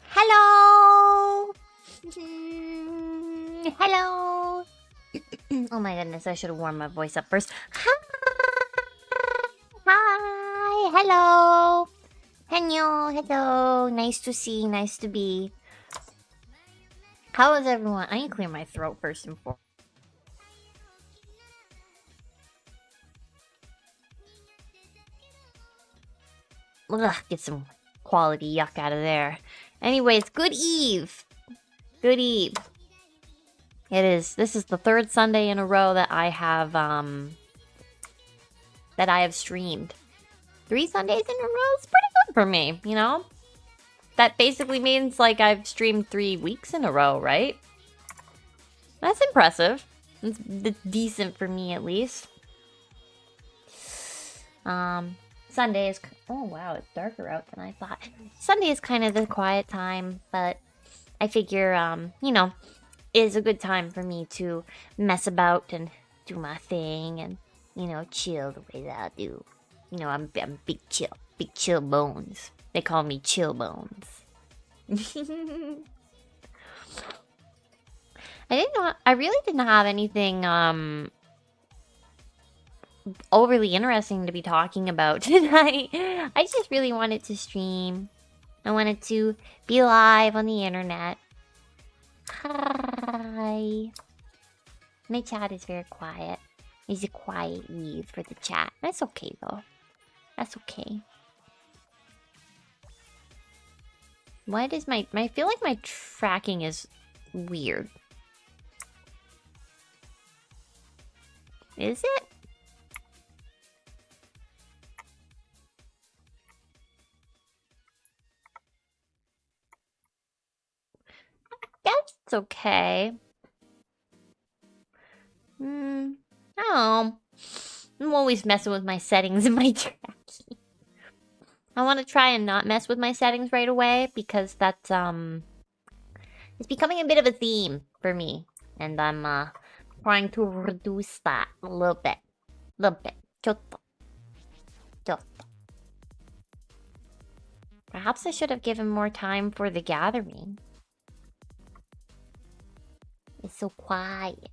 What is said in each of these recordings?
Hello! Hello! Oh my goodness, I should have warmed my voice up first. Hi! Hi! Hello! Hello! Hello! Nice to see, nice to be. How is everyone? I need to clear my throat first and foremost. Ugh, get some quality yuck out of there. Anyways, good eve! Good eve. This is the third Sunday in a row that I have streamed. 3 Sundays in a row is pretty good for me, you know? That basically means, like, I've streamed 3 weeks in a row, right? That's impressive. It's decent for me, at least. Sunday is... Oh, wow, it's darker out than I thought. Sunday is kind of the quiet time, but I figure, you know, it is a good time for me to mess about and do my thing and, you know, chill the way that I do. You know, I'm big chill bones. They call me Chill Bones. I really didn't have anything, overly interesting to be talking about tonight. I just really wanted to stream. I wanted to be live on the internet. Hi. My chat is very quiet. It's a quiet Eve for the chat. That's okay though. That's okay. Why does I feel like my tracking is weird. Is it? That's okay. Oh. I'm always messing with my settings in my tracking. I want to try and not mess with my settings right away because that's it's becoming a bit of a theme for me, and I'm trying to reduce that a little bit. Chotto. Perhaps I should have given more time for the gathering. It's so quiet.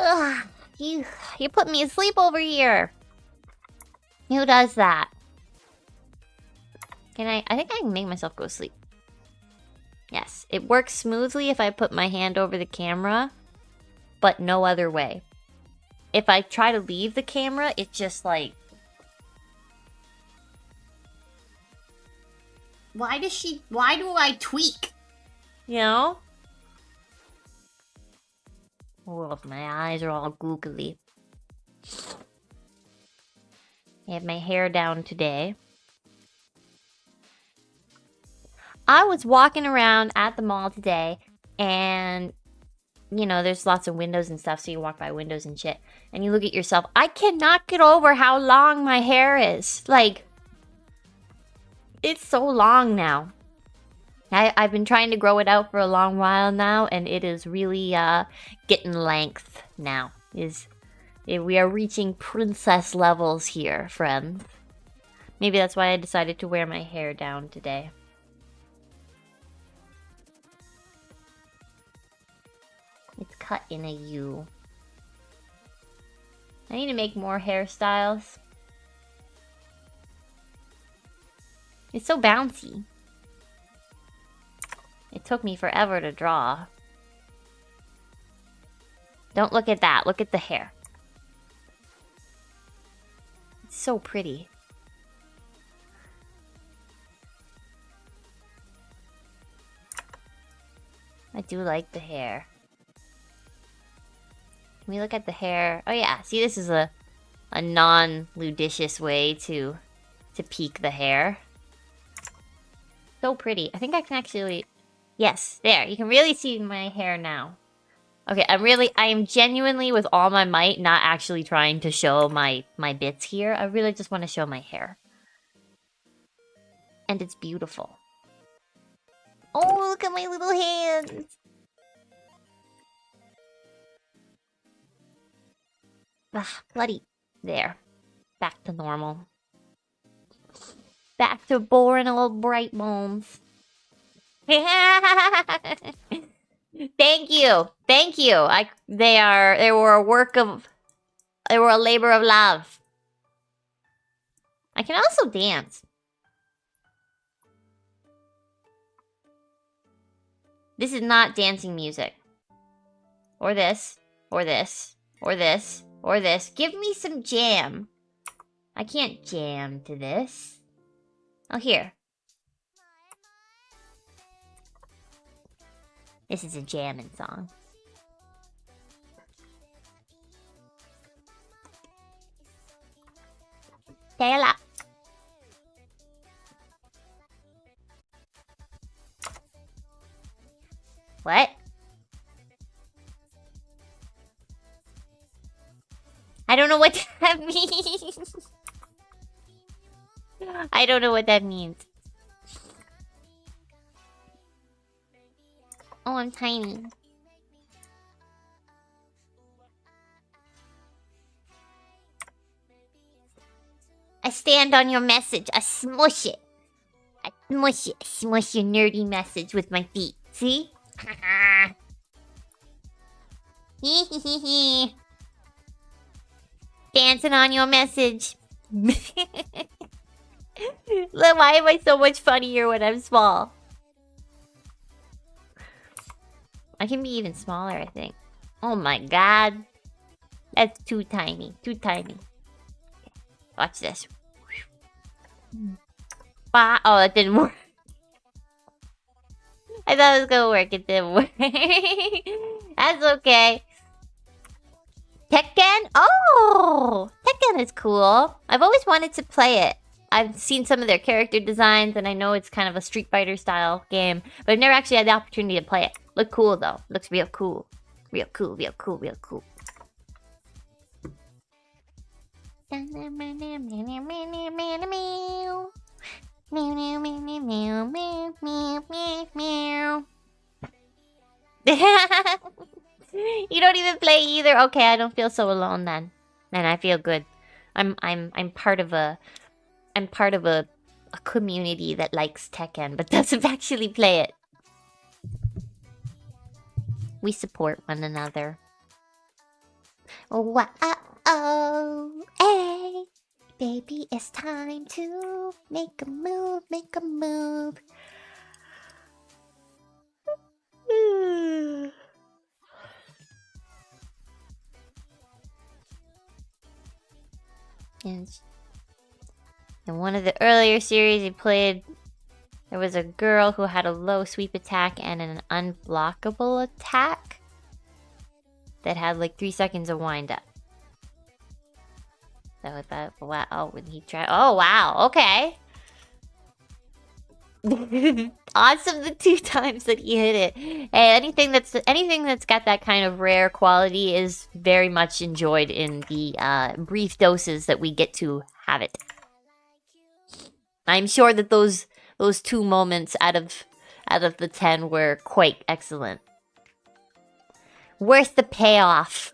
Ugh, you put me asleep over here. Who does that? I think I can make myself go to sleep. Yes, it works smoothly if I put my hand over the camera, but no other way. If I try to leave the camera, it just like... Why do I tweak? You know? Oh, my eyes are all googly. I have my hair down today. I was walking around at the mall today, and, you know, there's lots of windows and stuff, so you walk by windows and shit, and you look at yourself. I cannot get over how long my hair is. Like, it's so long now. I've been trying to grow it out for a long while now, and it is really getting length now. We are reaching princess levels here, friends. Maybe that's why I decided to wear my hair down today. It's cut in a U. I need to make more hairstyles. It's so bouncy. It took me forever to draw. Don't look at that. Look at the hair. It's so pretty. I do like the hair. Can we look at the hair? Oh yeah, see, this is a non-ludicious way to peek the hair. So pretty. I think I can actually... Yes, there. You can really see my hair now. Okay, I am genuinely, with all my might, not actually trying to show my bits here. I really just want to show my hair. And it's beautiful. Oh, look at my little hands! Ah, bloody. There. Back to normal. Back to boring old bright bones. Thank you. Thank you. They were a labor of love. I can also dance. This is not dancing music. Or this. Or this. Or this. Or this. Give me some jam. I can't jam to this. Oh, here. This is a jammin' song. Taylor. What? I don't know what that means. I don't know what that means. Oh, I'm tiny. I stand on your message. I smush it. I smush it. I smush your nerdy message with my feet. See? Hee hee hee hee. Dancing on your message. Look, why am I so much funnier when I'm small? I can be even smaller, I think. Oh my god. That's too tiny. Too tiny. Watch this. Oh, that didn't work. I thought it was gonna work. It didn't work. That's okay. Tekken? Oh! Tekken is cool. I've always wanted to play it. I've seen some of their character designs, and I know it's kind of a Street Fighter style game, but I've never actually had the opportunity to play it. Look cool, though. Looks real cool. Real cool, real cool, real cool. You don't even play either. Okay, I don't feel so alone then. And I feel good. I'm part of a community that likes Tekken but doesn't actually play it. We support one another. Wow, hey, baby, it's time to make a move, make a move. In one of the earlier series he played, there was a girl who had a low sweep attack and an unblockable attack that had like 3 seconds of wind up. So I thought, wow, oh, when he tried, oh wow, okay. Awesome the 2 times that he hit it. Hey, anything that's got that kind of rare quality is very much enjoyed in the brief doses that we get to have it. I'm sure that those 2 moments out of the 10 were quite excellent. Worth the payoff.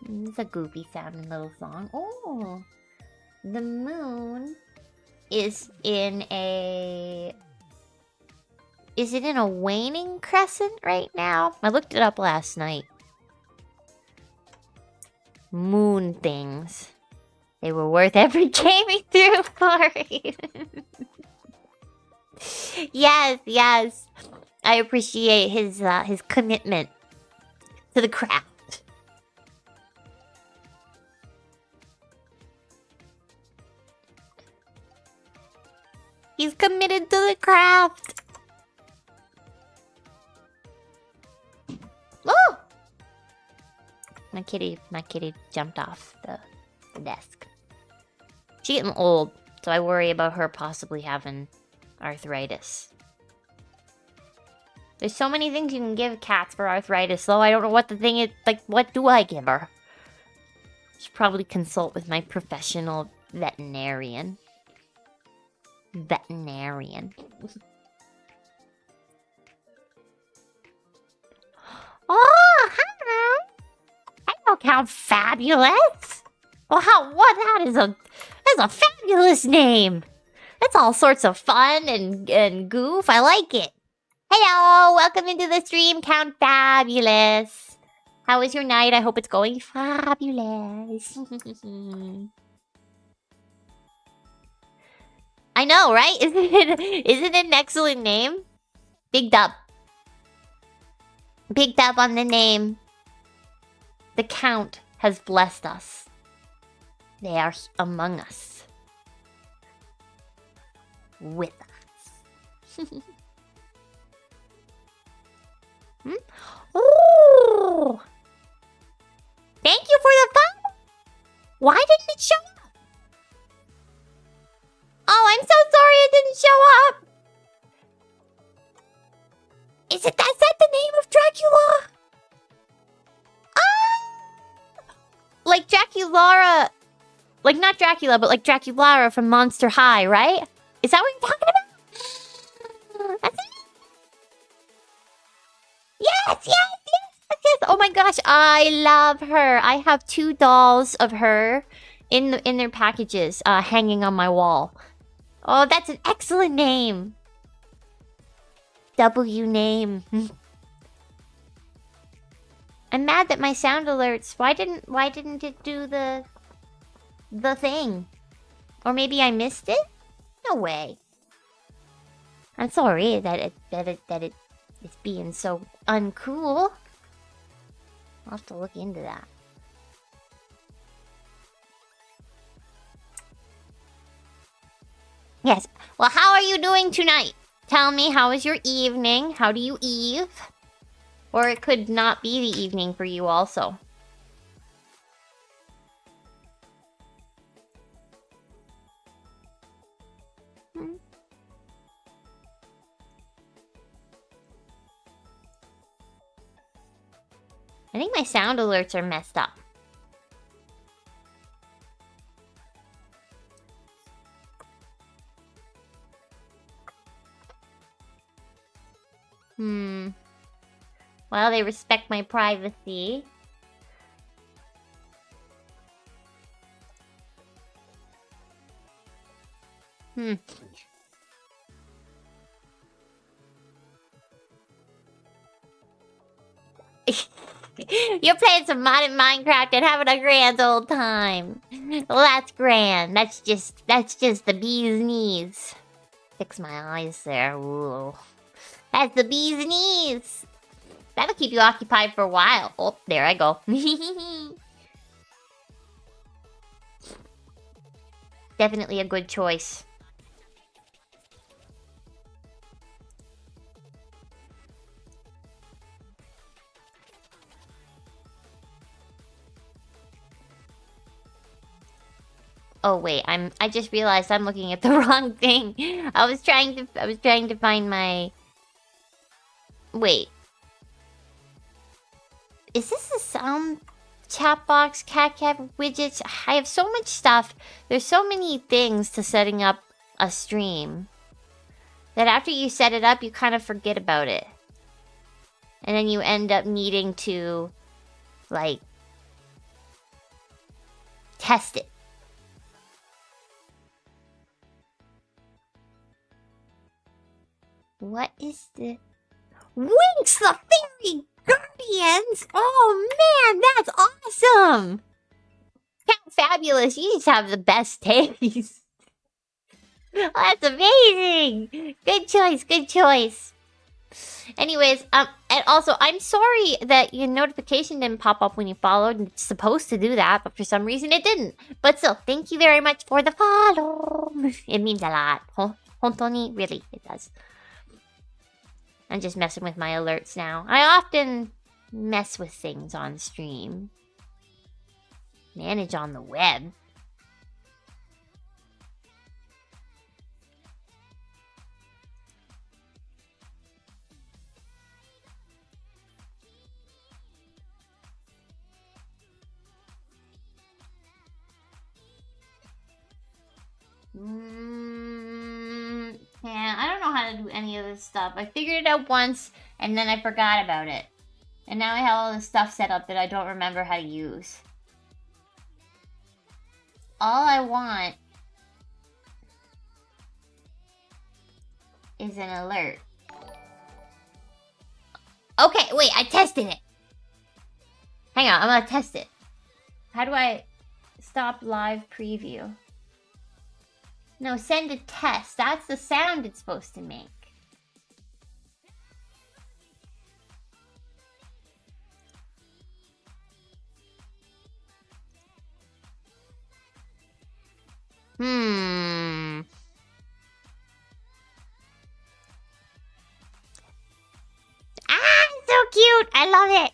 It's a goofy sounding little song. Oh, the moon is in a... Is it in a waning crescent right now? I looked it up last night. Moon things. They were worth every gaming through for it. Yes. I appreciate his commitment to the craft. He's committed to the craft. Oh! My kitty jumped off the desk. She's getting old, so I worry about her possibly having arthritis. There's so many things you can give cats for arthritis, though. I don't know what the thing is. Like, what do I give her? Should probably consult with my professional veterinarian. Oh, hi! Hello, Count Fabulous. Wow, that's a fabulous name. That's all sorts of fun and goof. I like it. Hello, welcome into the stream, Count Fabulous. How was your night? I hope it's going fabulous. I know, right? Isn't it an excellent name? Big dub. Big dub on the name. The Count has blessed us. They are among us. With us. Ooh! Thank you for the fun! Why didn't it show up? Oh, I'm so sorry it didn't show up! Is that the name of Dracula? Ah! Like Draculara... Like, not Dracula, but like Draculara from Monster High, right? Is that what you're talking about? That's it? Yes! Oh my gosh, I love her. I have 2 dolls of her in their packages, hanging on my wall. Oh, that's an excellent name. W name. I'm mad that my sound alerts. Why didn't it do the thing? Or maybe I missed it? No way. I'm sorry that it's being so uncool. I'll have to look into that. Yes. Well, how are you doing tonight? Tell me, how was your evening? How do you eve? Or it could not be the evening for you also. I think my sound alerts are messed up. Well, they respect my privacy. You're playing some modded Minecraft and having a grand old time. Well, that's grand. That's just the bee's knees. Fix my eyes there. Ooh. That's the bee's knees. That'll keep you occupied for a while. Oh, there I go. Definitely a good choice. Oh wait, I just realized I'm looking at the wrong thing. I was trying to find my... Wait. Is this a sound chat box, cat widgets? I have so much stuff. There's so many things to setting up a stream that after you set it up, you kind of forget about it. And then you end up needing to, like, test it. What is the... Winx the Fairy Guardians! Oh man, that's awesome! Count Fabulous, you just have the best taste. Oh, that's amazing! Good choice, good choice. Anyways, and also, I'm sorry that your notification didn't pop up when you followed. It's supposed to do that, but for some reason it didn't. But still, thank you very much for the follow. It means a lot. Hontoni, really, it does. I'm just messing with my alerts now. I often mess with things on stream. Manage on the web. Yeah, I don't know how to do any of this stuff. I figured it out once, and then I forgot about it. And now I have all this stuff set up that I don't remember how to use. All I want is an alert. Okay, wait, I tested it. Hang on, I'm gonna test it. How do I stop live preview? No, send a test. That's the sound it's supposed to make. Ah, so cute! I love it!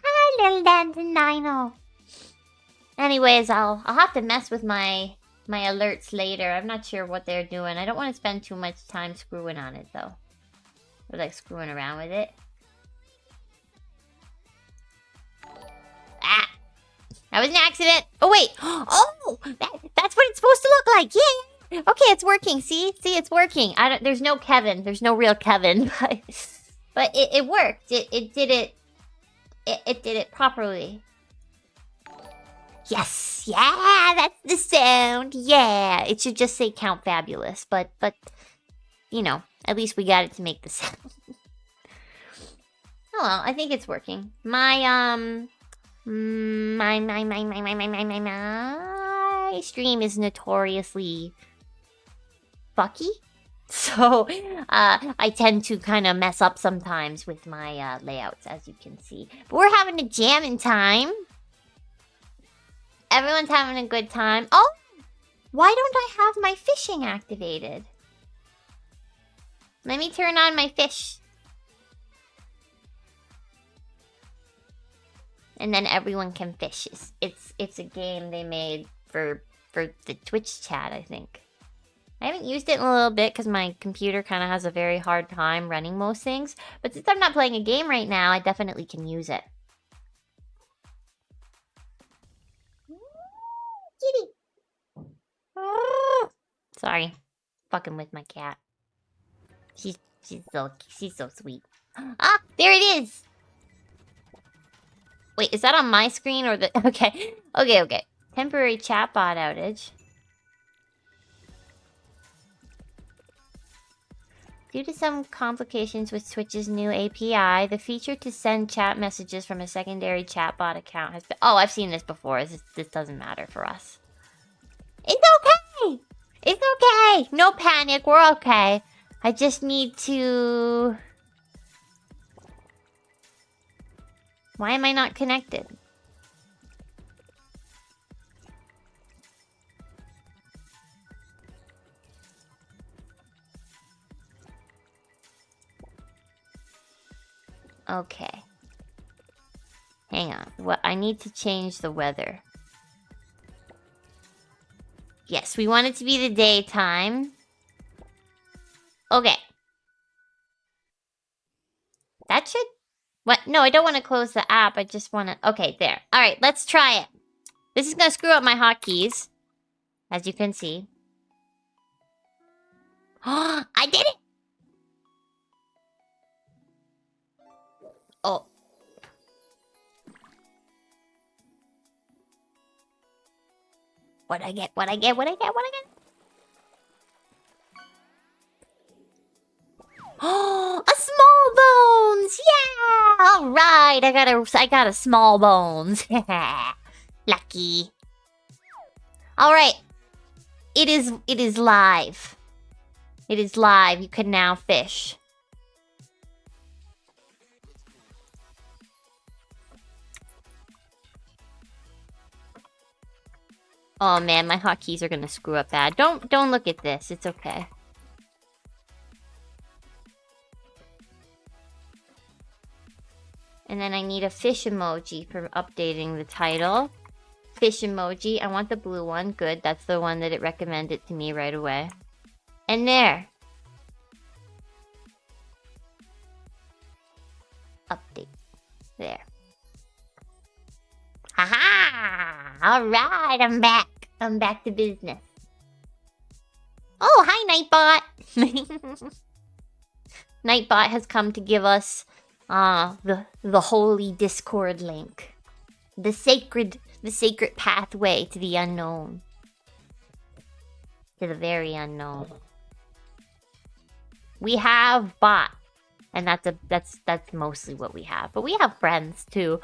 Hi, little dancing dino. Anyways, I'll have to mess with my alerts later. I'm not sure what they're doing. I don't want to spend too much time screwing on it, though. Or, like, screwing around with it. Ah! That was an accident. Oh, wait. Oh! That's what it's supposed to look like. Yeah! Okay, it's working. See, it's working. There's no Kevin. There's no real Kevin. But it worked. It did it. It did it properly. Yes, yeah, that's the sound. Yeah, it should just say Count Fabulous, but you know, at least we got it to make the sound. Oh well, I think it's working. My stream is notoriously fucky. So, I tend to kind of mess up sometimes with my layouts, as you can see. But we're having a jamming time. Everyone's having a good time. Oh, why don't I have my fishing activated? Let me turn on my fish. And then everyone can fish. It's a game they made for the Twitch chat, I think. I haven't used it in a little bit because my computer kind of has a very hard time running most things. But since I'm not playing a game right now, I definitely can use it. Kitty. Sorry. Fucking with my cat. She's so sweet. Ah, there it is. Wait, is that on my screen or the... Okay. Temporary chatbot outage. Due to some complications with Twitch's new API, the feature to send chat messages from a secondary chatbot account has been... Oh, I've seen this before. This doesn't matter for us. It's okay! It's okay! No panic, we're okay. I just need to... Why am I not connected? Okay. Hang on. What? I need to change the weather. Yes, we want it to be the daytime. Okay. That should... What? No, I don't want to close the app. I just want to... Okay, there. Alright, let's try it. This is going to screw up my hotkeys. As you can see. Oh, I did it! Oh. What I get? Oh, a small bones! Yeah! Alright, I got a small bones. Lucky. Alright. It is live. It is live. You can now fish. Oh man, my hotkeys are gonna screw up bad. Don't look at this. It's okay. And then I need a fish emoji for updating the title. Fish emoji. I want the blue one. Good. That's the one that it recommended to me right away. And there. Update. There. Haha! Alright, I'm back. I'm back to business. Oh, hi, Nightbot! Nightbot has come to give us the holy Discord link. The sacred pathway to the unknown. To the very unknown. We have bot. And that's mostly what we have. But we have friends too.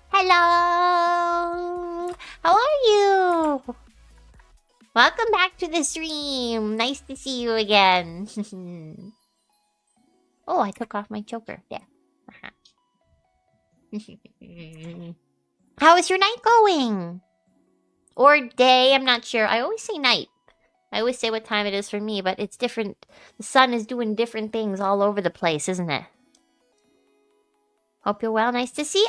Hello! How are you? Welcome back to the stream. Nice to see you again. Oh, I took off my choker. There. How is your night going? Or day, I'm not sure. I always say night. I always say what time it is for me, but it's different. The sun is doing different things all over the place, isn't it? Hope you're well. Nice to see.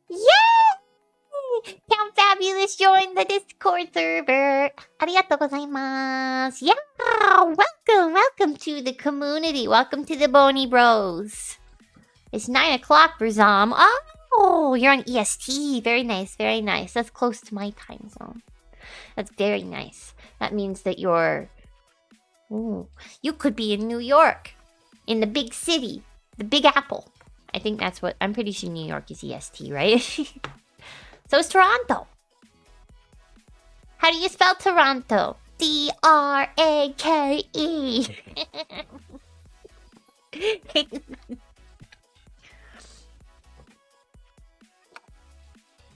Yay! Count Fabulous joined the Discord server. Arigatou gozaimasu. Yeah! Welcome to the community. Welcome to the Bony Bros. It's 9 o'clock for Zom. Oh, you're on EST. Very nice, very nice. That's close to my time zone. That's very nice. That means that you're... Ooh, you could be in New York. In the big city. The Big Apple. I think that's what... I'm pretty sure New York is EST, right? So is Toronto. How do you spell Toronto? T-R-A-K-E.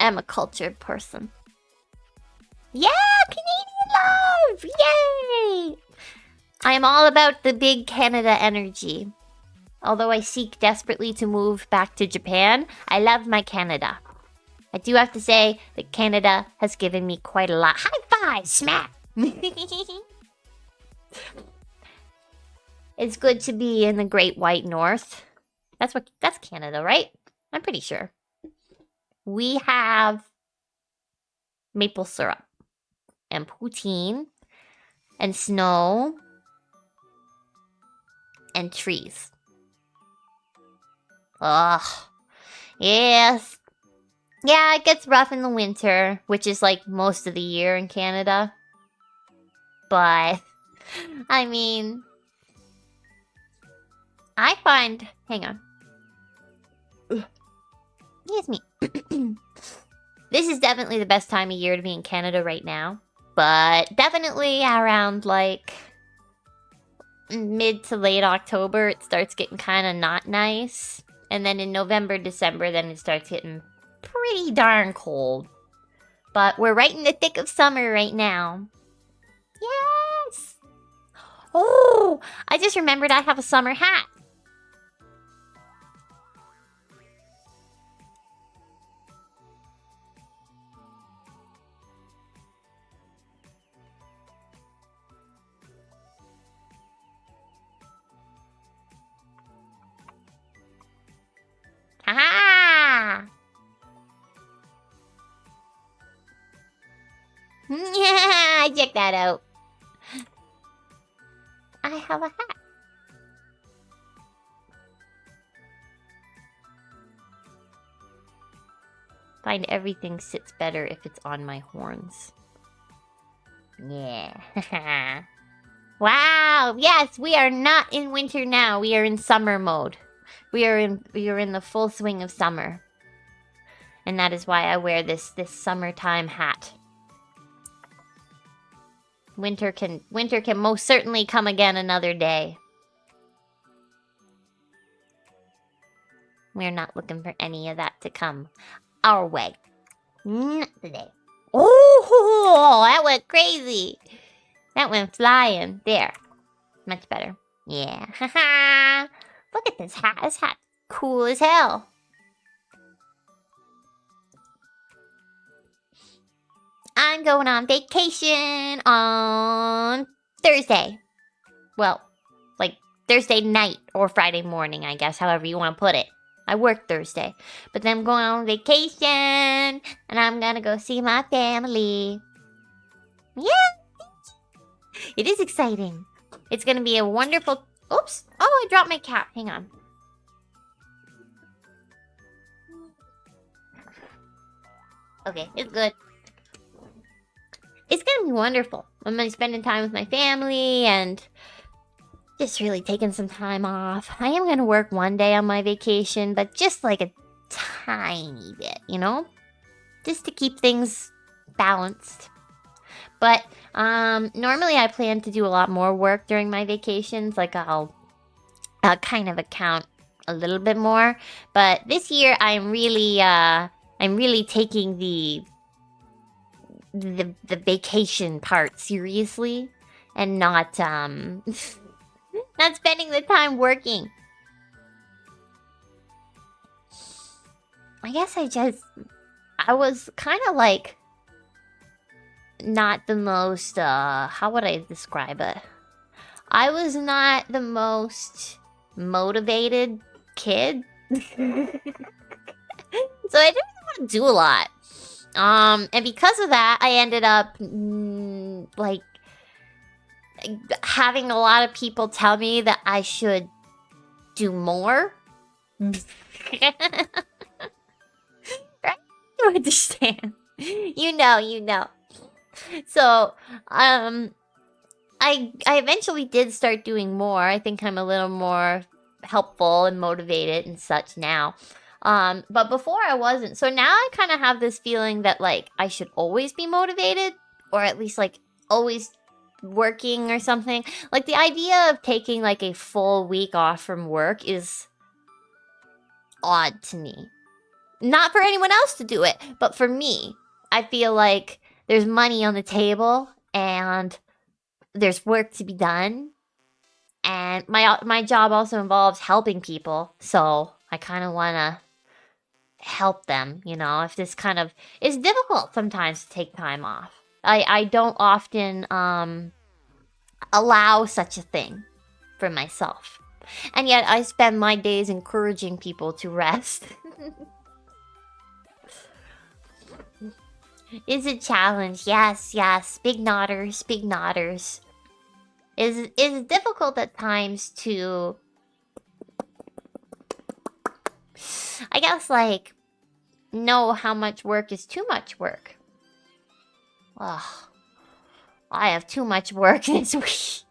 I'm a cultured person. Yeah, Canadian love! Yay! I am all about the big Canada energy. Although I seek desperately to move back to Japan, I love my Canada. I do have to say that Canada has given me quite a lot. High five! Smack! It's good to be in the Great White North. That's Canada, right? I'm pretty sure. We have maple syrup and poutine and snow and trees. Ugh. Yes. Yeah, it gets rough in the winter, which is like most of the year in Canada. But, I mean, I find... Hang on. Excuse me. This is definitely the best time of year to be in Canada right now. But definitely around like mid to late October, it starts getting kind of not nice. And then in November, December, then it starts getting pretty darn cold. But we're right in the thick of summer right now. Yes! Oh, I just remembered I have a summer hat. Haha! Yeah, check that out. I have a hat. Find everything sits better if it's on my horns. Yeah. Wow. Yes, we are not in winter now. We are in summer mode. We are in the full swing of summer. And that is why I wear this summertime hat. Winter can most certainly come again another day. We're not looking for any of that to come our way. Not today. Oh, that went crazy. That went flying. There. Much better. Yeah. Haha. Look at this hat. This hat's cool as hell. I'm going on vacation on Thursday. Well, like Thursday night or Friday morning, I guess, however you want to put it. I work Thursday. But then I'm going on vacation, and I'm gonna go see my family. Yeah! It is exciting. It's gonna be a wonderful... Oops! Oh, I dropped my cap. Hang on. Okay, it's good. It's gonna be wonderful. I'm gonna be spending time with my family and just really taking some time off. I am gonna work one day on my vacation, but just like a tiny bit, you know? Just to keep things balanced. But normally I plan to do a lot more work during my vacations. Like I'll kind of account a little bit more. But this year I'm really taking the vacation part seriously and not not spending the time working. I guess I was kind of like not the most how would I describe it? I was not the most motivated kid. So I didn't want to do a lot. And because of that, I ended up, like, having a lot of people tell me that I should do more. Right? You understand. You know. So, I eventually did start doing more. I think I'm a little more helpful and motivated and such now. But before I wasn't. So now I kind of have this feeling that like I should always be motivated, or at least like always working or something. Like the idea of taking like a full week off from work is odd to me. Not for anyone else to do it, but for me. I feel like there's money on the table and there's work to be done. And my job also involves helping people, so I kind of want to help them, you know, if this kind of it's difficult sometimes to take time off. I don't often allow such a thing for myself. And yet I spend my days encouraging people to rest. It's a challenge. Yes, yes. Big nodders, big nodders. It's difficult at times to, I guess, like, know how much work is too much work. Ugh. I have too much work this week.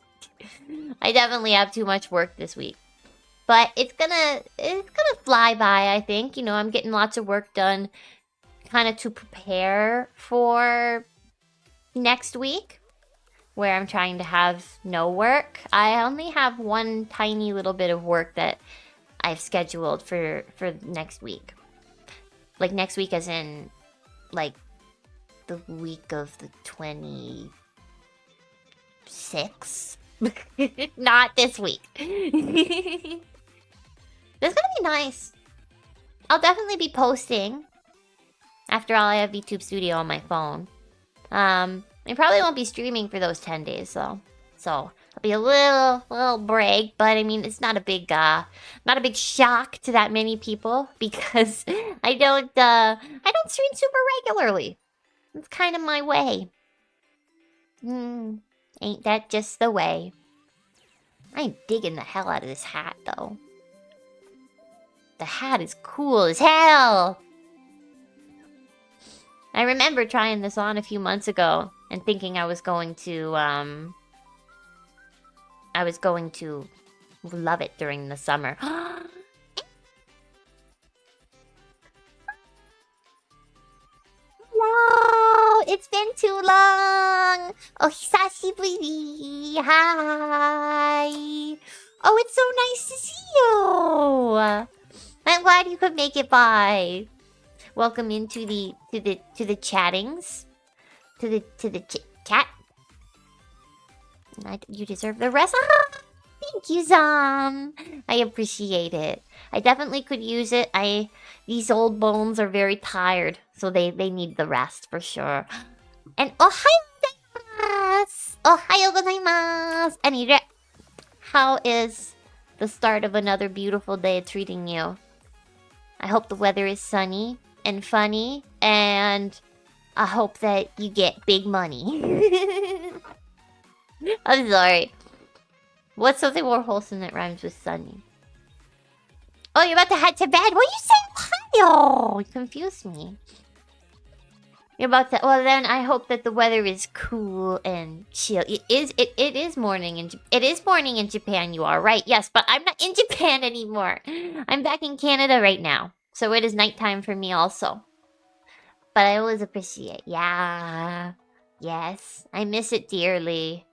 I definitely have too much work this week. But it's gonna fly by, I think. You know, I'm getting lots of work done kind of to prepare for next week, where I'm trying to have no work. I only have one tiny little bit of work that I've scheduled for next week. Like next week as in like the week of the 26th. Not this week. That's gonna be nice. I'll definitely be posting. After all, I have VTube Studio on my phone. I probably won't be streaming for those 10 days though. So it'll be a little break, but I mean it's not a big shock to that many people because I don't stream super regularly. It's kind of my way. Ain't that just the way? I'm digging the hell out of this hat though. The hat is cool as hell. I remember trying this on a few months ago and thinking I was going to love it during the summer. Wow, it's been too long. Oh, hisashiburi. Hi. Oh, it's so nice to see you. I'm glad you could make it by. Welcome into the chattings, to the chat. You deserve the rest. Thank you, Zom. I appreciate it. I definitely could use it. These old bones are very tired, so they need the rest for sure. And ohayo gozaimasu. Ohayo gozaimasu. Anyway, how is the start of another beautiful day treating you? I hope the weather is sunny and funny, and I hope that you get big money. I'm sorry. What's something more wholesome that rhymes with sunny? Oh, you're about to head to bed? What are you saying, Ohio? You confused me. You're about to... Well, then I hope that the weather is cool and chill. It is morning in Japan. You are right. Yes, but I'm not in Japan anymore. I'm back in Canada right now. So it is nighttime for me also. But I always appreciate. Yeah. Yes. I miss it dearly.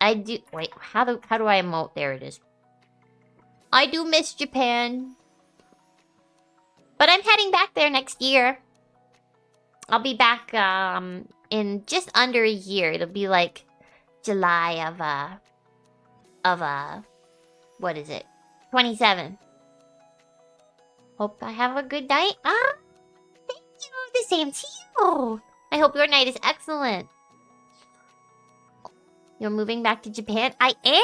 I do... Wait, how do I emote? There it is. I do miss Japan. But I'm heading back there next year. I'll be back in just under a year. It'll be like July of what is it? 27. Hope I have a good night. Thank you. The same to you. I hope your night is excellent. You're moving back to Japan? I am?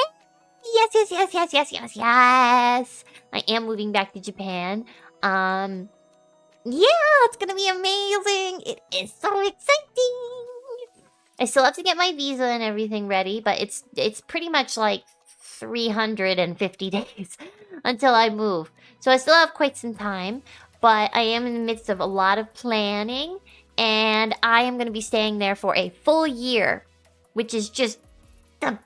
Yes. I am moving back to Japan. Yeah, it's gonna be amazing. It is so exciting. I still have to get my visa and everything ready, but it's pretty much like 350 days until I move. So I still have quite some time, but I am in the midst of a lot of planning, and I am gonna be staying there for a full year, which is just the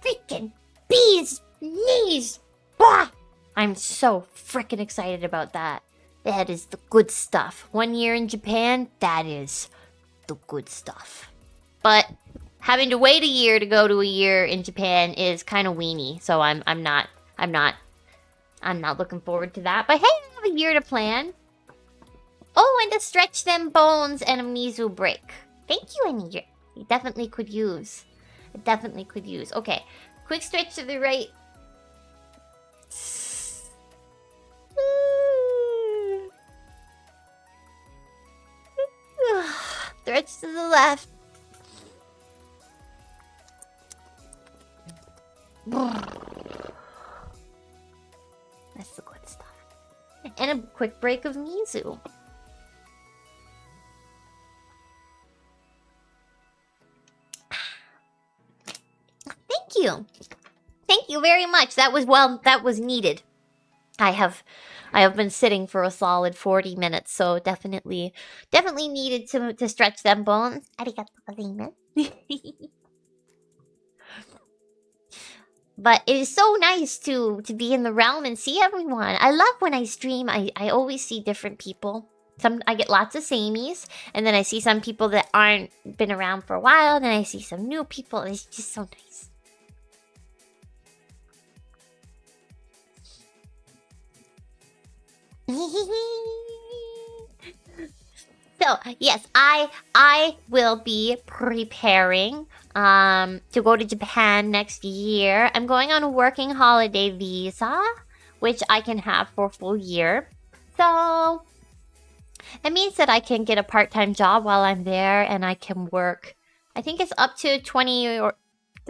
freaking bee's knees. Bah! I'm so freaking excited about that. That is the good stuff. 1 year in Japan, that is the good stuff. But having to wait a year to go to a year in Japan is kind of weenie. So I'm not looking forward to that. But hey, I have a year to plan. Oh, and to stretch them bones and a Mizu break. Thank you, Annie. You definitely could use. It definitely could use. Okay, quick stretch to the right. Stretch to the left. That's the good stuff. And a quick break of Mizu. Thank you. Thank you very much. That was needed. I have been sitting for a solid 40 minutes, so definitely needed to stretch them bones. Arigato gozaimasu. But it is so nice to be in the realm and see everyone. I love when I stream. I always see different people. I get lots of samies, and then I see some people that aren't been around for a while, and then I see some new people. It's just so nice. So yes, I will be preparing to go to Japan next year. I'm going on a working holiday visa, which I can have for a full year. So it means that I can get a part-time job while I'm there, and I can work. I think it's up to 20 or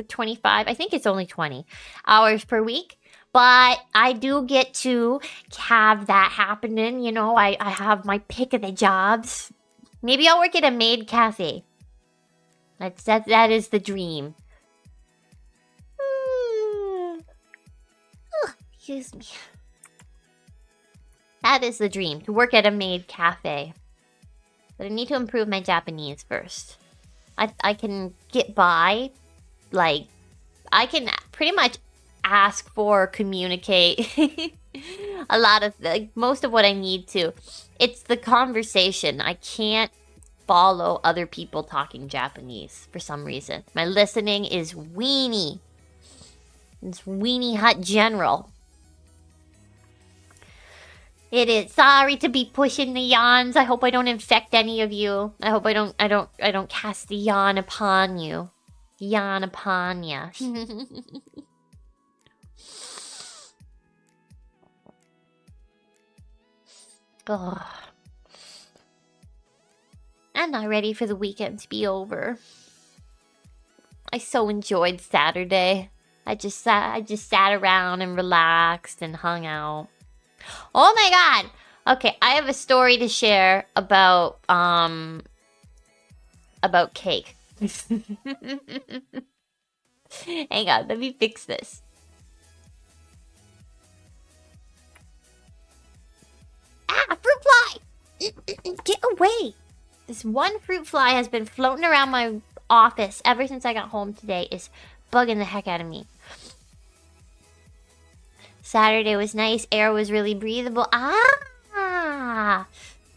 25. I think it's only 20 hours per week. But I do get to have that happening. You know, I have my pick of the jobs. Maybe I'll work at a maid cafe. That is the dream. Excuse me. That is the dream, to work at a maid cafe. But I need to improve my Japanese first. I can get by. Like, I can pretty much ask for, communicate a lot of most of what I need to. It's the conversation. I can't follow other people talking Japanese for some reason. My listening is weenie. It's weenie hut general. It is. Sorry to be pushing the yawns. I hope I don't infect any of you. I hope I don't cast the yawn upon you. Yawn upon ya. Oh. I'm not ready for the weekend to be over. I so enjoyed Saturday. I just sat around and relaxed and hung out. Oh my god! Okay, I have a story to share about cake. Hang on, let me fix this. Ah, fruit fly! Get away! This one fruit fly has been floating around my office ever since I got home today. It's bugging the heck out of me. Saturday was nice. Air was really breathable. Ah!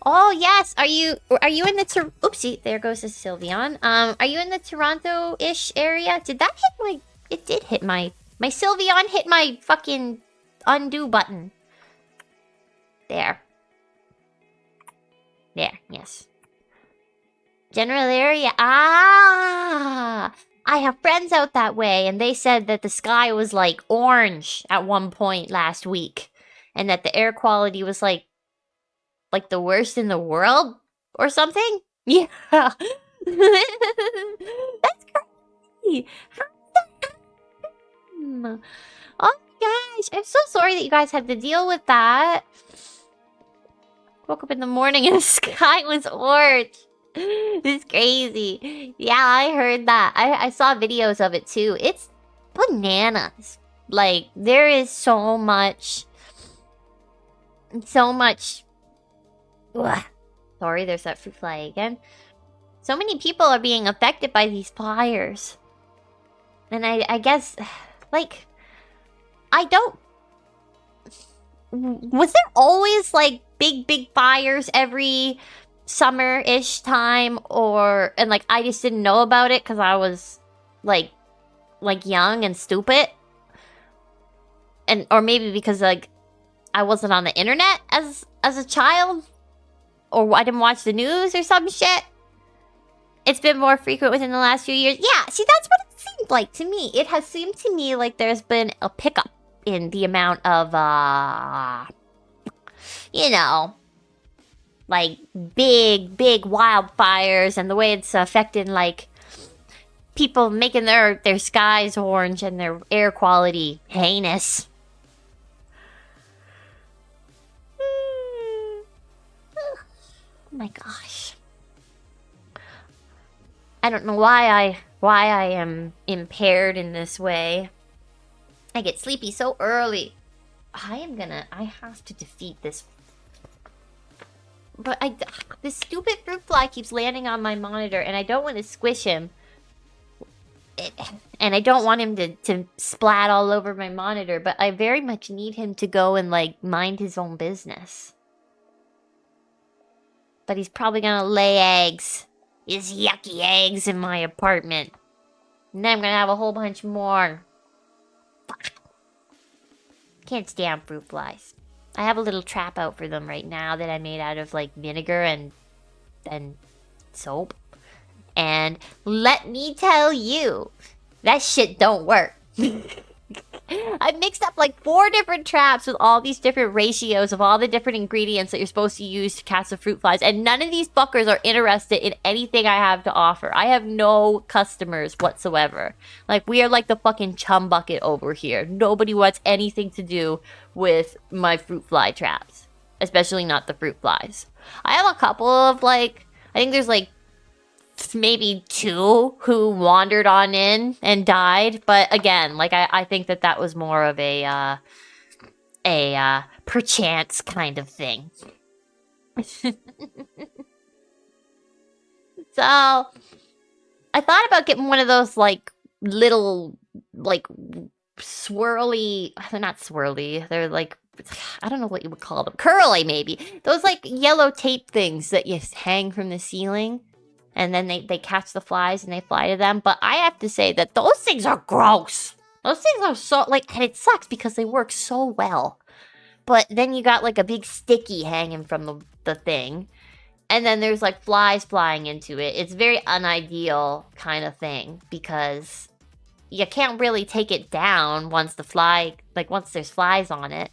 Oh, yes. Are you in the oopsie, there goes the Sylveon. Are you in the Toronto-ish area? Did that hit my... It did hit my Sylveon hit my fucking undo button. There. There, yes. General area. Ah! I have friends out that way, and they said that the sky was like orange at one point last week, and that the air quality was like the worst in the world or something. Yeah. That's crazy. How did that happen? Oh my gosh, I'm so sorry that you guys had to deal with that. Woke up in the morning and the sky was orange. It's crazy. Yeah, I heard that. I saw videos of it too. It's bananas. Like, there is so much... Ugh. Sorry, there's that fruit fly again. So many people are being affected by these fires. And I guess, like, I don't was there always like big fires every summer-ish time, and like I just didn't know about it because I was like young and stupid, or maybe because like I wasn't on the internet as a child, or I didn't watch the news or some shit. It's been more frequent within the last few years. Yeah, see, that's what it seemed like to me. It has seemed to me like there's been a pickup in the amount of you know, like big wildfires, and the way it's affecting like people, making their skies orange and their air quality heinous. Oh my gosh. I don't know why I am impaired in this way. I get sleepy so early. I have to defeat this. But this stupid fruit fly keeps landing on my monitor, and I don't want to squish him. And I don't want him to splat all over my monitor, but I very much need him to go and, like, mind his own business. But he's probably gonna lay eggs. His yucky eggs in my apartment. And then I'm gonna have a whole bunch more. Fuck. Can't stand fruit flies. I have a little trap out for them right now that I made out of, like, vinegar and soap. And let me tell you, that shit don't work. I mixed up like 4 different traps with all these different ratios of all the different ingredients that you're supposed to use to catch the fruit flies, and none of these fuckers are interested in anything I have to offer. I have no customers whatsoever. Like, we are like the fucking chum bucket over here. Nobody wants anything to do with my fruit fly traps, especially not the fruit flies. I have a couple of, like, I think there's like maybe 2 who wandered on in and died, but again, like, I think that was more of a perchance kind of thing. So I thought about getting one of those, like, little, like, swirly, they're not swirly, they're like, I don't know what you would call them, curly maybe, those like yellow tape things that you hang from the ceiling. And then they catch the flies and they fly to them. But I have to say that those things are gross. Those things are so, like, and it sucks because they work so well. But then you got, like, a big sticky hanging from the thing. And then there's, like, flies flying into it. It's a very unideal kind of thing because you can't really take it down once there's flies on it,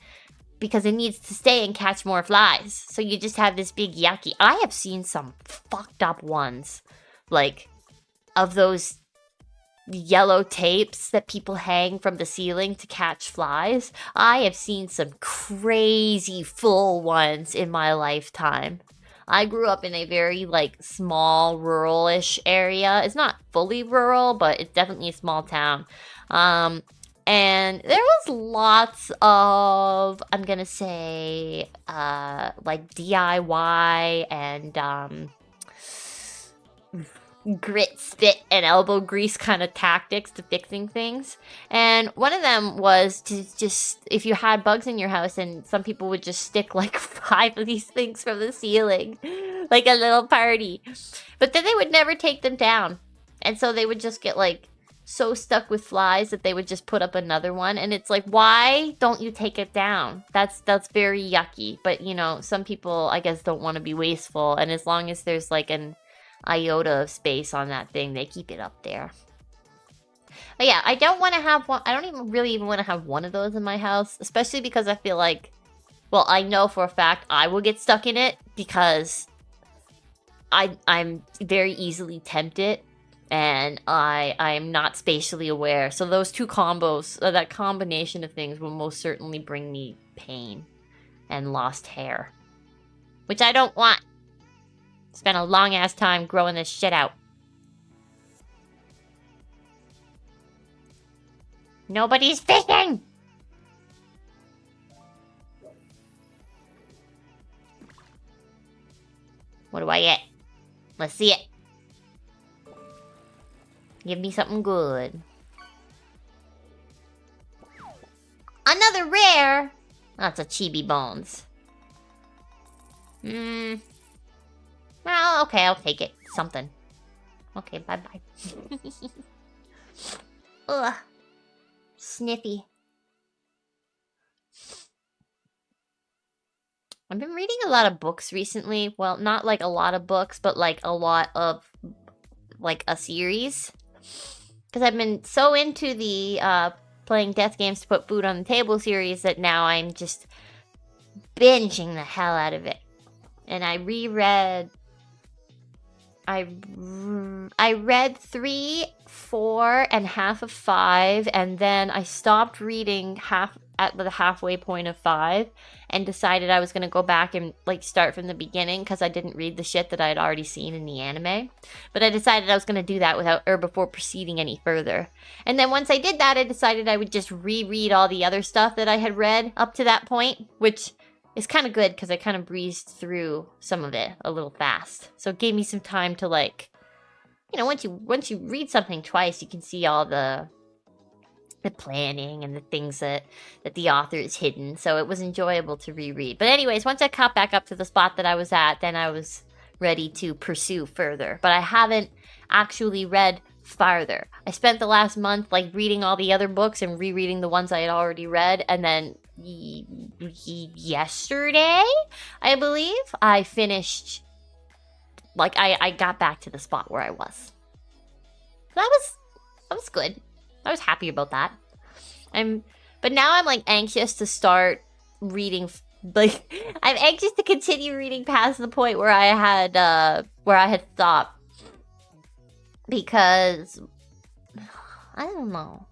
because it needs to stay and catch more flies. So you just have this big yucky. I have seen some fucked up ones, like, of those yellow tapes that people hang from the ceiling to catch flies. I have seen some crazy full ones in my lifetime. I grew up in a very, like, small, rural-ish area. It's not fully rural, but it's definitely a small town. And there was lots of, I'm gonna say, like DIY and grit, spit, and elbow grease kind of tactics to fixing things. And one of them was to just, if you had bugs in your house, and some people would just stick like 5 of these things from the ceiling, like a little party. But then they would never take them down. And so they would just get like so stuck with flies that they would just put up another one. And it's like, why don't you take it down? That's very yucky. But, you know, some people, I guess, don't want to be wasteful. And as long as there's like an iota of space on that thing, they keep it up there. But yeah, I don't want to have one. I don't even really want to have one of those in my house, especially because I feel like, well, I know for a fact I will get stuck in it because I'm very easily tempted. And I'm not spatially aware. So those two combos, that combination of things will most certainly bring me pain and lost hair. Which I don't want. Spent a long ass time growing this shit out. Nobody's fishing! What do I get? Let's see it. Give me something good. Another rare! Lots of chibi bones. Well, okay, I'll take it. Something. Okay, bye-bye. Ugh. Sniffy. I've been reading a lot of books recently. Well, not like a lot of books, but like a lot of like a series. Because I've been so into the playing death games to put food on the table series that now I'm just binging the hell out of it. And I reread. I read 3, 4, and half of 5, and then I stopped reading half at the halfway point of 5, and decided I was gonna go back and like start from the beginning because I didn't read the shit that I had already seen in the anime. But I decided I was gonna do that without or before proceeding any further. And then once I did that, I decided I would just reread all the other stuff that I had read up to that point, which it's kind of good because I kind of breezed through some of it a little fast. So it gave me some time to like, you know, once you read something twice, you can see all the planning and the things that the author has hidden. So it was enjoyable to reread. But anyways, once I caught back up to the spot that I was at, then I was ready to pursue further. But I haven't actually read farther. I spent the last month like reading all the other books and rereading the ones I had already read, and then yesterday, I believe, I finished, like, I got back to the spot where I was. That was good. I was happy about that. But now I'm, like, anxious to start reading, like, I'm anxious to continue reading past the point where I had stopped. Because, I don't know.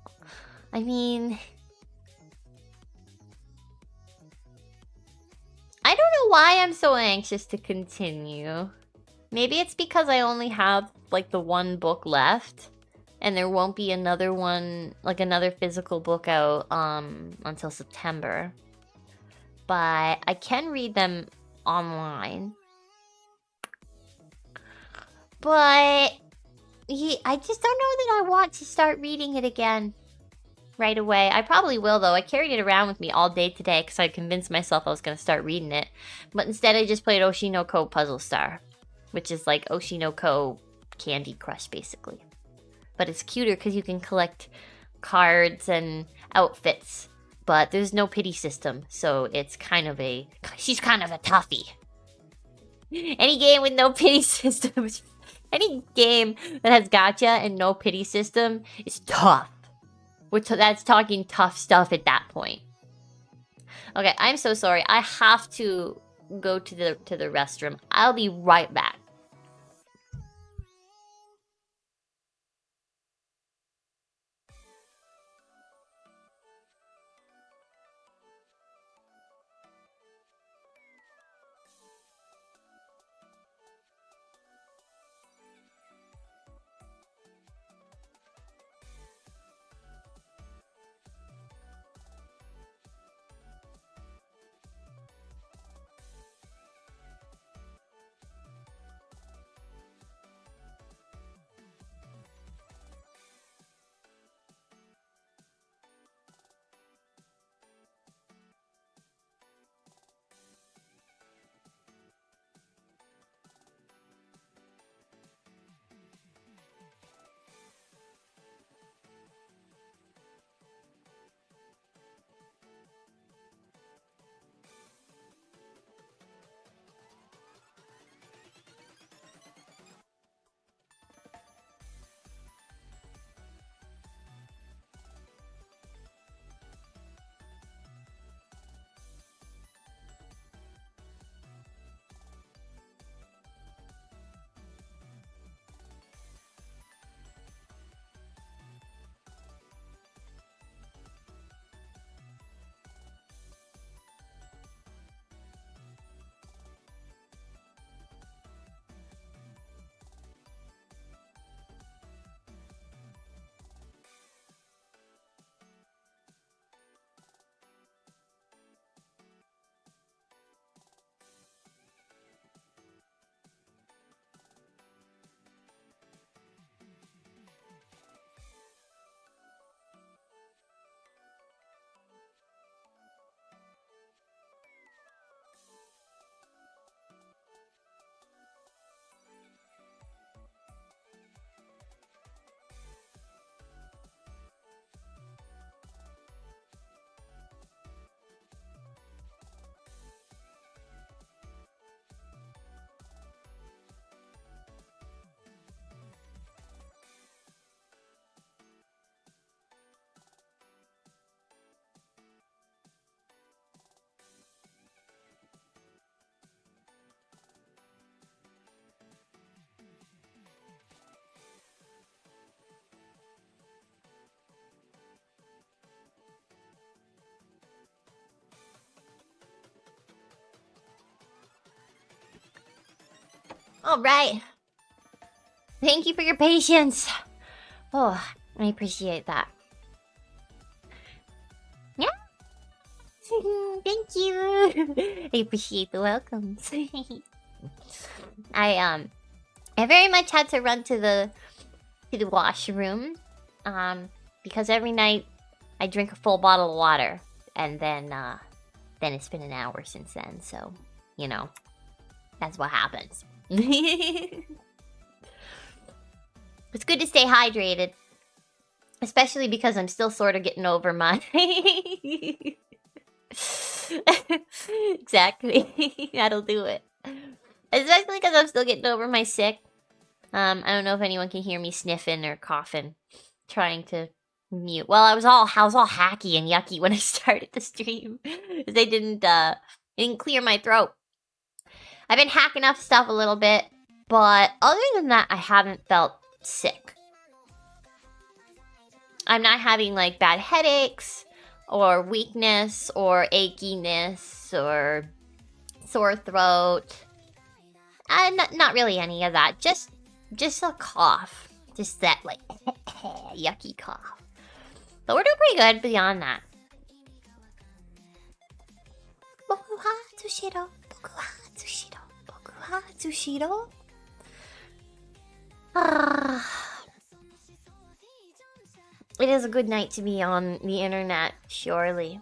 I mean, I don't know why I'm so anxious to continue. Maybe it's because I only have like the one book left, and there won't be another one, like another physical book out until September. But I can read them online. But I just don't know that I want to start reading it again right away. I probably will, though. I carried it around with me all day today because I convinced myself I was going to start reading it. But instead, I just played Oshinoko Puzzle Star, which is like Oshinoko Candy Crush, basically. But it's cuter because you can collect cards and outfits. But there's no pity system, so it's kind of a... She's kind of a toughie. Any game with no pity system... Any game that has gacha and no pity system is tough. That's talking tough stuff at that point. Okay, I'm so sorry. I have to go to the restroom. I'll be right back. All right. Thank you for your patience. Oh, I appreciate that. Yeah. Thank you. I appreciate the welcomes. I very much had to run to the washroom, because every night I drink a full bottle of water, and then it's been an hour since then, so you know that's what happens. It's good to stay hydrated, especially because I'm still sort of getting over my. Exactly. That'll do it. Especially because I'm still getting over my sick. I don't know if anyone can hear me sniffing or coughing, trying to mute. Well, I was all hacky and yucky when I started the stream. They didn't clear my throat. I've been hacking up stuff a little bit, but other than that, I haven't felt sick. I'm not having like bad headaches or weakness or achiness or sore throat. Not really any of that. Just a cough. Just that like yucky cough. But we're doing pretty good beyond that. Boku wa Tsushiro. Boku wa Tsushiro. Boku wa Tsushiro. It is a good night to be on the internet, surely.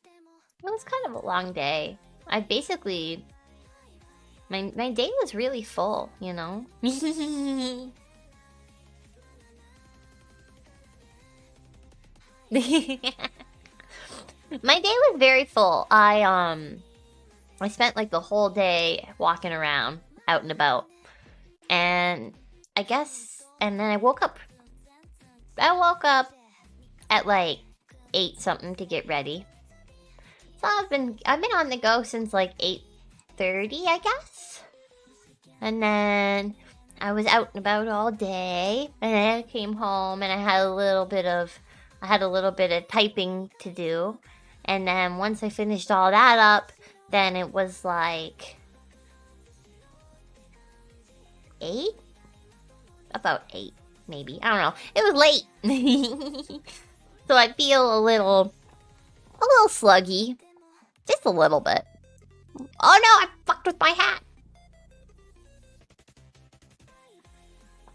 It was kind of a long day. I basically... My day was really full, you know? My day was very full. I spent like the whole day walking around, out and about. And I guess... And then I woke up at like 8 something to get ready. So I've been on the go since like 8:30, I guess. And then I was out and about all day, and then I came home and I had a little bit of typing to do. And then once I finished all that up, then it was like 8? About 8, maybe. I don't know. It was late. So I feel a little sluggy. Just a little bit. Oh no, I fucked with my hat.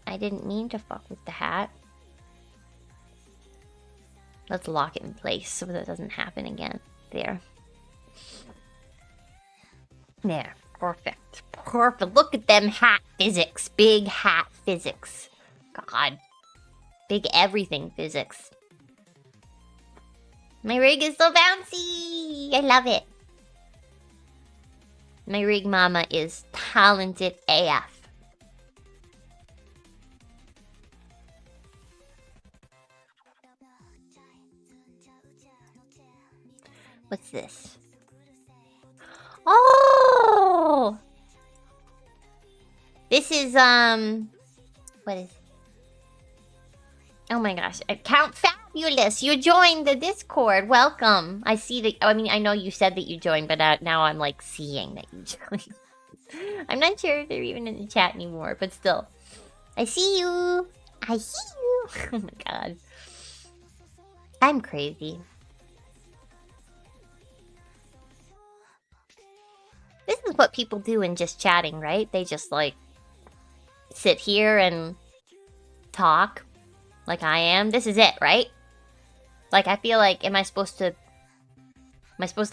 I didn't mean to fuck with the hat. Let's lock it in place so that doesn't happen again. There. There. Perfect. Perfect. Look at them hat physics. Big hat physics. God. Big everything physics. My rig is so bouncy. I love it. My rig mama is talented AF. What's this? Oh! This is, what is... Oh my gosh. Count Fabulous! You joined the Discord! Welcome! I see that... I mean, I know you said that you joined, but now I'm, like, seeing that you joined. I'm not sure if they're even in the chat anymore, but still. I see you! I see you! Oh my god. I'm crazy. This is what people do in just chatting, right? They just, like, sit here and talk like I am. This is it, right? Like, I feel like, am I supposed to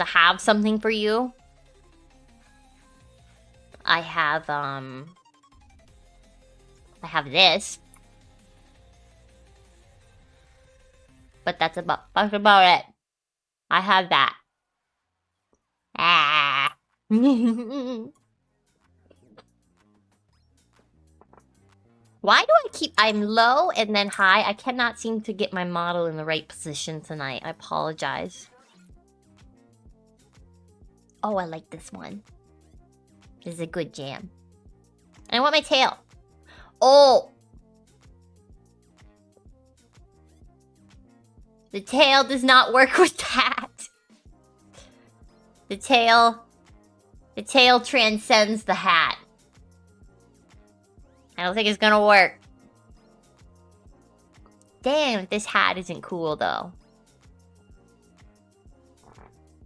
have something for you? I have this. But that's about it. I have that. Ah. Why do I keep... I'm low and then high. I cannot seem to get my model in the right position tonight. I apologize. Oh, I like this one. This is a good jam. And I want my tail. Oh! The tail does not work with that. The tail transcends the hat. I don't think it's gonna work. Damn, this hat isn't cool, though.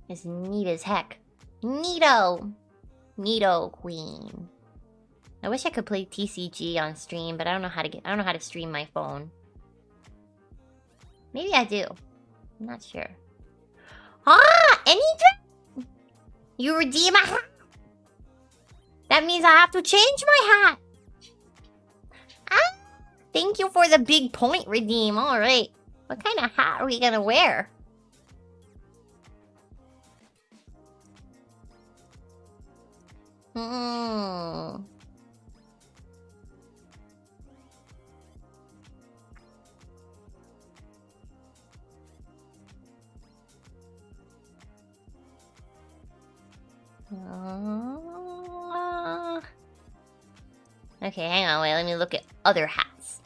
It's neat as heck. Neato! Neato Queen. I wish I could play TCG on stream, but I don't know how to stream my phone. Maybe I do. I'm not sure. Ah! Any dress? You redeem a hat? That means I have to change my hat. Ah! Thank you for the big point redeem. Alright. What kind of hat are we gonna wear? Hmm. Okay, hang on, wait, let me look at other hats.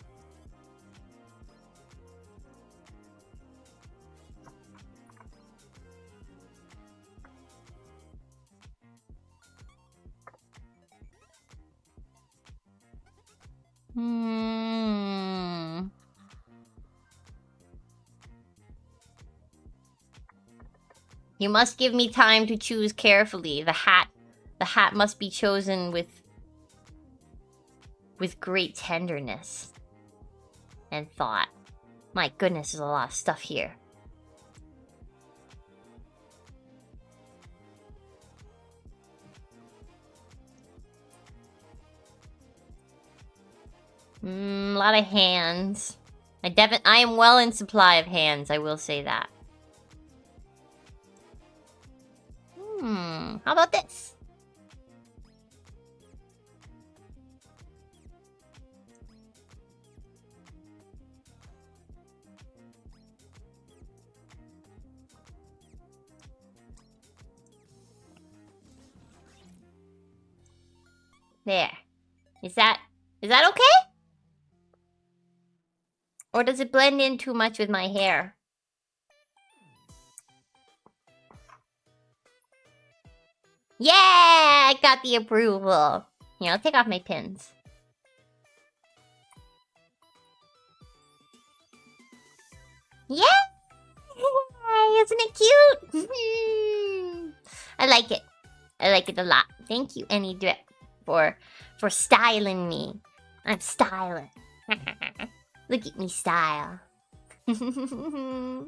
You must give me time to choose carefully. The hat must be chosen with great tenderness and thought. My goodness, there's a lot of stuff here. A lot of hands. I am well in supply of hands, I will say that. How about this? There. Is that okay? Or does it blend in too much with my hair? Yeah, I got the approval. Here, I'll take off my pins. Yeah! Isn't it cute? I like it. I like it a lot. Thank you, Any Drip, for styling me. I'm styling. Look at me style. Oh,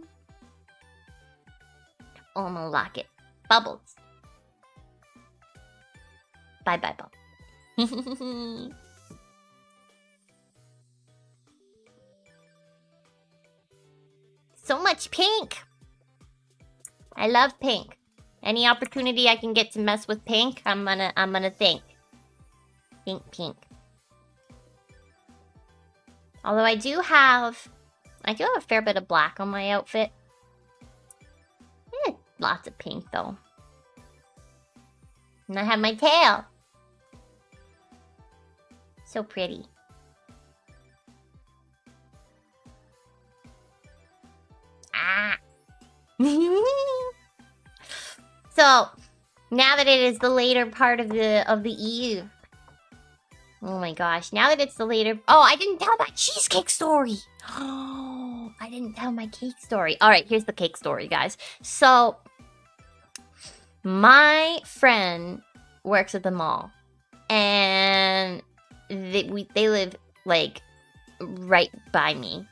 I'm gonna lock it. Bubbles. Bye-bye, Bubbles. So much pink. I love pink. Any opportunity I can get to mess with pink, I'm gonna think. Pink. Although I do have a fair bit of black on my outfit. Lots of pink though. And I have my tail. So pretty. Ah. So, now that it is the later part of the eve. Oh my gosh, now that it's the later... Oh, I didn't tell my cheesecake story! Oh, I didn't tell my cake story. Alright, here's the cake story, guys. So, my friend works at the mall. And they live, like, right by me.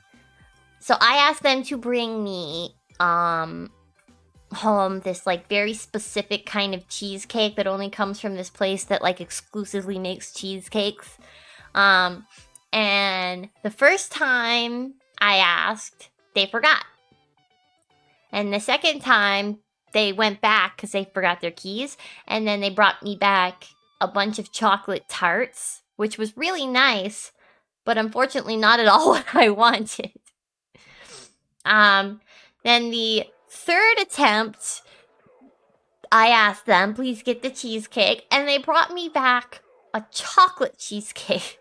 So I asked them to bring me home this like very specific kind of cheesecake that only comes from this place that like exclusively makes cheesecakes. And the first time I asked, they forgot. And the second time they went back because they forgot their keys, and then they brought me back a bunch of chocolate tarts, which was really nice, but unfortunately not at all what I wanted. Then the third attempt, I asked them, please get the cheesecake, and they brought me back a chocolate cheesecake.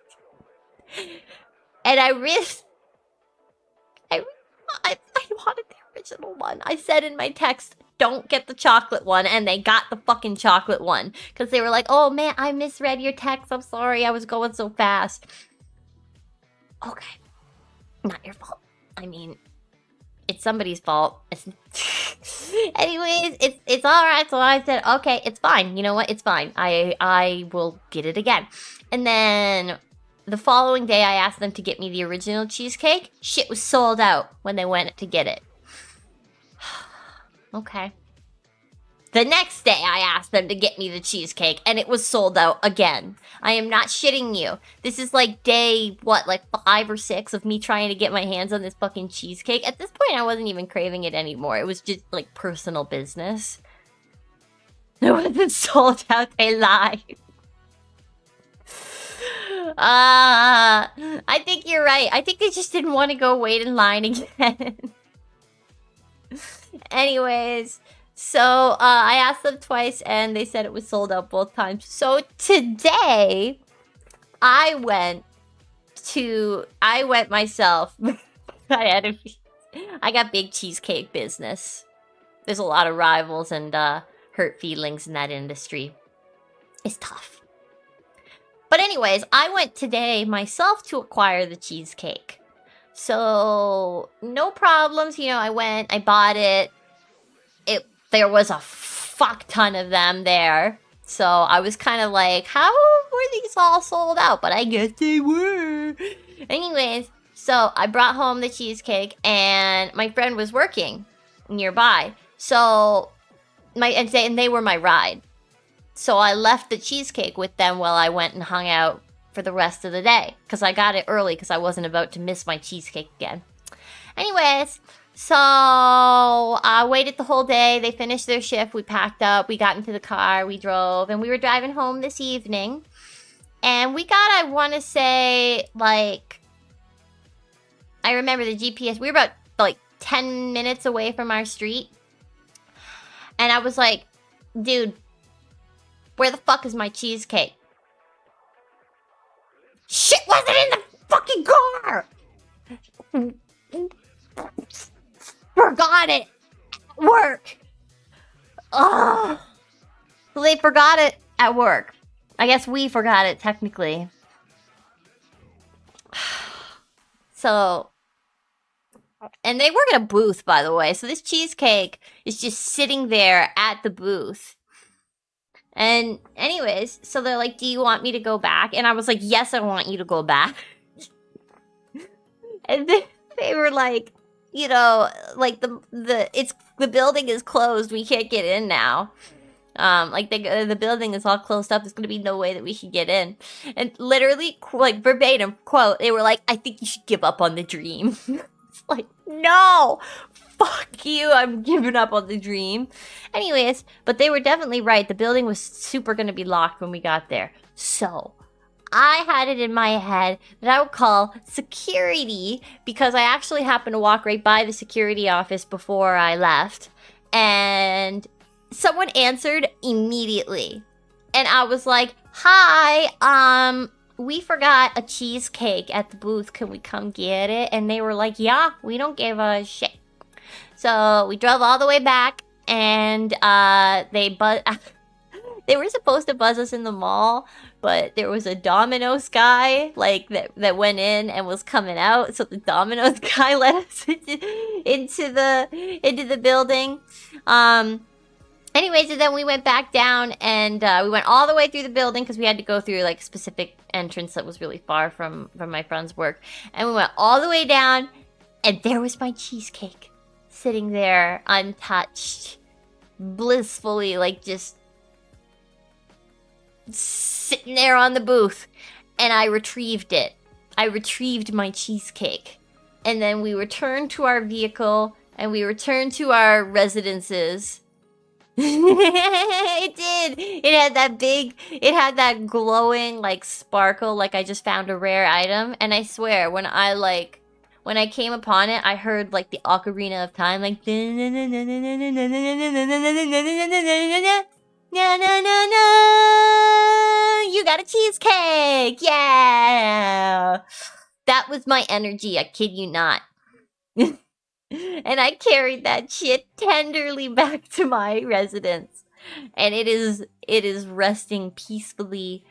And I wanted the original one. I said in my text, don't get the chocolate one, and they got the fucking chocolate one. Because they were like, oh man, I misread your text, I'm sorry, I was going so fast. Okay. Not your fault. I mean, it's somebody's fault. Anyways, it's all right. So I said, okay, it's fine. You know what? It's fine. I will get it again. And then the following day, I asked them to get me the original cheesecake. Shit was sold out when they went to get it. Okay. The next day, I asked them to get me the cheesecake, and it was sold out again. I am not shitting you. This is like day, what, like 5 or 6 of me trying to get my hands on this fucking cheesecake. At this point, I wasn't even craving it anymore. It was just like personal business. It wasn't sold out, they lied. I think you're right. I think they just didn't want to go wait in line again. Anyways, so I asked them twice and they said it was sold out both times. So today, I went myself. I got big cheesecake business. There's a lot of rivals and hurt feelings in that industry. It's tough. But anyways, I went today myself to acquire the cheesecake. So, no problems. You know, I went, I bought it. There was a fuck ton of them there. So, I was kind of like, how were these all sold out? But I guess they were. Anyways, so I brought home the cheesecake and my friend was working nearby. So, and they were my ride. So I left the cheesecake with them while I went and hung out for the rest of the day. Because I got it early because I wasn't about to miss my cheesecake again. Anyways, so I waited the whole day. They finished their shift. We packed up. We got into the car. We drove. And we were driving home this evening. And we got, I want to say, like... I remember the GPS. We were about, like, 10 minutes away from our street. And I was like, dude... where the fuck is my cheesecake? Shit wasn't in the fucking car! Forgot it at work. Ugh. They forgot it at work. I guess we forgot it technically. So, and they work at a booth, by the way. So this cheesecake is just sitting there at the booth. And anyways, so they're like, do you want me to go back? And I was like, yes, I want you to go back. And then they were like, you know, like the building is closed. We can't get in now. Like the building is all closed up. There's gonna be no way that we can get in. And literally, like verbatim quote, they were like, I think you should give up on the dream. It's like, no, fuck you, I'm giving up on the dream. Anyways, but they were definitely right. The building was super gonna be locked when we got there. So, I had it in my head that I would call security because I actually happened to walk right by the security office before I left. And someone answered immediately. And I was like, hi, we forgot a cheesecake at the booth. Can we come get it? And they were like, yeah, we don't give a shit. So we drove all the way back and they were supposed to buzz us in the mall, but there was a Domino's guy like that went in and was coming out, so the Domino's guy let us into the building. Anyways, and then we went back down and we went all the way through the building because we had to go through like a specific entrance that was really far from my friend's work. And we went all the way down and there was my cheesecake sitting there untouched, blissfully, like just sitting there on the booth. And I retrieved it. I retrieved my cheesecake. And then we returned to our vehicle and we returned to our residences. It did. It had that glowing like sparkle, like I just found a rare item. And I swear, when I came upon it, I heard like the Ocarina of Time, like you got a cheesecake, yeah. That was my energy, I kid you not. And I carried that shit tenderly back to my residence. And it is resting peacefully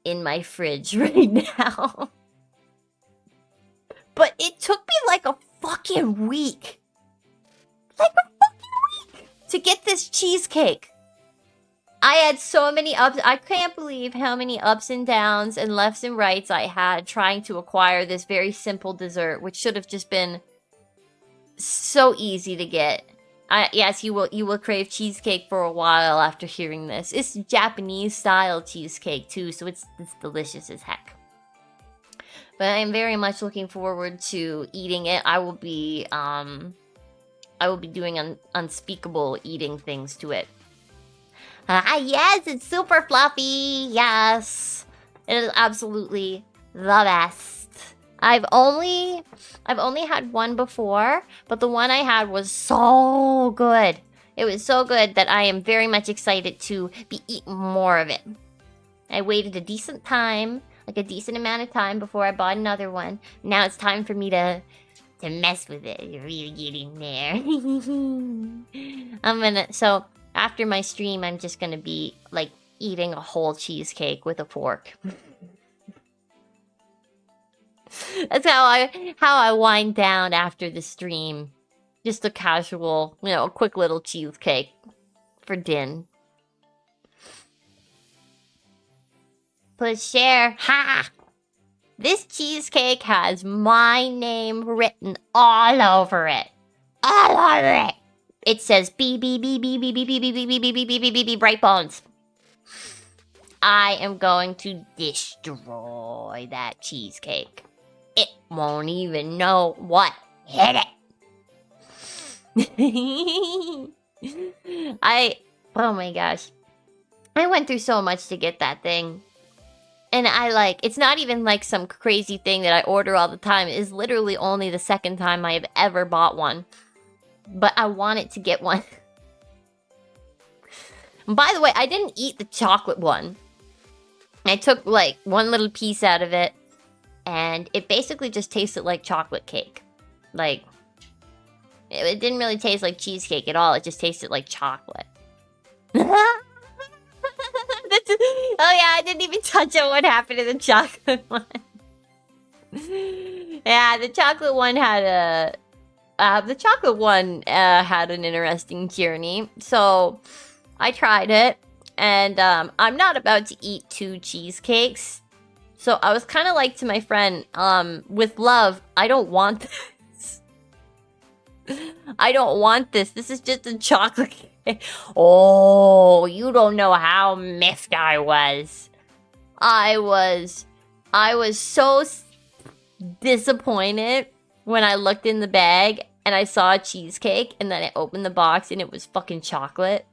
in my fridge right now. But it took me like a fucking week. Like a fucking week to get this cheesecake. I had so many ups. I can't believe how many ups and downs and lefts and rights I had trying to acquire this very simple dessert, which should have just been so easy to get. Yes, you will crave cheesecake for a while after hearing this. It's Japanese style cheesecake too, so it's delicious as heck. But I am very much looking forward to eating it. I will be doing unspeakable eating things to it. Yes, it's super fluffy. Yes, it is absolutely the best. I've only had one before, but the one I had was so good. It was so good that I am very much excited to be eating more of it. I waited a decent time, like a decent amount of time before I bought another one. Now it's time for me to mess with it. Really get in there. So after my stream, I'm just gonna be like eating a whole cheesecake with a fork. That's how I wind down after the stream. Just a casual, a quick little cheesecake for din. Please share. Ha! This cheesecake has my name written all over it. All over it. It says B B B B B B B B B B B B B B B B Bright Bones. I am going to destroy that cheesecake. It won't even know what hit it. Oh my gosh. I went through so much to get that thing. And it's not even like some crazy thing that I order all the time. It is literally only the second time I have ever bought one. But I wanted to get one. By the way, I didn't eat the chocolate one. I took like one little piece out of it. And it basically just tasted like chocolate cake. Like, it didn't really taste like cheesecake at all. It just tasted like chocolate. Oh yeah, I didn't even touch on what happened to the chocolate one. Yeah, the chocolate one had had an interesting journey. So I tried it, and I'm not about to eat 2 cheesecakes. So I was kind of like to my friend, with love, I don't want this. I don't want this. This is just a chocolate cake. Oh, you don't know how miffed I was. I was so disappointed when I looked in the bag and I saw a cheesecake, and then I opened the box and it was fucking chocolate.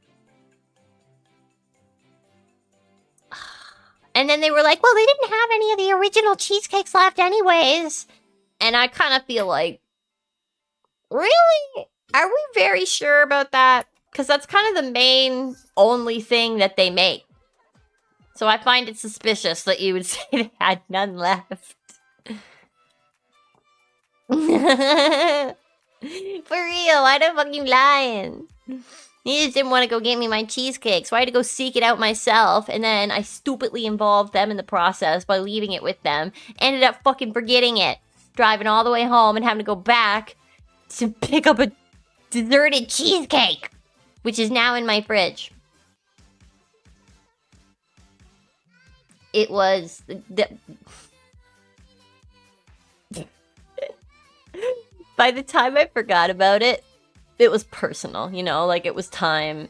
And then they were like, well, they didn't have any of the original cheesecakes left anyways. And I kind of feel like, really? Are we very sure about that? Because that's kind of the only thing that they make. So I find it suspicious that you would say they had none left. For real, why the fucking lying? You just didn't want to go get me my cheesecake, so I had to go seek it out myself, and then I stupidly involved them in the process by leaving it with them. Ended up fucking forgetting it. Driving all the way home and having to go back to pick up a deserted cheesecake, which is now in my fridge. It was... By the time I forgot about it, it was personal, like it was time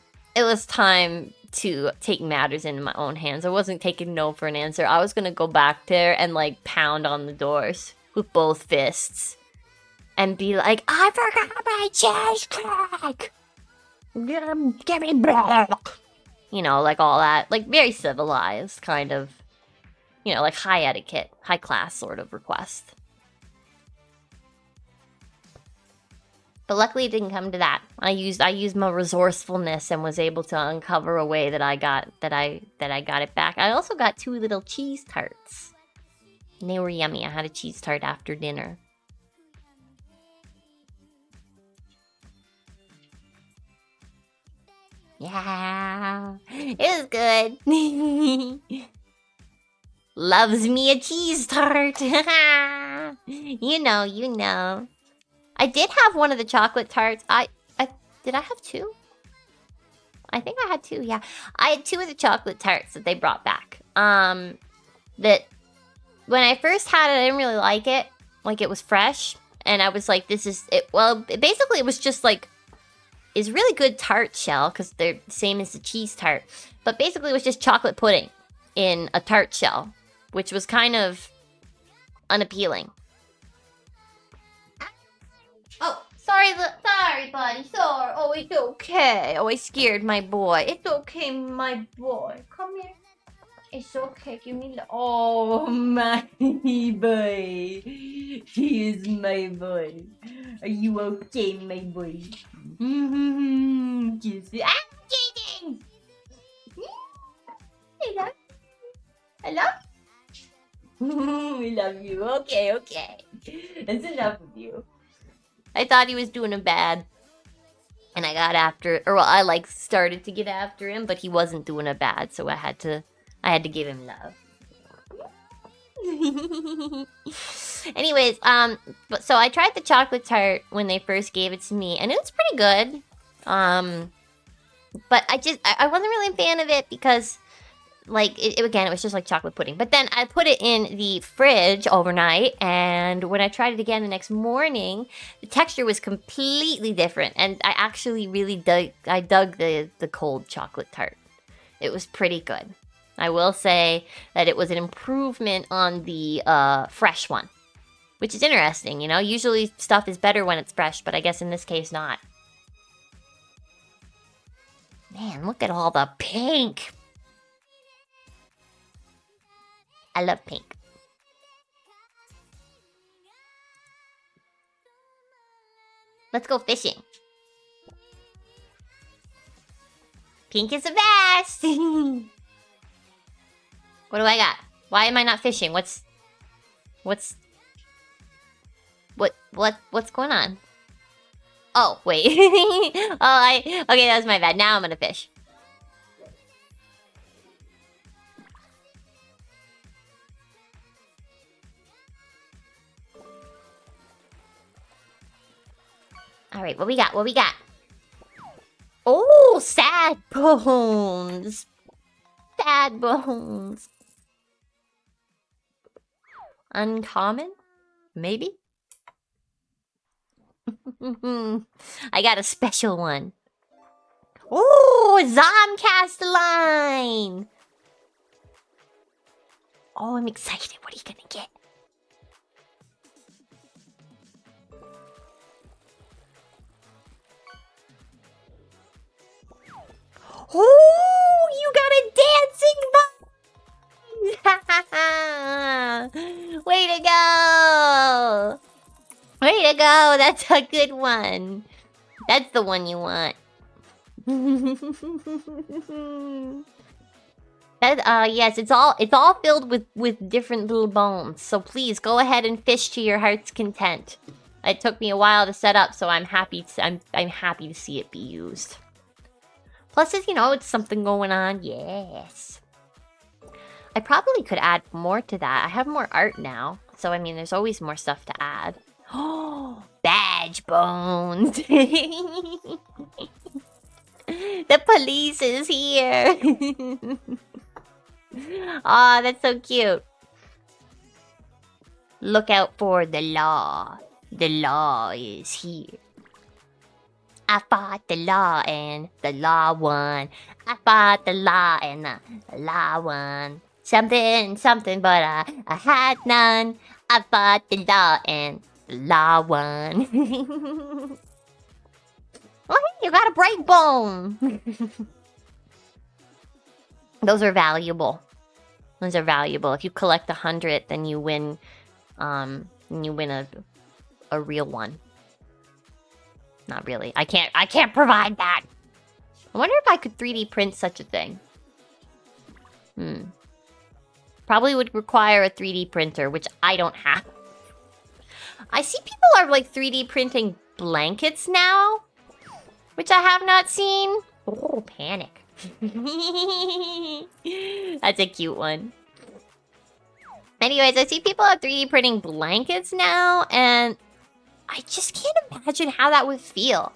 to take matters into my own hands. I wasn't taking no for an answer. I was gonna go back there and like pound on the doors with both fists and be like, I forgot my cheesecake. Give me back. Like all that, like very civilized kind of, like high etiquette, high class sort of request. But luckily it didn't come to that. I used my resourcefulness and was able to uncover a way that I got it back. I also got 2 little cheese tarts. And they were yummy. I had a cheese tart after dinner. Yeah. It was good. Loves me a cheese tart. You know, you know. I did have one of the chocolate tarts. Did I have two? I think I had two, yeah. I had two of the chocolate tarts that they brought back. That when I first had it, I didn't really like it. Like, it was fresh. And I was like, this is it. Well, basically, it was just like, it's really good tart shell because they're the same as the cheese tart. But basically, it was just chocolate pudding in a tart shell, which was kind of unappealing. Oh, sorry, buddy. Sorry. Oh, it's okay. Oh, I scared my boy. It's okay, my boy. Come here. It's okay. Give me the. Oh, my boy. He is my boy. Are you okay, my boy? Kiss it. Ah, cheating! Hello? Hello? We love you. Okay, okay. That's enough of you. I thought he was doing a bad. And I got after, or well, I like started to get after him, but he wasn't doing a bad, so I had to give him love. Anyways, but so I tried the chocolate tart when they first gave it to me, and it was pretty good. But I wasn't really a fan of it because, like, it was just like chocolate pudding. But then I put it in the fridge overnight, and when I tried it again the next morning, the texture was completely different, and I actually really dug the cold chocolate tart. It was pretty good. I will say that it was an improvement on the fresh one, which is interesting, you know? Usually stuff is better when it's fresh, but I guess in this case not. Man, look at all the pink! I love pink. Let's go fishing. Pink is the best! What do I got? Why am I not fishing? What's going on? Oh, wait. Okay, that was my bad. Now I'm gonna fish. Alright, what we got? What we got? Oh, sad bones. Sad bones. Uncommon? Maybe? I got a special one. Oh, Zomcastelline! Oh, I'm excited. What are you gonna get? Oh, you got a dancing bone! Way to go! Way to go! That's a good one. That's the one you want. Yes, it's all filled with different little bones. So please go ahead and fish to your heart's content. It took me a while to set up, so I'm happy to see it be used. Plus, you know, it's something going on. Yes. I probably could add more to that. I have more art now, so I mean, there's always more stuff to add. Oh, badge bones. The police is here. Aw, that's so cute. Look out for the law. The law is here. I fought the law and the law won. I fought the law and the law won. Something, but I had none. I fought the law and the law won. Oh, hey, you got a break bone. Those are valuable. Those are valuable. If you collect 100, then you win. A real one. Not really. I can't provide that. I wonder if I could 3D print such a thing. Probably would require a 3D printer, which I don't have. I see people are like 3D printing blankets now, which I have not seen. Oh, panic. That's a cute one. Anyways, I see people are 3D printing blankets now, and I just can't imagine how that would feel.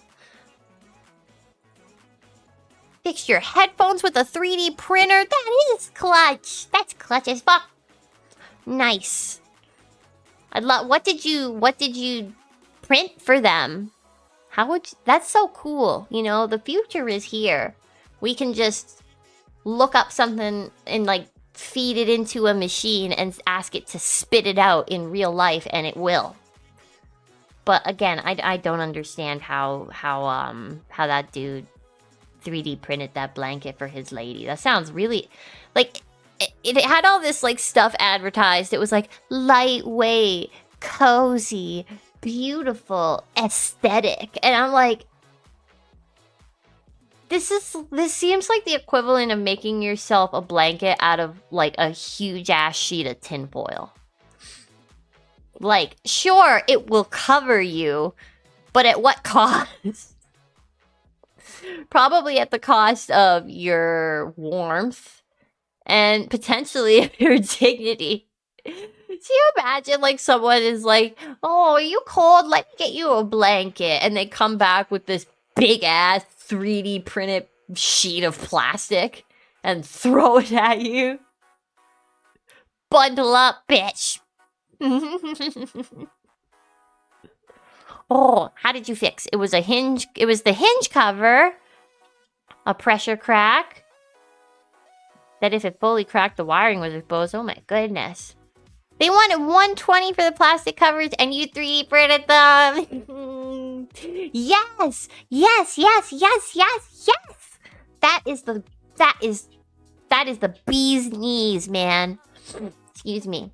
Fix your headphones with a 3D printer. That is clutch. That's clutch as fuck. Nice. I'd love. What did you print for them? How would you, that's so cool. You know, the future is here. We can just look up something and like feed it into a machine and ask it to spit it out in real life, and it will. But again, I don't understand how that dude 3D printed that blanket for his lady. That sounds really like it had all this like stuff advertised. It was like lightweight, cozy, beautiful, aesthetic, and I'm like, this seems like the equivalent of making yourself a blanket out of like a huge ass sheet of tinfoil. Like, sure, it will cover you, but at what cost? Probably at the cost of your warmth and potentially your dignity. Do you imagine like someone is like, oh, are you cold? Let me get you a blanket. And they come back with this big ass 3D printed sheet of plastic and throw it at you. Bundle up, bitch. Oh, how did you fix? It was a hinge. It was the hinge cover. A pressure crack. That if it fully cracked, the wiring was exposed. Oh my goodness. They wanted $120 for the plastic covers, and you 3D printed them. Yes, yes, yes, yes, yes, yes. That is the bee's knees, man. Excuse me.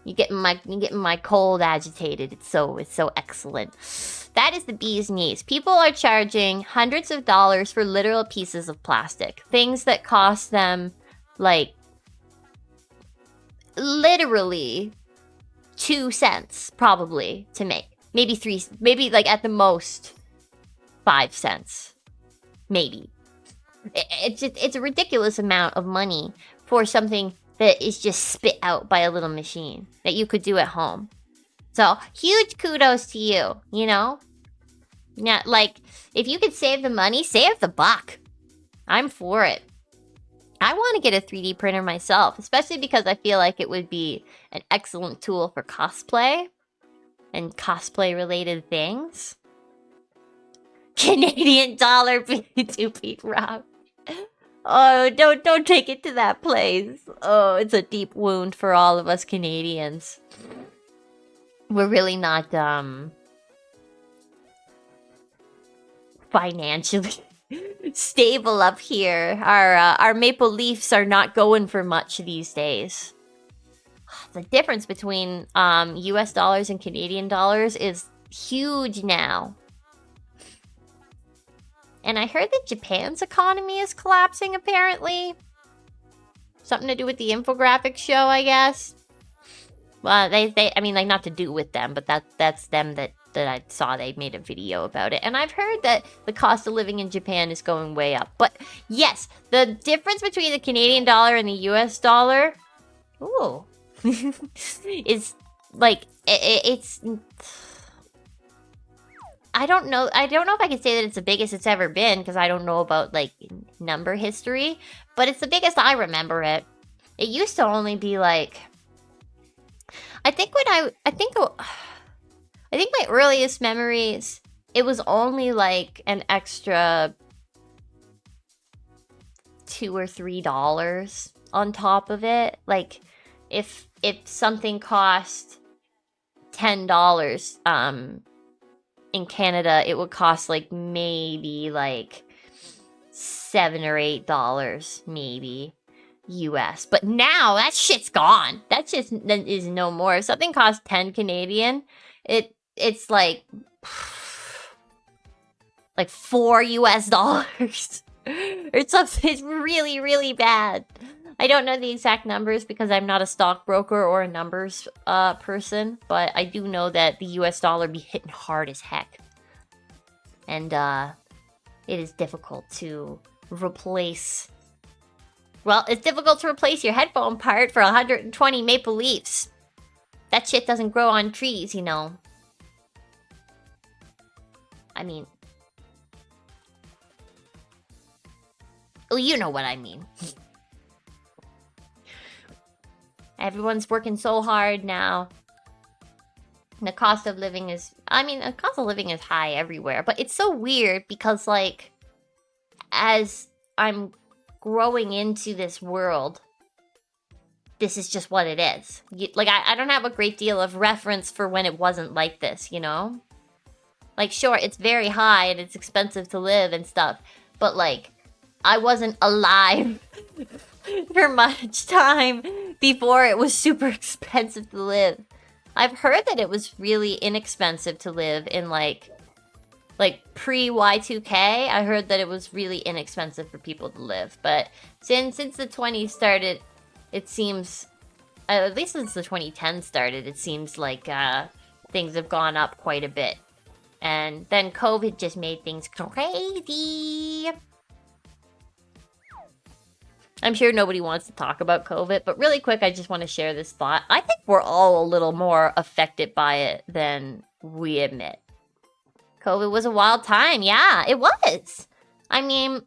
You getting my cold agitated. It's so excellent. That is the bee's knees. People are charging hundreds of dollars for literal pieces of plastic. Things that cost them like literally 2 cents probably to make. Maybe 3, maybe like at the most 5 cents. Maybe. It's a ridiculous amount of money for something that is just spit out by a little machine that you could do at home. So, huge kudos to you, you know? Yeah, like, if you could save the money, save the buck. I'm for it. I want to get a 3D printer myself, especially because I feel like it would be an excellent tool for cosplay and cosplay-related things. Canadian dollar P2P Rob. Oh, don't take it to that place. Oh, it's a deep wound for all of us Canadians. We're really not financially stable up here. Our Maple Leafs are not going for much these days. The difference between US dollars and Canadian dollars is huge now. And I heard that Japan's economy is collapsing, apparently. Something to do with the infographic show, I guess. Well, I mean, like, not to do with them, but that's them that I saw. They made a video about it. And I've heard that the cost of living in Japan is going way up. But, yes, the difference between the Canadian dollar and the US dollar... Ooh. is, like, it's... I don't know if I can say that it's the biggest it's ever been, because I don't know about, like, number history, but it's the biggest I remember it. It used to only be, like... I think my earliest memories, it was only, like, an extra $2 or $3 on top of it. Like, if something cost $10, in Canada, it would cost like maybe like $7 or $8, maybe US. But now that shit's gone. That just is no more. If something costs 10 Canadian, it's like $4 US. Or something. It's really, really bad. I don't know the exact numbers because I'm not a stockbroker or a numbers person, but I do know that the US dollar be hitting hard as heck. And it is difficult to replace Well, it's difficult to replace your headphone part for 120 maple leaves. That shit doesn't grow on trees, you know. I mean... Oh, you know what I mean. Everyone's working so hard now. The cost of living is... I mean, the cost of living is high everywhere. But it's so weird because, like... As I'm growing into this world... This is just what it is. Like, I don't have a great deal of reference for when it wasn't like this, you know? Like, sure, it's very high and it's expensive to live and stuff. But, like, I wasn't alive for much time before it was super expensive to live. I've heard that it was really inexpensive to live in, like pre-Y2K. I heard that it was really inexpensive for people to live. But since the 20s started... It seems, at least since the 2010s started, it seems like things have gone up quite a bit. And then COVID just made things crazy. I'm sure nobody wants to talk about COVID, but really quick, I just want to share this thought. I think we're all a little more affected by it than we admit. COVID was a wild time. Yeah, it was. I mean,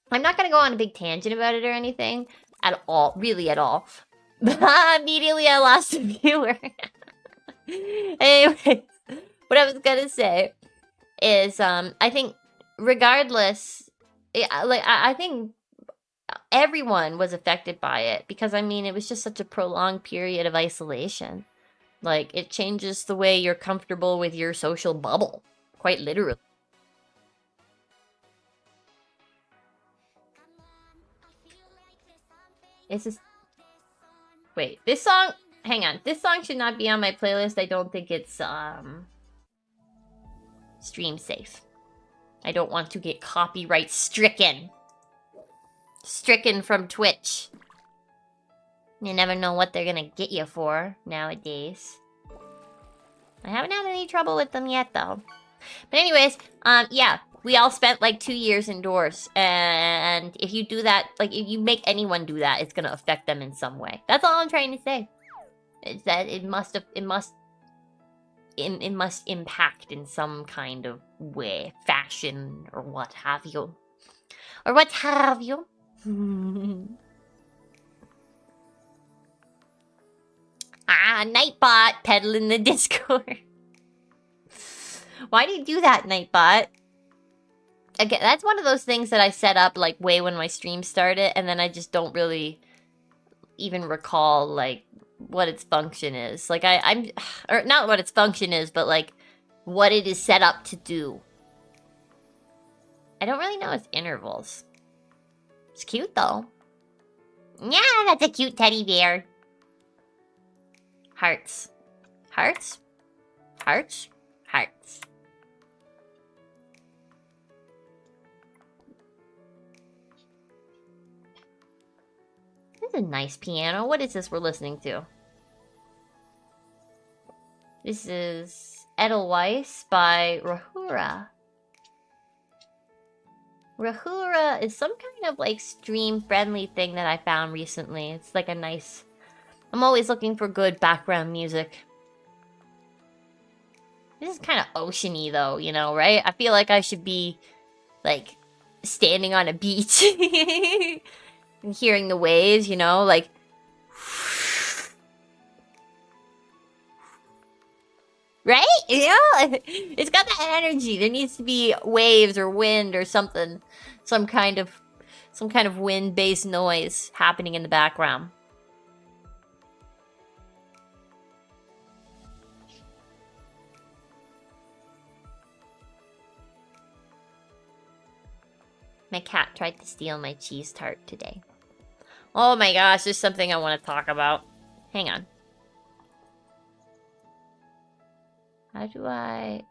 I'm not going to go on a big tangent about it or anything. At all, really at all. Immediately I lost a viewer. Anyways, what I was gonna say is, I think regardless, I think everyone was affected by it because, I mean, it was just such a prolonged period of isolation. Like, it changes the way you're comfortable with your social bubble, quite literally. Is this... Wait, this song... Hang on. This song should not be on my playlist. I don't think it's, stream safe. I don't want to get copyright stricken. Stricken from Twitch. You never know what they're gonna get you for nowadays. I haven't had any trouble with them yet, though. But anyways, yeah. We all spent like 2 years indoors, and if you do that, like if you make anyone do that, it's gonna affect them in some way. That's all I'm trying to say. Is that it must impact in some kind of way, fashion, or what have you. Or what have you. Nightbot peddling the Discord. Why do you do that, Nightbot? Again, that's one of those things that I set up, like, way when my stream started, and then I just don't really even recall, like, what its function is. Like, or not what its function is, but, like, what it is set up to do. I don't really know its intervals. It's cute, though. Yeah, that's a cute teddy bear. Hearts. Hearts? Hearts? Hearts. This is a nice piano. What is this we're listening to? This is Edelweiss by Rahura. Rahura is some kind of like stream-friendly thing that I found recently. It's like a nice... I'm always looking for good background music. This is kind of ocean-y though, you know, right? I feel like I should be, like, standing on a beach and hearing the waves, you know, like... Right? You know? It's got that energy. There needs to be waves or wind or something. Some kind of wind-based noise happening in the background. My cat tried to steal my cheese tart today. Oh my gosh, there's something I want to talk about. Hang on. How do I...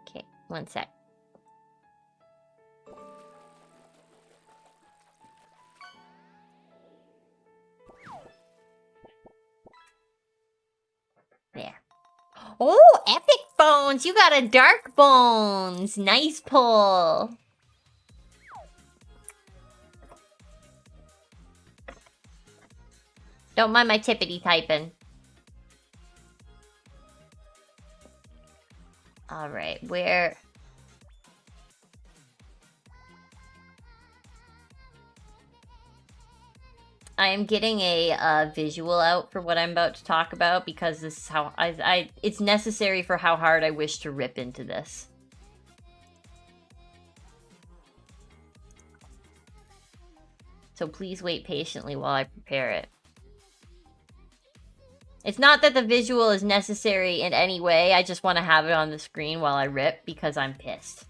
Okay, one sec. There. Oh, epic bones. You got a dark bones. Nice pull. Don't mind my tippity typing. Alright, where... I am getting a visual out for what I'm about to talk about because this is how it's necessary for how hard I wish to rip into this. So please wait patiently while I prepare it. It's not that the visual is necessary in any way, I just want to have it on the screen while I rip because I'm pissed.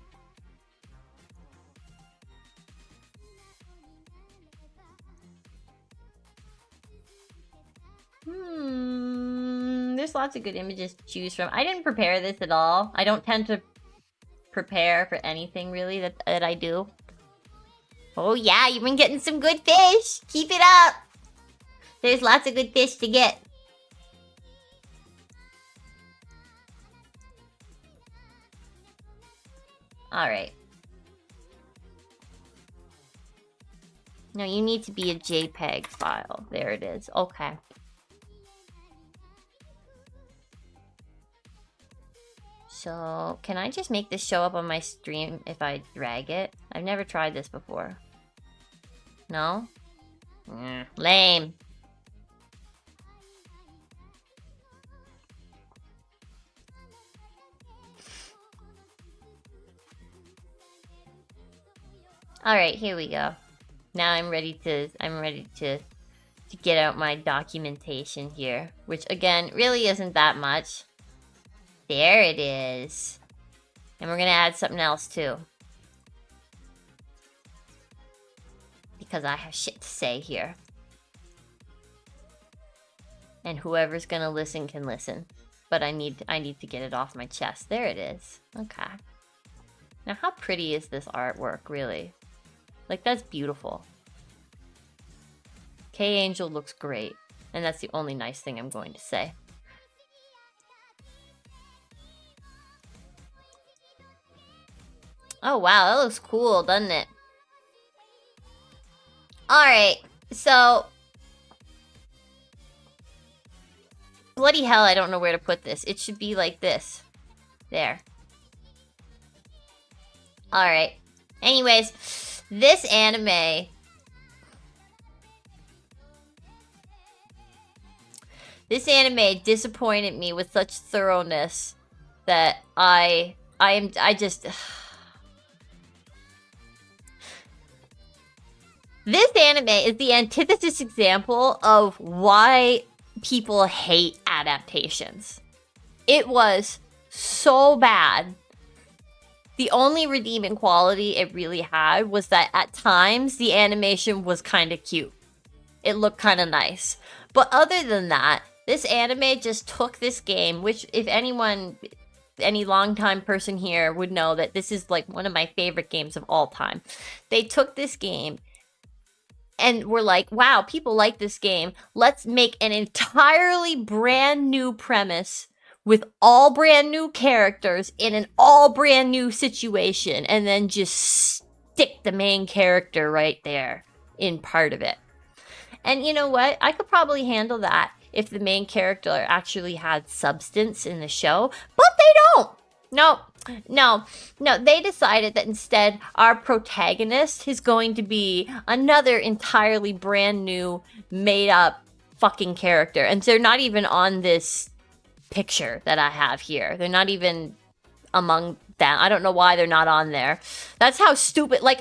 There's lots of good images to choose from. I didn't prepare this at all. I don't tend to prepare for anything really that I do. Oh yeah, you've been getting some good fish. Keep it up. There's lots of good fish to get. Alright. No, you need to be a JPEG file. There it is. Okay. So, can I just make this show up on my stream if I drag it? I've never tried this before. No? Lame. Alright, here we go. Now I'm ready to get out my documentation here. Which, again, really isn't that much. There it is. And we're gonna add something else too. Because I have shit to say here. And whoever's gonna listen can listen. But I need to get it off my chest. There it is. Okay. Now how pretty is this artwork, really? Like, that's beautiful. K-Angel looks great. And that's the only nice thing I'm going to say. Oh wow, that looks cool, doesn't it? Alright, so... Bloody hell, I don't know where to put this. It should be like this. There. Alright. Anyways, this anime... This anime disappointed me with such thoroughness that I just... This anime is the antithesis example of why people hate adaptations. It was so bad. The only redeeming quality it really had was that at times the animation was kind of cute. It looked kind of nice. But other than that, this anime just took this game, which if anyone, any longtime person here would know that this is like one of my favorite games of all time. They took this game and we're like, wow, people like this game. Let's make an entirely brand new premise with all brand new characters in an all brand new situation and then just stick the main character right there in part of it. And you know what? I could probably handle that if the main character actually had substance in the show, but they don't. No, they decided that instead our protagonist is going to be another entirely brand new, made up fucking character. And they're not even on this picture that I have here. They're not even among them. I don't know why they're not on there. That's how stupid, like,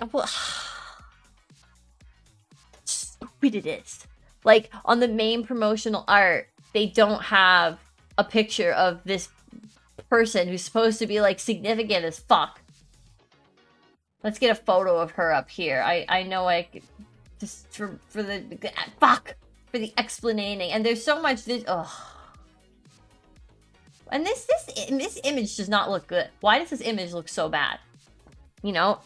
stupid it is. Like, on the main promotional art, they don't have a picture of this person who's supposed to be like significant as fuck. Let's get a photo of her up here. I know I could, just for the fuck for the explaining, and there's so much this and this image does not look good. Why does this image look so bad? You know,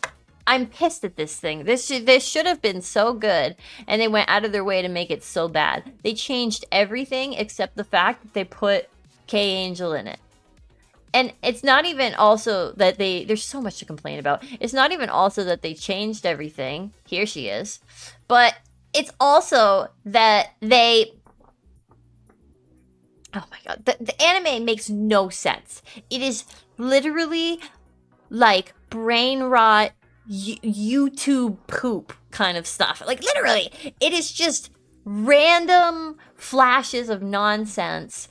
I'm pissed at this thing. This should have been so good, and they went out of their way to make it so bad. They changed everything except the fact that they put K-Angel in it. and it's not even also that there's so much to complain about. It's not even also that they changed everything. Here she is. But it's also that they, oh my god, the anime makes no sense. It is literally like brain rot YouTube poop kind of stuff. Like literally, it is just random flashes of nonsense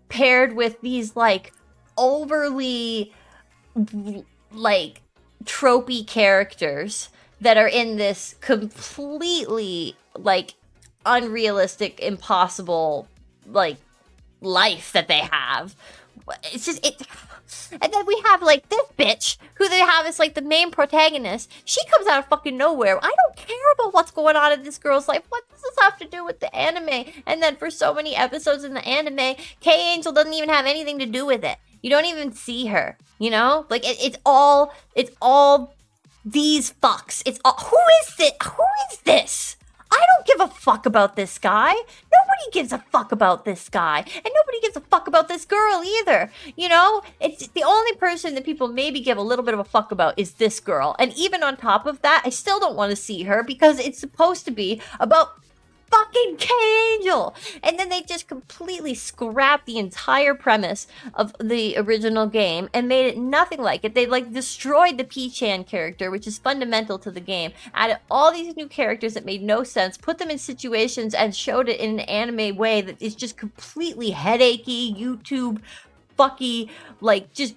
paired with these like overly like tropey characters that are in this completely like unrealistic, impossible like life that they have. It's just it. And then we have like this bitch who they have as like the main protagonist. She comes out of fucking nowhere. I don't care about what's going on in this girl's life. What does this have to do with the anime? And then for so many episodes in the anime, K Angel doesn't even have anything to do with it. You don't even see her. You know, like it's all these fucks. It's all, who is this? Who is this? I don't give a fuck about this guy. Nobody gives a fuck about this guy. And nobody gives a fuck about this girl either. You know? It's the only person that people maybe give a little bit of a fuck about is this girl. And even on top of that, I still don't want to see her because it's supposed to be about fucking K Angel. And then they just completely scrapped the entire premise of the original game and made it nothing like it. They like destroyed the P-chan character, which is fundamental to the game, added all these new characters that made no sense, put them in situations and showed it in an anime way that is just completely headachy, YouTube fucky, like just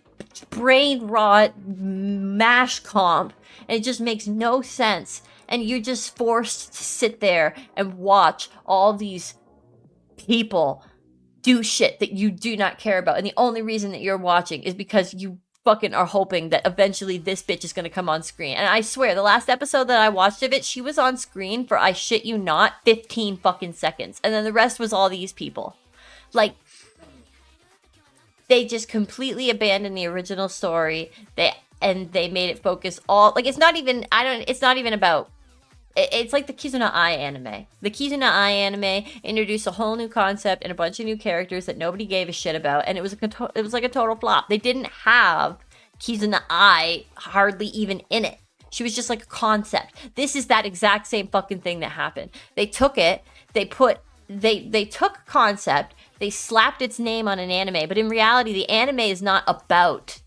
brain rot mash comp. And it just makes no sense. And you're just forced to sit there and watch all these people do shit that you do not care about. And the only reason that you're watching is because you fucking are hoping that eventually this bitch is going to come on screen. And I swear, the last episode that I watched of it, she was on screen for, I shit you not, 15 fucking seconds. And then the rest was all these people. Like, they just completely abandoned the original story. They made it focus all, like, it's not even about, it's like the Kizuna Ai anime. The Kizuna Ai anime introduced a whole new concept and a bunch of new characters that nobody gave a shit about, and it was like a total flop. They didn't have Kizuna Ai hardly even in it. She was just like a concept. This is that exact same fucking thing that happened. They took it, they took a concept, they slapped its name on an anime, but in reality, the anime is not about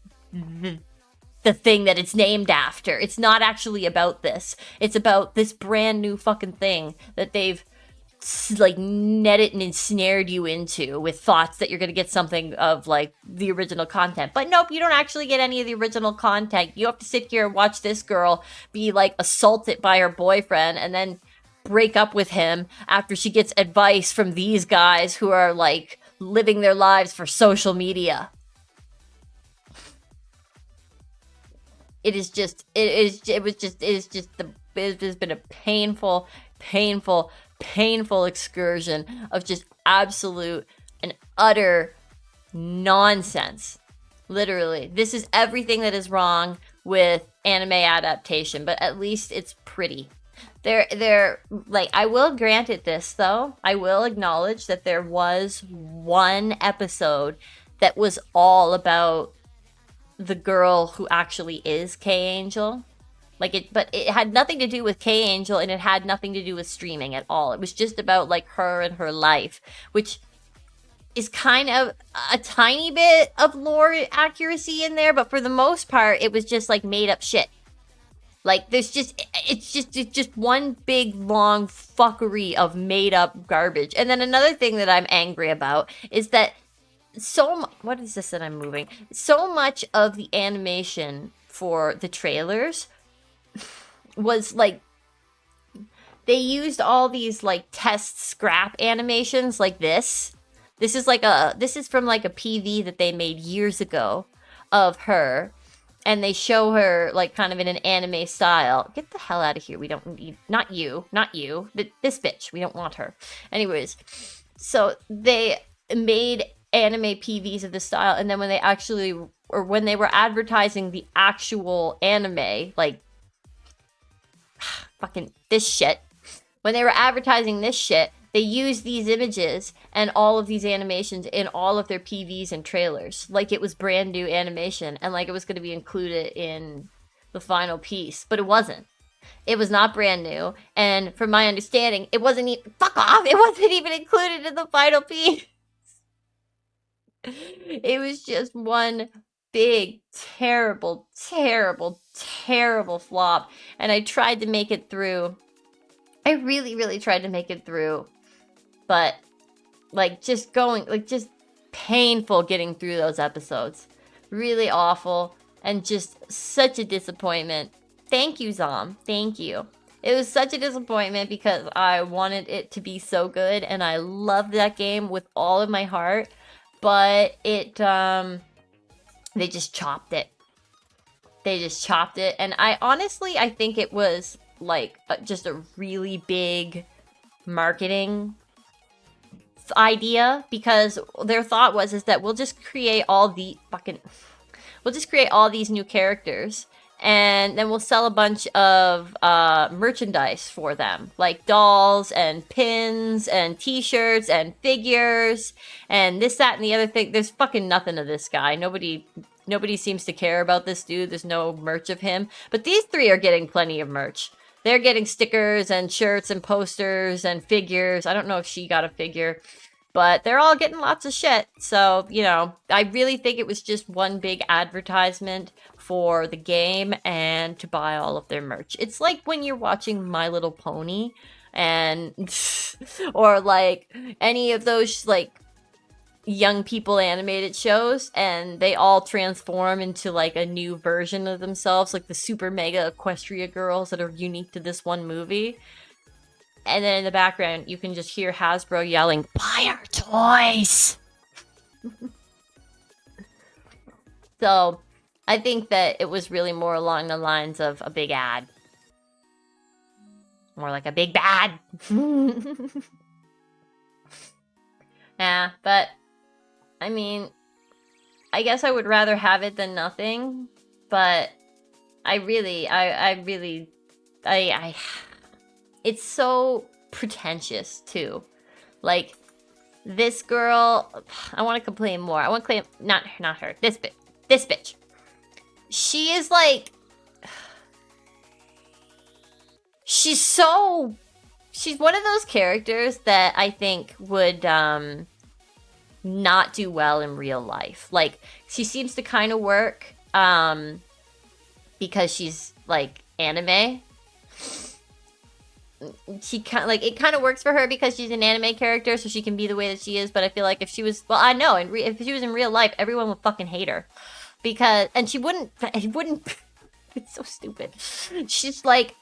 the thing that it's named after. It's not actually about this. It's about this brand new fucking thing that they've like netted and ensnared you into with thoughts that you're going to get something of like the original content. But nope, you don't actually get any of the original content. You have to sit here and watch this girl be like assaulted by her boyfriend and then break up with him after she gets advice from these guys who are like living their lives for social media. It has been a painful excursion of just absolute and utter nonsense. Literally, this is everything that is wrong with anime adaptation, but at least it's pretty. They're like, I will grant it this though. I will acknowledge that there was one episode that was all about the girl who actually is K Angel. But it had nothing to do with K Angel, and it had nothing to do with streaming at all. It was just about like her and her life, which is kind of a tiny bit of lore accuracy in there, but for the most part, it was just like made up shit. Like it's just one big long fuckery of made up garbage. And then another thing that I'm angry about is that what is this that I'm moving? So much of the animation for the trailers was like, they used all these like test scrap animations like this. This is from like a PV that they made years ago of her. And they show her like kind of in an anime style. Get the hell out of here. We don't need, not you, this bitch. We don't want her. Anyways, so they made anime PVs of this style, and then when they were advertising the actual anime, like fucking this shit, when they were advertising this shit, they used these images and all of these animations in all of their PVs and trailers, like it was brand new animation and like it was going to be included in the final piece, but it wasn't. It was not brand new, and from my understanding, it wasn't even fuck off. It wasn't even included in the final piece. It was just one big, terrible, terrible, terrible flop, and I tried to make it through. I really, really tried to make it through, but like just painful getting through those episodes. Really awful and just such a disappointment. Thank you, Zom. Thank you. It was such a disappointment because I wanted it to be so good and I loved that game with all of my heart, but they just chopped it. They just chopped it, and I think it was like just a really big marketing idea, because their thought is that we'll just create all these new characters and then we'll sell a bunch of merchandise for them, like dolls and pins and t-shirts and figures and this, that, and the other thing. There's fucking nothing of this guy. Nobody seems to care about this dude. There's no merch of him, but these three are getting plenty of merch. They're getting stickers and shirts and posters and figures. I don't know if she got a figure, but they're all getting lots of shit. So, you know, I really think it was just one big advertisement for the game and to buy all of their merch. It's like when you're watching My Little Pony and or like any of those like young people animated shows, and they all transform into like a new version of themselves, like the super mega Equestria girls that are unique to this one movie. And then in the background, you can just hear Hasbro yelling, "Buy our toys!" So, I think that it was really more along the lines of a big ad. More like a big bad. Yeah, but, I mean, I guess I would rather have it than nothing, but it's so pretentious too. Like, this girl, I want to complain more. I want to claim, not her, this bitch. She is like, she's one of those characters that I think would not do well in real life. Like, she seems to kind of work because she's like anime. It kind of works for her because she's an anime character, so she can be the way that she is. But I feel like if she was, if she was in real life, everyone would fucking hate her, and she wouldn't. It's so stupid. She's like,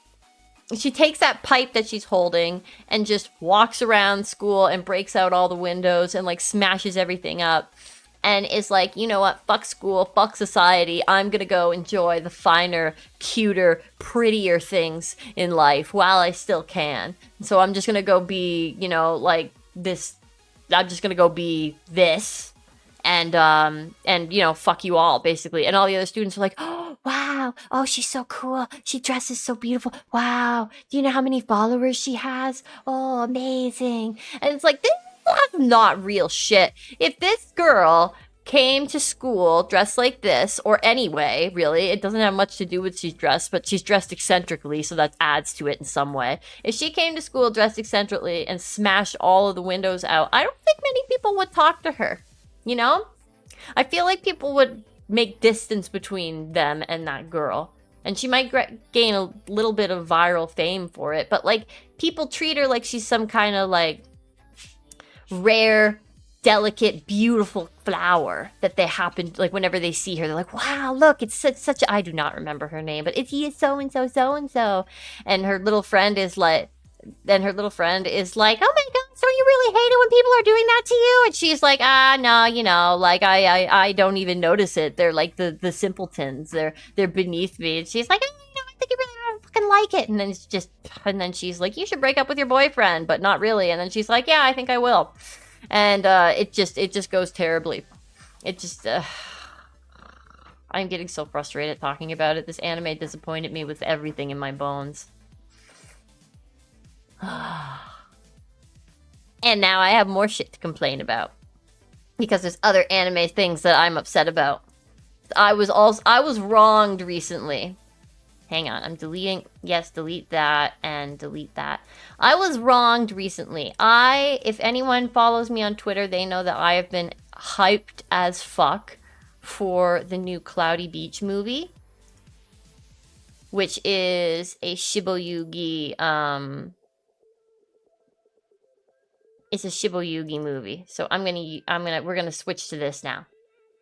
she takes that pipe that she's holding and just walks around school and breaks out all the windows and like smashes everything up. And is like, you know what, fuck school, fuck society, I'm gonna go enjoy the finer, cuter, prettier things in life while I still can. So I'm just gonna go be, you know, like this, I'm just gonna go be this, and you know, fuck you all, basically. And all the other students are like, oh, wow, oh, she's so cool, she dresses so beautiful, wow, do you know how many followers she has? Oh, amazing. And it's like, that's not real shit. If this girl came to school dressed like this, or anyway, really, it doesn't have much to do with she's dressed, but she's dressed eccentrically, so that adds to it in some way. If she came to school dressed eccentrically and smashed all of the windows out, I don't think many people would talk to her. You know? I feel like people would make distance between them and that girl. And she might gain a little bit of viral fame for it, but like, people treat her like she's some kind of like rare, delicate, beautiful flower that they happen, like, whenever they see her, they're like, wow, look, it's such a, I do not remember her name, but it's so-and-so, so-and-so. And her little friend is like, oh my god, so you really hate it when people are doing that to you? And she's like, no, you know, like, I don't even notice it. They're like the simpletons. They're beneath me. And she's like, oh, you know, I think you really don't fucking like it. And then she's like, you should break up with your boyfriend, but not really. And then she's like, yeah, I think I will. And it just goes terribly. It just, I'm getting so frustrated talking about it. This anime disappointed me with everything in my bones. And now I have more shit to complain about. Because there's other anime things that I'm upset about. I was wronged recently. Hang on, I'm deleting. Yes, delete that and delete that. I was wronged recently. If anyone follows me on Twitter, they know that I have been hyped as fuck for the new Cloudy Beach movie, which is a Shibuya it's a Shibuya movie. So we're gonna switch to this now,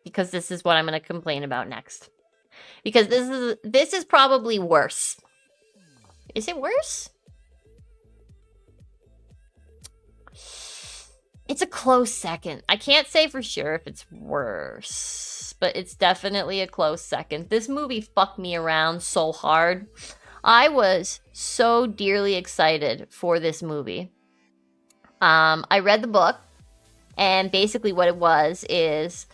because this is what I'm gonna complain about next. Because this is probably worse. Is it worse? It's a close second. I can't say for sure if it's worse, but it's definitely a close second. This movie fucked me around so hard. I was so dearly excited for this movie. I read the book, and basically what it was is,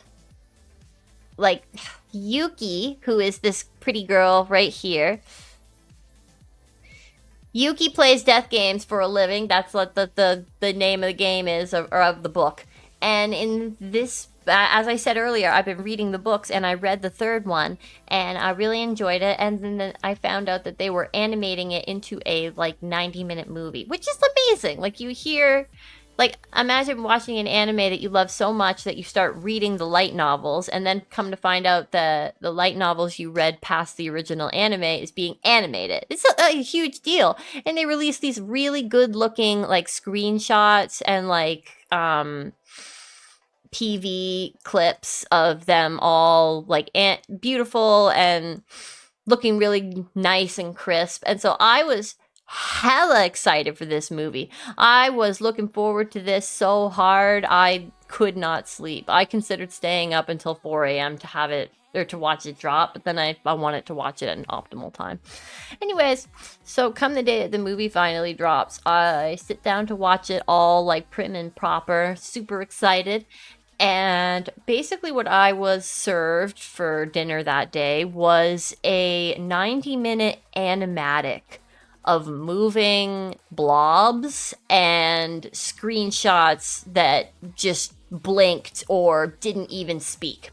like, Yuki, who is this pretty girl right here. Yuki plays death games for a living. That's what the name of the game is, or of the book. And in this, as I said earlier, I've been reading the books, and I read the third one, and I really enjoyed it. And then I found out that they were animating it into a, like, 90-minute movie, which is amazing. Like, you hear... Like, imagine watching an anime that you love so much that you start reading the light novels, and then come to find out that the light novels you read past the original anime is being animated. It's a huge deal. And they release these really good-looking, like, screenshots and, like, PV clips of them all, like, beautiful and looking really nice and crisp. And so I was hella excited for this movie. I was looking forward to this so hard. I could not sleep. I considered staying up until 4 a.m. to have it, or to watch it drop, but then I wanted to watch it at an optimal time. Anyways, so come the day that the movie finally drops, I sit down to watch it all, like, prim and proper, super excited. And basically what I was served for dinner that day was a 90-minute animatic of moving blobs and screenshots that just blinked or didn't even speak.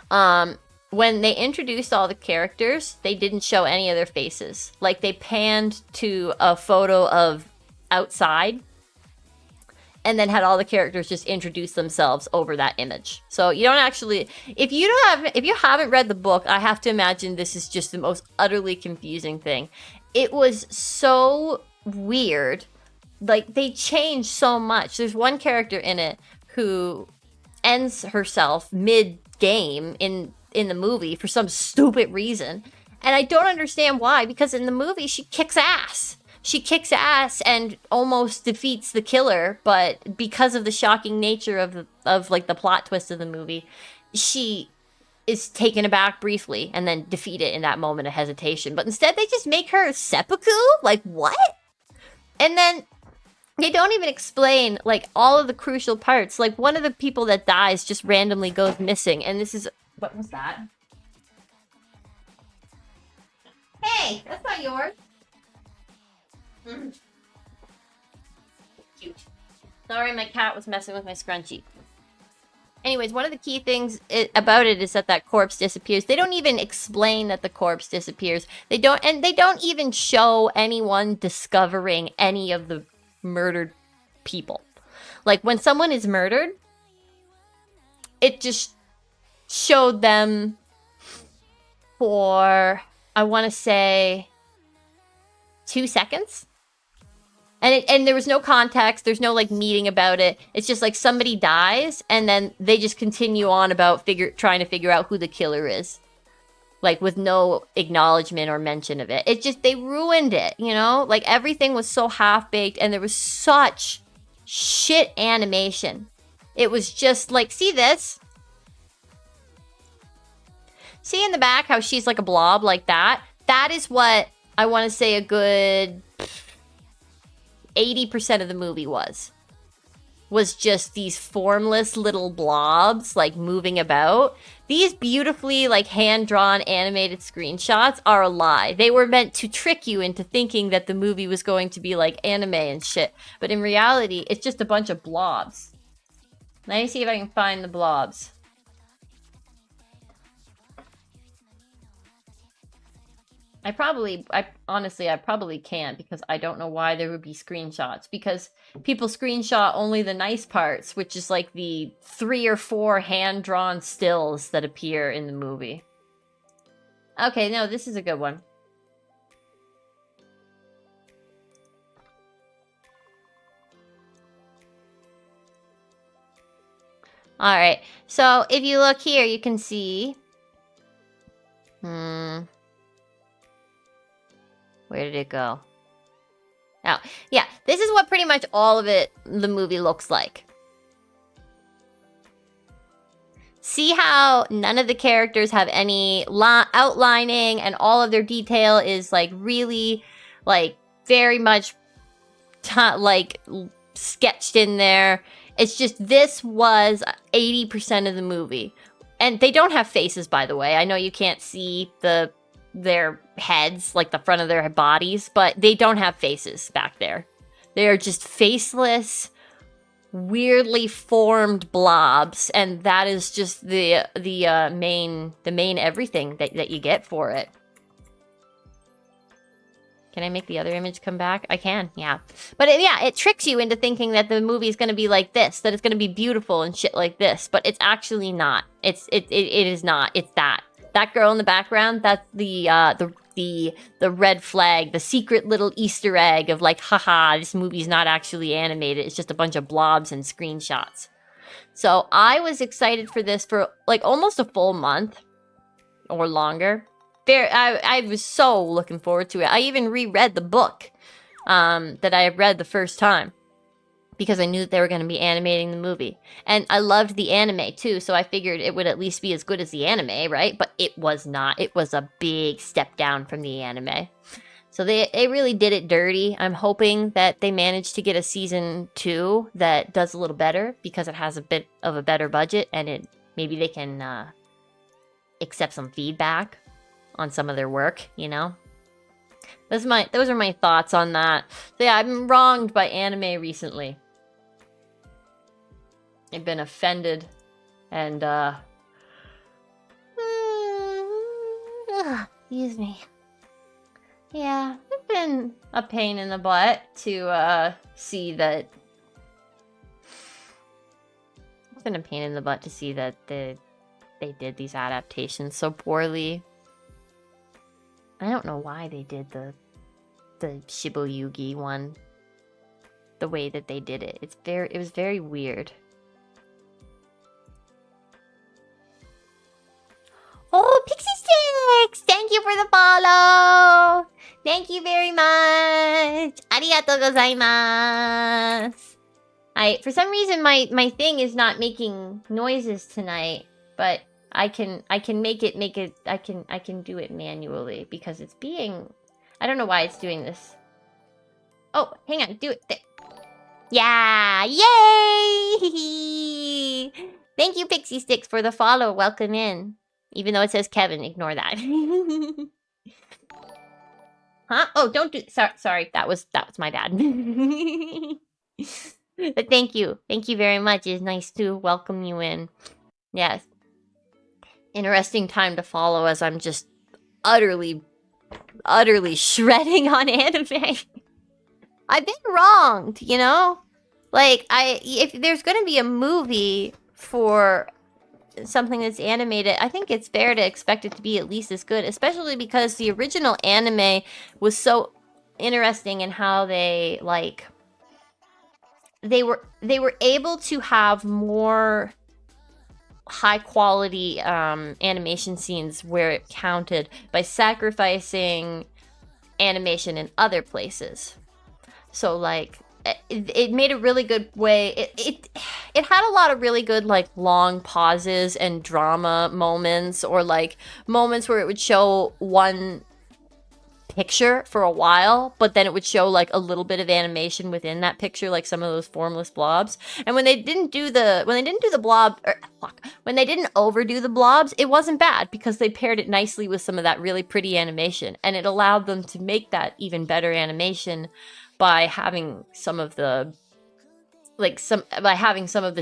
When they introduced all the characters, they didn't show any of their faces. Like, they panned to a photo of outside and then had all the characters just introduce themselves over that image. So you don't actually, if you haven't read the book, I have to imagine this is just the most utterly confusing thing. It was so weird. Like, they changed so much. There's one character in it who ends herself mid-game in the movie for some stupid reason. And I don't understand why, because in the movie, she kicks ass. She kicks ass and almost defeats the killer, but because of the shocking nature of like the plot twist of the movie, she is taken aback briefly and then defeated in that moment of hesitation. But instead, they just make her seppuku? Like, what? And then they don't even explain, like, all of the crucial parts. Like, one of the people that dies just randomly goes missing, and this is... What was that? Hey, that's not yours. Cute. Sorry, my cat was messing with my scrunchie. Anyways, one of the key things about it is that corpse disappears. They don't even explain that the corpse disappears. They don't even show anyone discovering any of the murdered people. Like, when someone is murdered, it just showed them for, I want to say, 2 seconds. And there was no context. There's no, like, meeting about it. It's just, like, somebody dies, and then they just continue on about trying to figure out who the killer is. Like, with no acknowledgement or mention of it. It just, they ruined it, you know? Like, everything was so half-baked, and there was such shit animation. It was just, like, see this? See in the back how she's, like, a blob like that? That is what I want to say a good 80% of the movie was. was just these formless little blobs like moving about. These beautifully like hand-drawn animated screenshots are a lie. They were meant to trick you into thinking that the movie was going to be like anime and shit. But in reality, it's just a bunch of blobs. Let me see if I can find the blobs. Honestly, I probably can't because I don't know why there would be screenshots. Because people screenshot only the nice parts, which is like the 3 or 4 hand-drawn stills that appear in the movie. Okay, no, this is a good one. Alright, so if you look here, you can see... Where did it go? Oh, yeah. This is what pretty much all of the movie looks like. See how none of the characters have any outlining and all of their detail is like really, like very much like sketched in there. It's just this was 80% of the movie. And they don't have faces, by the way. I know you can't see their heads, like the front of their bodies, but they don't have faces back there. They're just faceless, weirdly formed blobs, and that is just the main everything that you get for it. Can I make the other image come back? I can, yeah. But it tricks you into thinking that the movie is going to be like this, that it's going to be beautiful and shit like this, but it's actually not. It is not. It's that. That girl in the background, that's the red flag, the secret little Easter egg of like, haha, this movie's not actually animated. It's just a bunch of blobs and screenshots. So I was excited for this for like almost a full month or longer. I was so looking forward to it. I even reread the book that I had read the first time because I knew that they were going to be animating the movie. And I loved the anime too, so I figured it would at least be as good as the anime, right? But it was not. It was a big step down from the anime. So they really did it dirty. I'm hoping that they managed to get a season 2 that does a little better because it has a bit of a better budget and maybe they can accept some feedback on some of their work, you know? Those are my thoughts on that. So yeah, I've been wronged by anime recently. I've been offended and excuse me. Yeah, it's been a pain in the butt to see that. It's been a pain in the butt to see that they did these adaptations so poorly. I don't know why they did the Shibuyugi one the way that they did it. It was very weird. Oh, Pixie Sticks! Thank you for the follow! Thank you very much! Arigatou gozaimasu! For some reason my thing is not making noises tonight, but I can make it I can do it manually because it's being, I don't know why it's doing this. Oh, hang on, do it. Yeah, yay! Thank you, Pixie Sticks, for the follow. Welcome in. Even though it says Kevin, ignore that. Huh? Oh, don't do. Sorry, that was my bad. But thank you very much. It's nice to welcome you in. Yes. Interesting time to follow as I'm just utterly shredding on anime. I've been wronged, you know? Like, if there's gonna be a movie for something that's animated, I think it's fair to expect it to be at least as good, especially because the original anime was so interesting in how they, like, they were able to have more high quality animation scenes where it counted by sacrificing animation in other places. So like it made a really good way. It had a lot of really good like long pauses and drama moments, or like moments where it would show one picture for a while, but then it would show like a little bit of animation within that picture, like some of those formless blobs. And when they didn't do the when they didn't overdo the blobs, it wasn't bad because they paired it nicely with some of that really pretty animation, and it allowed them to make that even better animation by having some of the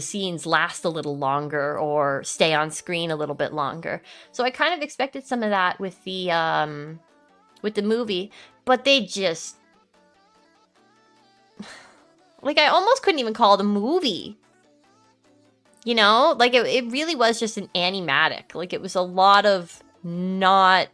scenes last a little longer or stay on screen a little bit longer. So I kind of expected some of that with the movie, but they just like, I almost couldn't even call it a movie. You know, like it really was just an animatic. Like it was a lot of not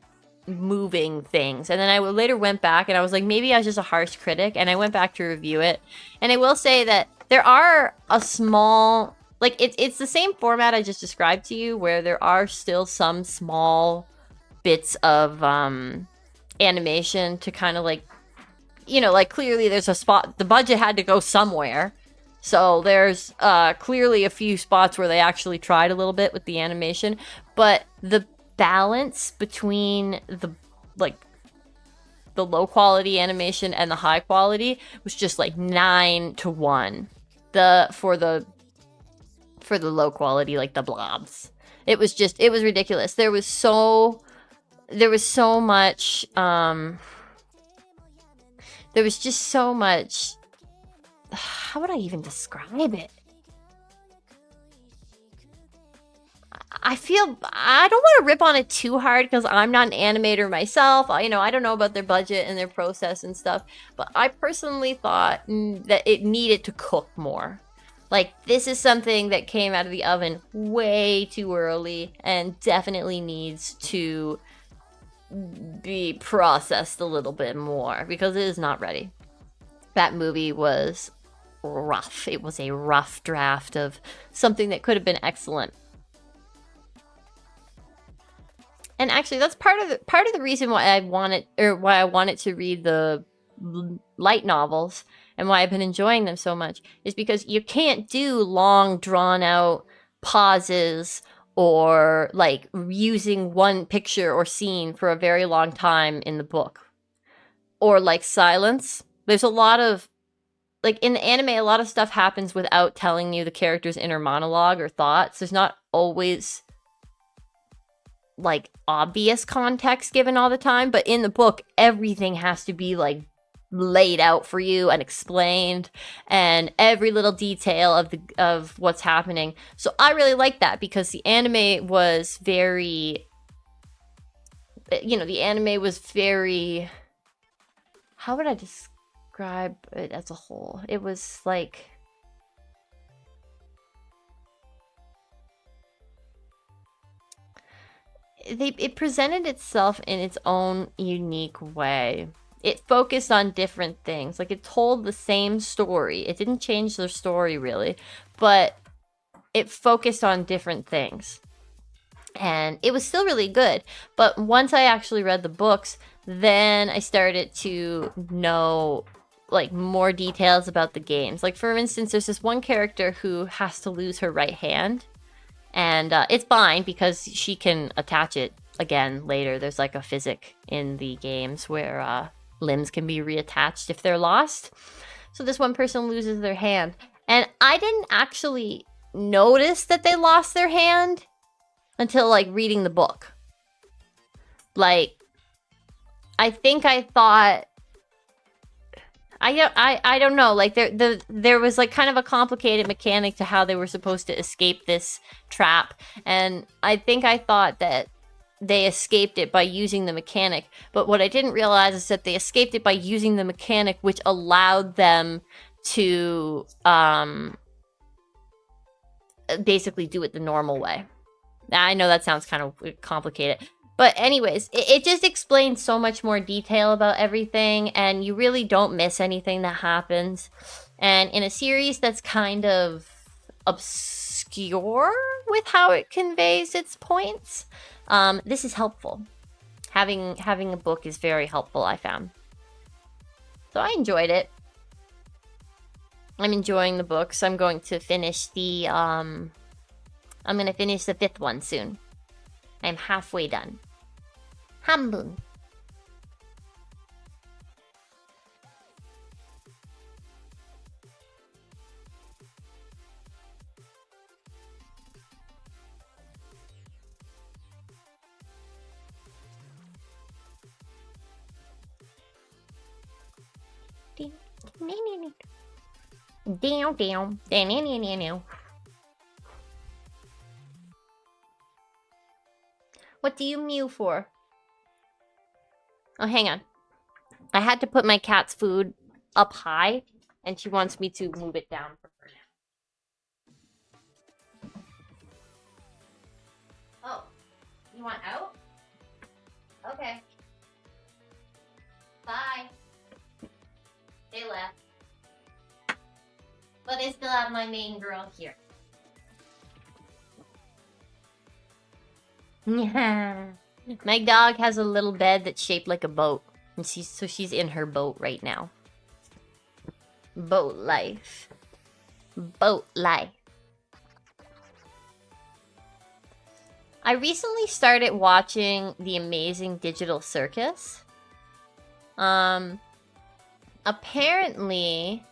moving things. And then I later went back and I was like, maybe I was just a harsh critic, and I went back to review it. And I will say that there are a small, like it's the same format I just described to you, where there are still some small bits of animation to kind of like, you know, like clearly there's a spot, the budget had to go somewhere. So there's clearly a few spots where they actually tried a little bit with the animation, but the balance between the low quality animation and the high quality was just like 9-1. For the low quality, like the blobs, it was ridiculous. There was so much there was just so much, how would I even describe it? I don't want to rip on it too hard because I'm not an animator myself. I don't know about their budget and their process and stuff, but I personally thought that it needed to cook more. Like, this is something that came out of the oven way too early and definitely needs to be processed a little bit more because it is not ready. That movie was rough. It was a rough draft of something that could have been excellent. And actually, that's part of the reason why I wanted to read the light novels and why I've been enjoying them so much, is because you can't do long, drawn out pauses or like using one picture or scene for a very long time in the book, or like silence. There's a lot of, like, in the anime, a lot of stuff happens without telling you the character's inner monologue or thoughts. There's not always like obvious context given all the time, but in the book everything has to be like laid out for you and explained, and every little detail of what's happening. So I really like that because the anime was very, how would I describe it as a whole? It was like, it presented itself in its own unique way. It focused on different things. Like, it told the same story. It didn't change the story really, but it focused on different things. And it was still really good. But once I actually read the books, then I started to know like more details about the games. Like, for instance, there's this one character who has to lose her right hand. And it's fine because she can attach it again later. There's like a physic in the games where limbs can be reattached if they're lost. So this one person loses their hand. And I didn't actually notice that they lost their hand until like reading the book. Like, I think I thought, I don't know, like there was like kind of a complicated mechanic to how they were supposed to escape this trap, and I think I thought that they escaped it by using the mechanic, but what I didn't realize is that they escaped it by using the mechanic, which allowed them to basically do it the normal way. I know that sounds kind of complicated, but anyways, it just explains so much more detail about everything, and you really don't miss anything that happens. And in a series that's kind of obscure with how it conveys its points, this is helpful. Having a book is very helpful, I found. So I enjoyed it. I'm enjoying the books. I'm going to finish the I'm gonna finish the 5th one soon. I'm halfway done. Hanbun. What do you mew for? Oh, hang on. I had to put my cat's food up high, and she wants me to move it down for her now. Oh, you want out? Okay. Bye. They left. But I still have my main girl here. My dog has a little bed that's shaped like a boat. And she's in her boat right now. Boat life. Boat life. I recently started watching The Amazing Digital Circus. Apparently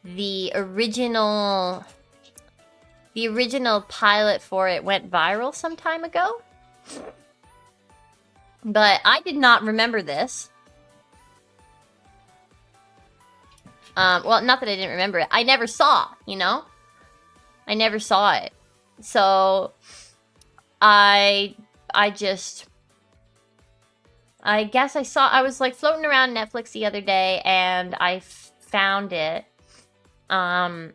the original pilot for it went viral some time ago. But I did not remember this. Well, not that I didn't remember it. I never saw, you know? I never saw it. So I guess I was like floating around Netflix the other day and I found it on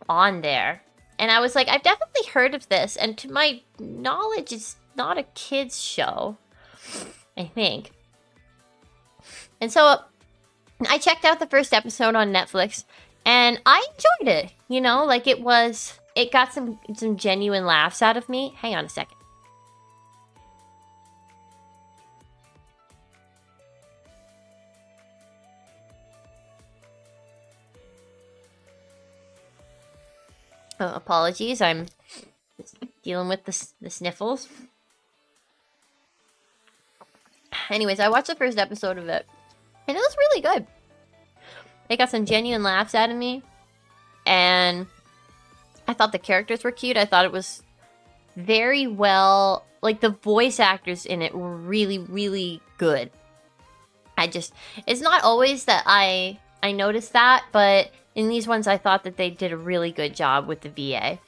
there. And I was like, I've definitely heard of this, and to my knowledge it's not a kids show, I think. And so I checked out the first episode on Netflix and I enjoyed it. You know, like it got some genuine laughs out of me. Hang on a second. Oh, apologies, I'm dealing with the sniffles. Anyways, I watched the first episode of it, and it was really good. It got some genuine laughs out of me, and I thought the characters were cute. I thought it was very well, like the voice actors in it were really, really good. It's not always that I noticed that, but in these ones, I thought that they did a really good job with the VA.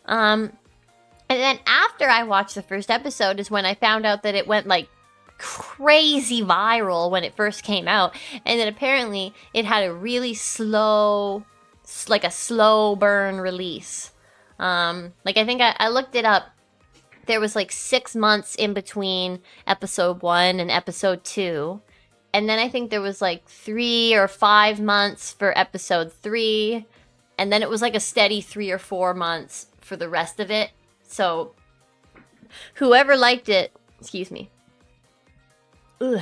And then after I watched the first episode is when I found out that it went like crazy viral when it first came out. And then apparently it had a really slow, like a slow burn release. Like I think I looked it up. There was like 6 months in between episode 1 and episode 2. And then I think there was like 3 or 5 months for episode 3. And then it was like a steady 3 or 4 months for the rest of it. So whoever liked it, excuse me. Ugh.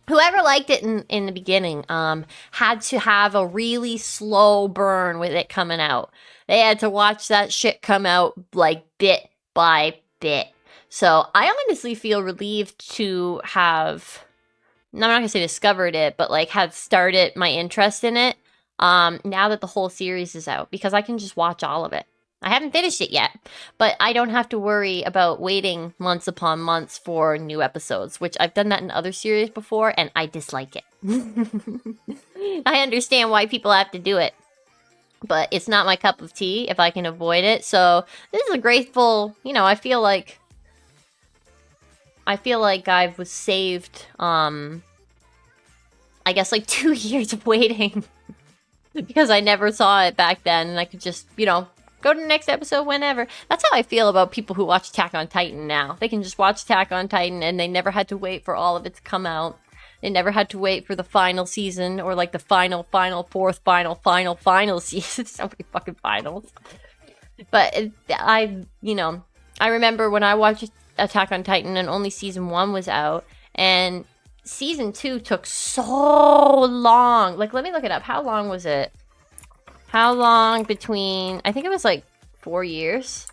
Whoever liked it in the beginning had to have a really slow burn with it coming out. They had to watch that shit come out like bit by bit. So I honestly feel relieved to have... I'm not gonna say discovered it, but like have started my interest in it now that the whole series is out, because I can just watch all of it. I haven't finished it yet, but I don't have to worry about waiting months upon months for new episodes, which I've done that in other series before, and I dislike it. I understand why people have to do it, but it's not my cup of tea if I can avoid it. So this is a grateful, you know, I feel like I was saved, I guess like 2 years of waiting because I never saw it back then, and I could just, you know, go to the next episode whenever. That's how I feel about people who watch Attack on Titan now. They can just watch Attack on Titan and they never had to wait for all of it to come out. They never had to wait for the final season or like the final season. So many fucking finals. But I remember when I watched Attack on Titan and only season 1 was out, and season 2 took so long. Like, let me look it up. How long was it? How long between... I think it was like 4 years.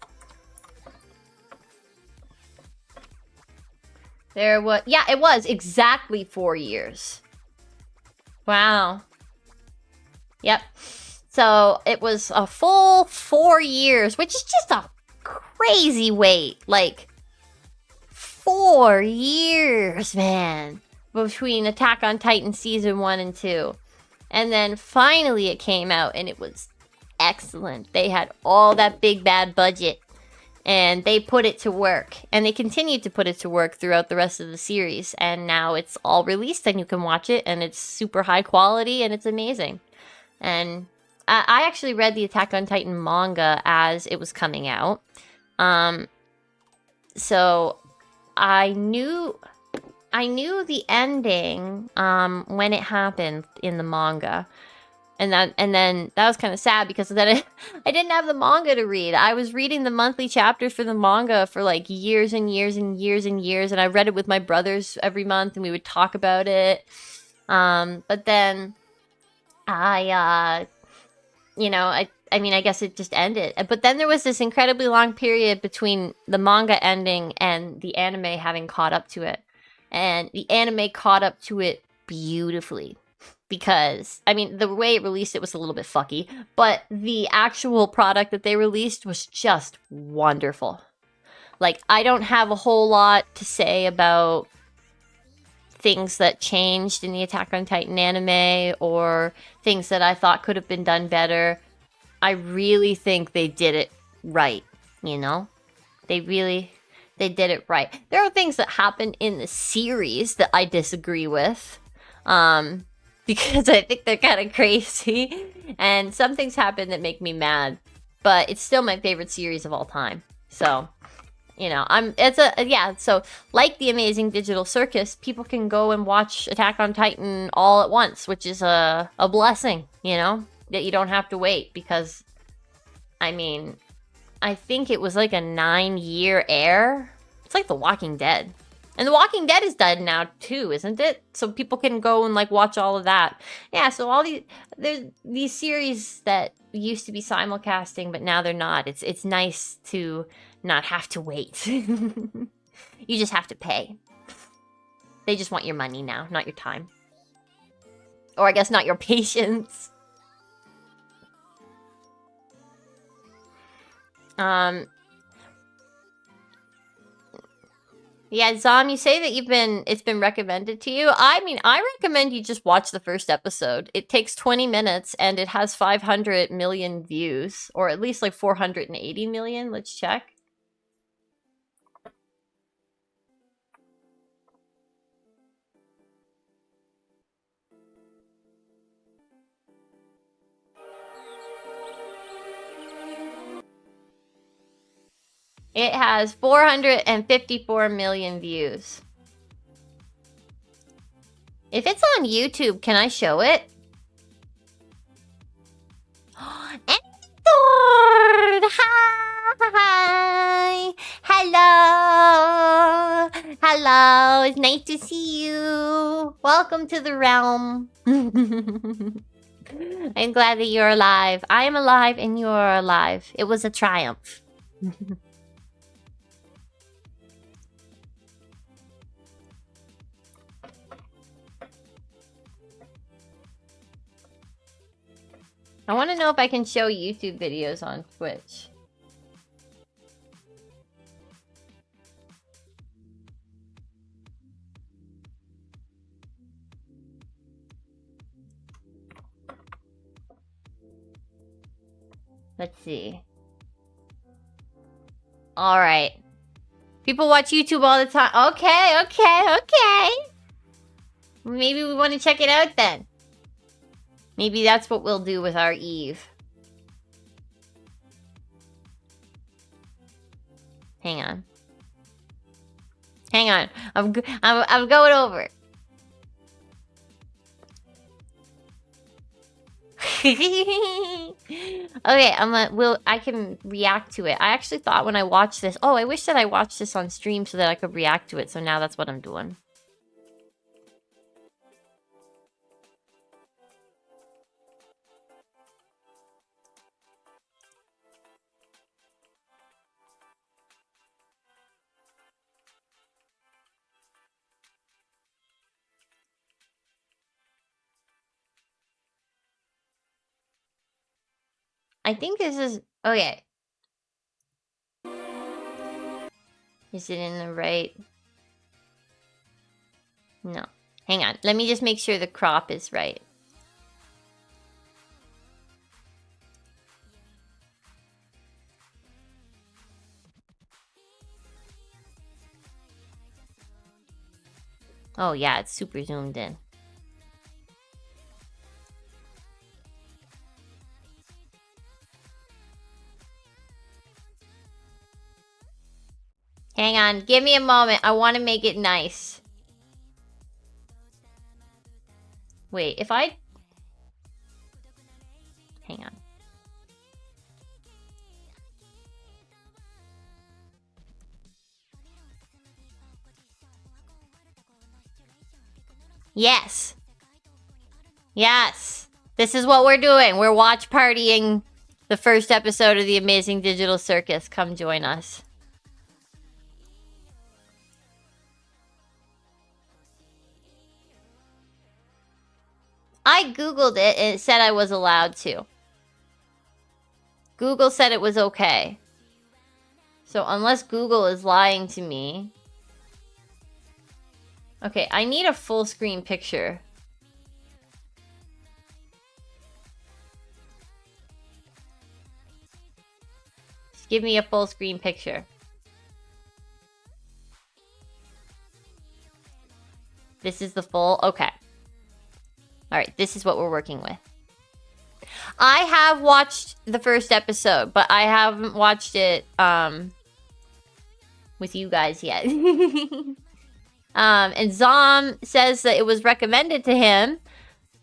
Yeah, it was exactly 4 years. Wow. Yep. So it was a full 4 years, which is just a crazy wait. Like, 4 years, man, between Attack on Titan season 1 and 2. And then finally it came out and it was excellent. They had all that big bad budget and they put it to work. And they continued to put it to work throughout the rest of the series. And now it's all released and you can watch it and it's super high quality and it's amazing. And I actually read the Attack on Titan manga as it was coming out. So I knew the ending when it happened in the manga. And then that was kind of sad because then I didn't have the manga to read. I was reading the monthly chapters for the manga for like years and years and years and years, and I read it with my brothers every month, and we would talk about it. But then I mean, I guess it just ended. But then there was this incredibly long period between the manga ending and the anime having caught up to it, and the anime caught up to it beautifully. Because, I mean, the way it released it was a little bit fucky, but the actual product that they released was just wonderful. Like, I don't have a whole lot to say about things that changed in the Attack on Titan anime or things that I thought could have been done better. I really think they did it right, you know? They did it right. There are things that happen in the series that I disagree with. Because I think they're kind of crazy. And some things happen that make me mad. But it's still my favorite series of all time. So, you know, so like the Amazing Digital Circus, people can go and watch Attack on Titan all at once, which is a blessing, you know, that you don't have to wait. Because, I mean, I think it was like a 9-year air. It's like The Walking Dead. And The Walking Dead is done now too, isn't it? So people can go and like watch all of that. Yeah, so there's these series that used to be simulcasting, but now they're not. It's nice to not have to wait. You just have to pay. They just want your money now, not your time. Or I guess not your patience. Yeah, Zom, you say that it's been recommended to you. I mean, I recommend you just watch the first episode. It takes 20 minutes and it has 500 million views, or at least like 480 million. Let's check. It has 454 million views. If it's on YouTube, can I show it? Edward! Hi! Hello! Hello! It's nice to see you! Welcome to the realm! I'm glad that you're alive. I am alive and you're alive. It was a triumph. I want to know if I can show YouTube videos on Twitch. Let's see. Alright. People watch YouTube all the time. Okay. Maybe we want to check it out then. Maybe that's what we'll do with our Eve. Hang on. I'm going over. Okay, I can react to it. I actually thought when I watched this, oh, I wish that I watched this on stream so that I could react to it. So now that's what I'm doing. I think this is... Okay. Is it in the right... No. Hang on. Let me just make sure the crop is right. Oh yeah, it's super zoomed in. Hang on, give me a moment. I want to make it nice. Wait, if I... Hang on. Yes. Yes. This is what we're doing. We're watch partying the first episode of the Amazing Digital Circus. Come join us. I googled it and it said I was allowed to. Google said it was okay. So unless Google is lying to me... Okay, I need a full screen picture. Just give me a full screen picture. This is the full... Okay. Alright, this is what we're working with. I have watched the first episode, but I haven't watched it with you guys yet. And Zom says that it was recommended to him,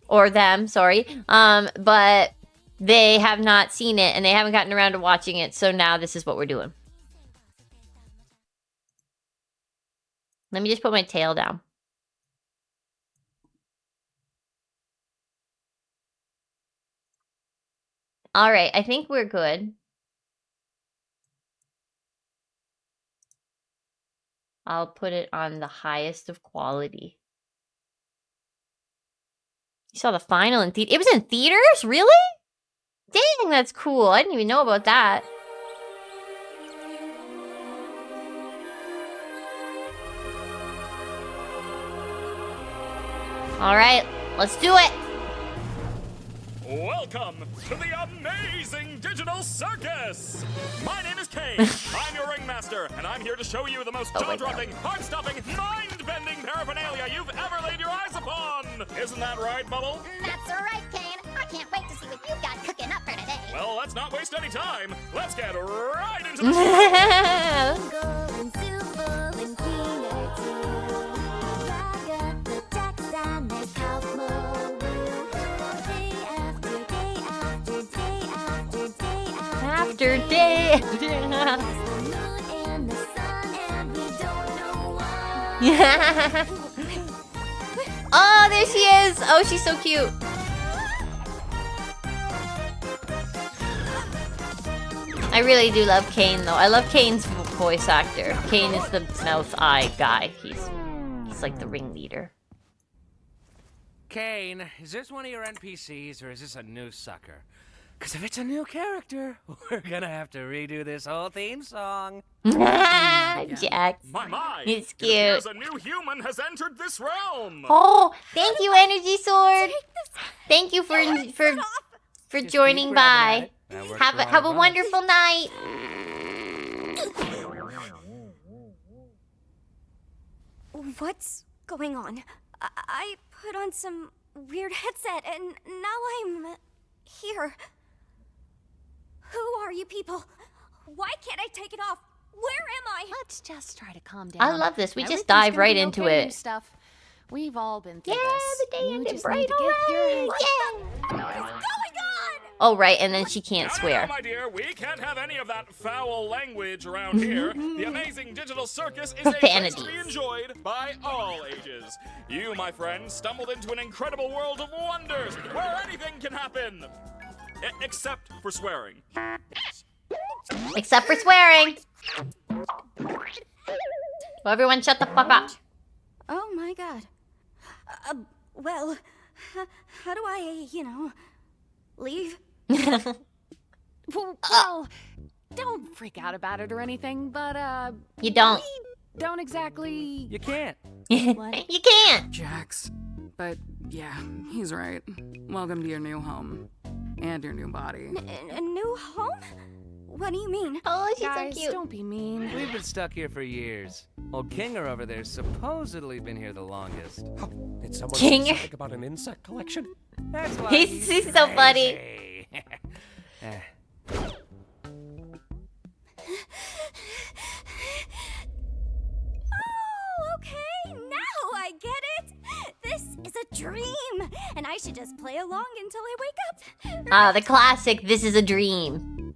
or them, sorry, but they have not seen it and they haven't gotten around to watching it, so now this is what we're doing. Let me just put my tail down. Alright, I think we're good. I'll put it on the highest of quality. You saw the final in theater? It was in theaters? Really? Dang, that's cool. I didn't even know about that. Alright, let's do it! Welcome to the Amazing Digital Circus! My name is Kane. I'm your ringmaster, and I'm here to show you the most jaw-dropping, heart-stopping, mind-bending paraphernalia you've ever laid your eyes upon! Isn't that right, Bubble? That's right, Kane. I can't wait to see what you've got cooking up for today. Well, let's not waste any time. Let's get right into the show! After day. Oh, there she is. Oh, she's so cute. I really do love Kane, though. I love Kane's voice actor. Kane is the mouth eye guy. He's like the ringleader. Kane, is this one of your NPCs or is this a new sucker? Because if it's a new character, we're gonna have to redo this whole theme song. Jack. My! He's It cute. appears a new human has entered this realm! Oh, thank you, Energy Sword. Thank you for Just joining keep grabbing by. at it. That works Have for a all of us. wonderful night. What's going on? I put on some weird headset and now I'm here. Who are you people? Why can't I take it off? Where am I? Let's just try to calm down. I love this. We just Everything's dive gonna right be into okay, it. new stuff. We've all been through Yeah, this. the day You ended just bright. need to get your head. What the is going on? Oh, right, and then she can't No, swear. my dear, we can't have any of that foul language around here. The Amazing Digital Circus is a place to be Profanities. enjoyed by all ages. You, my friend, stumbled into an incredible world of wonders where anything can happen. Except for swearing. Except for swearing. Well, everyone shut the fuck up. Oh my god. Well, how do I, leave? Well, don't freak out about it or anything, but You don't. don't exactly. You can't. You can't. Jax. But yeah, he's right. Welcome to your new home. And your new body. A new home? What do you mean? Oh, she's Guys, so cute. don't be mean. We've been stuck here for years. Old Kinger over there's supposedly been here the longest. Did someone King. say something about an insect collection? That's why He's so funny. crazy. Eh. Oh, okay, now I get it. This is a dream, and I should just play along until I wake up. Ah, the classic. This is a dream.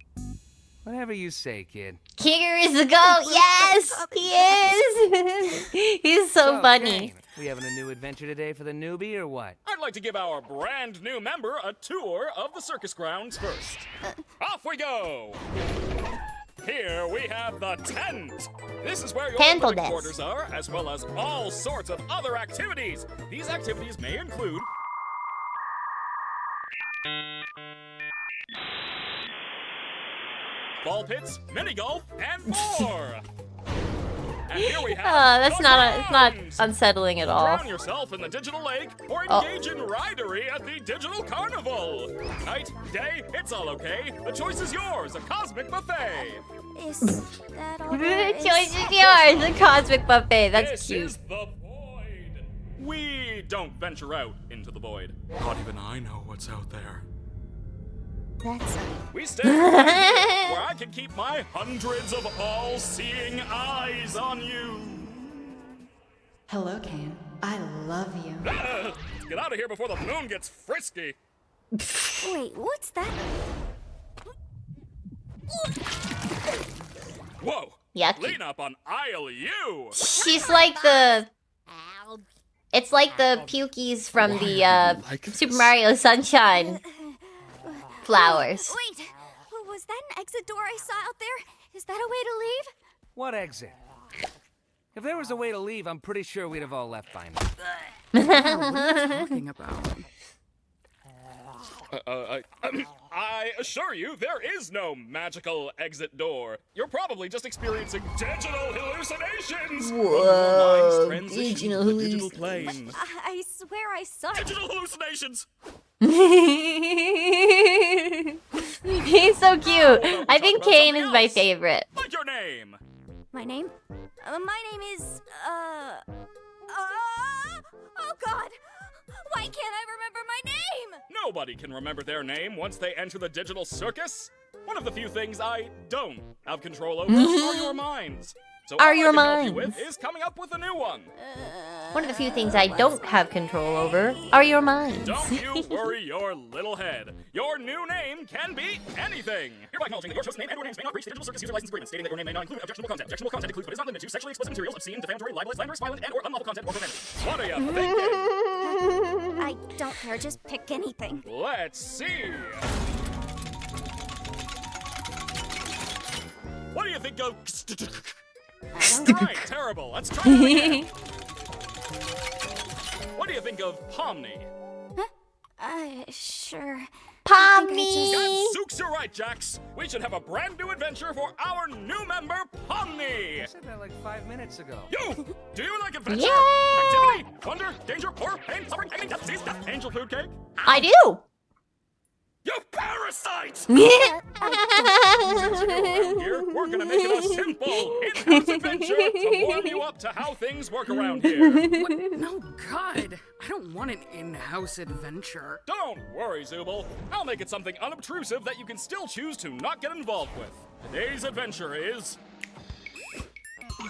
Whatever you say, kid. Kinger is the goat. Yes, he is. He's so funny. Kane, we having a new adventure today for the newbie or what? I'd like to give our brand new member a tour of the circus grounds first. Off we go! Here we have the tent. This is where your Temple living desk. quarters are, as well as all sorts of other activities. These activities may include ball pits, mini golf, and more. And here we have Oh, that's the it's not grounds. unsettling at all. Drown yourself in the digital lake or Oh. engage in ridery at the digital carnival. Night, day, it's all okay. The choice is yours. A cosmic buffet. Is that all The there is? choice is yours. The cosmic buffet. That's This cute. is the void. We don't venture out into the void. Not even I know what's out there. That's We stay right here, where I can keep my hundreds of all-seeing eyes on you. Hello, Kane. I love you. Let's get out of here before the moon gets frisky. Wait, what's that? Whoa. Yucky. Lean up on aisle U. She's like the. It's like the pukies from the Super Mario Sunshine flowers. Wait, was that an exit door I saw out there? Is that a way to leave? What exit? If there was a way to leave, I'm pretty sure we'd have all left by now. Talking about. I assure you, there is no magical exit door. You're probably just experiencing digital hallucinations. Whoa, Mind's transition digital to the digital plane. I swear I saw it. Digital hallucinations. He's so cute. I think Kane is my favorite. Like your name. My name? My name is, oh God! Why can't I remember my name? Nobody can remember their name once they enter the digital circus. One of the few things I don't have control over are your minds. So Are all your I can help you minds. with is coming up with a new one. One of the few things I don't have control over are your minds. Don't you worry your little head. Your new name can be anything. Hereby acknowledging that your chosen name and/or names may not breach the digital circus user license agreement, stating that your name may not include objectionable content. Objectionable content includes but is not limited to sexually explicit materials, obscene, defamatory, libelous, slanderous, violent, and/or unlawful content or profanity. What are you thinking? I don't care, just pick anything. Let's see. What do you think of? Right, terrible. Let's try it again. What do you think of Pomni? Sure. Pomni. Gadzooks, you're right, Jax. We should have a brand new adventure for our new member, Pomni. I said that like 5 minutes ago. You! Do you like adventure? Yeah! Activity, wonder, danger, horror, pain, suffering, agony, death, disease, death, angel food cake? I do. You parasite! Yeah. Around here, we're gonna make it a simple in-house adventure to warm you up to how things work around here. No, God. I don't want an in-house adventure. Don't worry, Zooble. I'll make it something unobtrusive that you can still choose to not get involved with. Today's adventure is...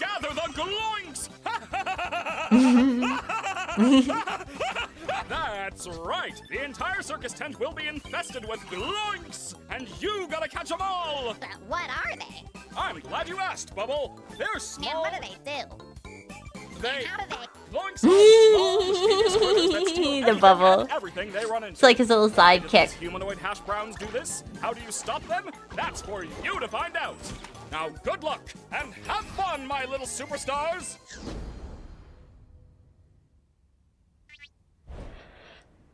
Gather the Gloinks! That's right! The entire circus tent will be infested with Gloinks! And you gotta catch them all! What are they? I'm glad you asked, Bubble. They're small... And what do they do? They... How do they... Gloinks are small, mischievous critters that steal The anything Bubble. and everything they run into. It's like his little Why do these sidekick. humanoid hash browns do this? How do you stop them? That's for you to find out. Now, good luck, and have fun, my little superstars!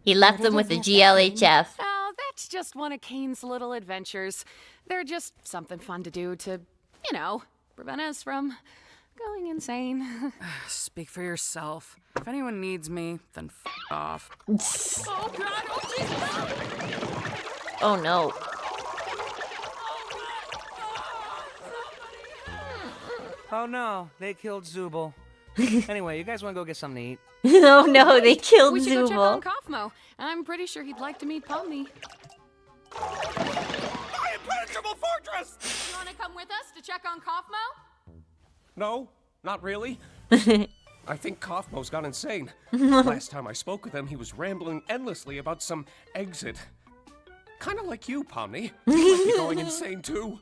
He left them with the GLHF. Oh, that's just one of Kane's little adventures. They're just something fun to do to, you know, prevent us from going insane. Speak for yourself. If anyone needs me, then off. Oh, God. Oh, Jesus. Oh no. Oh no, they killed Zubul. Anyway, you guys want to go get something to eat? Oh no, they killed We should go check Zubul. on Kaufmo. I'm pretty sure he'd like to meet Pomni. My impenetrable fortress! You want to come with us to check on Kaufmo? No, not really. I think Kaufmo's gone insane. Last time I spoke with him, he was rambling endlessly about some exit. Kind of like you, Pomni. You might be going insane too.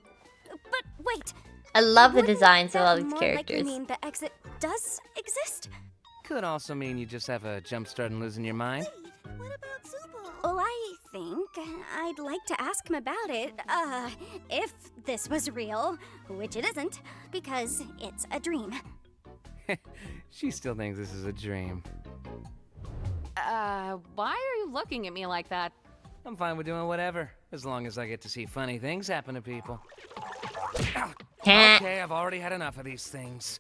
But wait, I love the wouldn't designs of that all these more likely characters. mean the exit does exist? Could also mean you just have a jump start and losing your mind. What about Zubul? Well, I think I'd like to ask him about it, if this was real, which it isn't, because it's a dream. She still thinks this is a dream. Why are you looking at me like that? I'm fine with doing whatever, as long as I get to see funny things happen to people. Okay, I've already had enough of these things.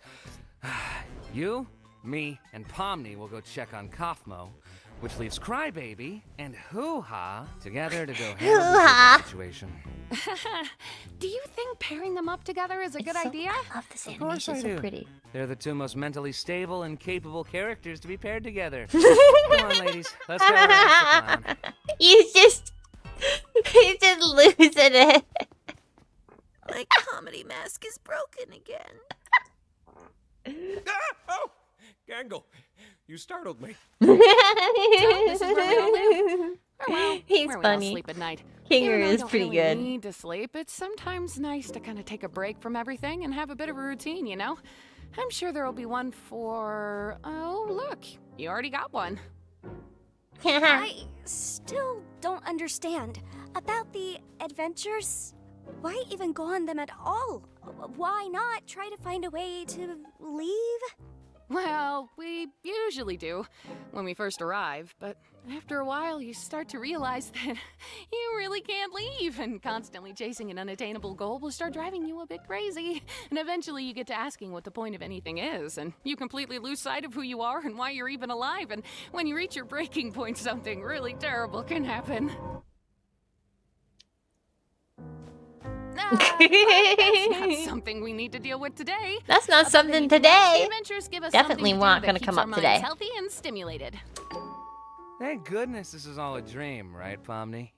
You, me, and Pomni will go check on Kaufmo, which leaves Crybaby and Hoo-Ha together to go handle the situation. Do you think pairing them up together is a good idea? I love this animation. It's so pretty. They're the two most mentally stable and capable characters to be paired together. Come on, ladies, let's go harass the clown. He's just losing it. My comedy mask is broken again. Ah! Oh! Gangle, you startled me. This is where we all live. Oh, well, He's where we all funny. sleep at night. Kinger Even though we is don't pretty really good. Need to sleep. It's sometimes nice to kind of take a break from everything and have a bit of a routine, you know. I'm sure there'll be one for. Oh, look, you already got one. I still don't understand about the adventures. Why even go on them at all? Why not try to find a way to leave? Well, we usually do when we first arrive, but after a while you start to realize that you really can't leave, and constantly chasing an unattainable goal will start driving you a bit crazy. And eventually you get to asking what the point of anything is, and you completely lose sight of who you are and why you're even alive, and when you reach your breaking point, something really terrible can happen. That's not something we need to deal with today. That's not But something the today. adventures give us Definitely something to not do gonna that come keeps up our today. minds healthy and stimulated. Thank goodness this is all a dream, right, Pomni?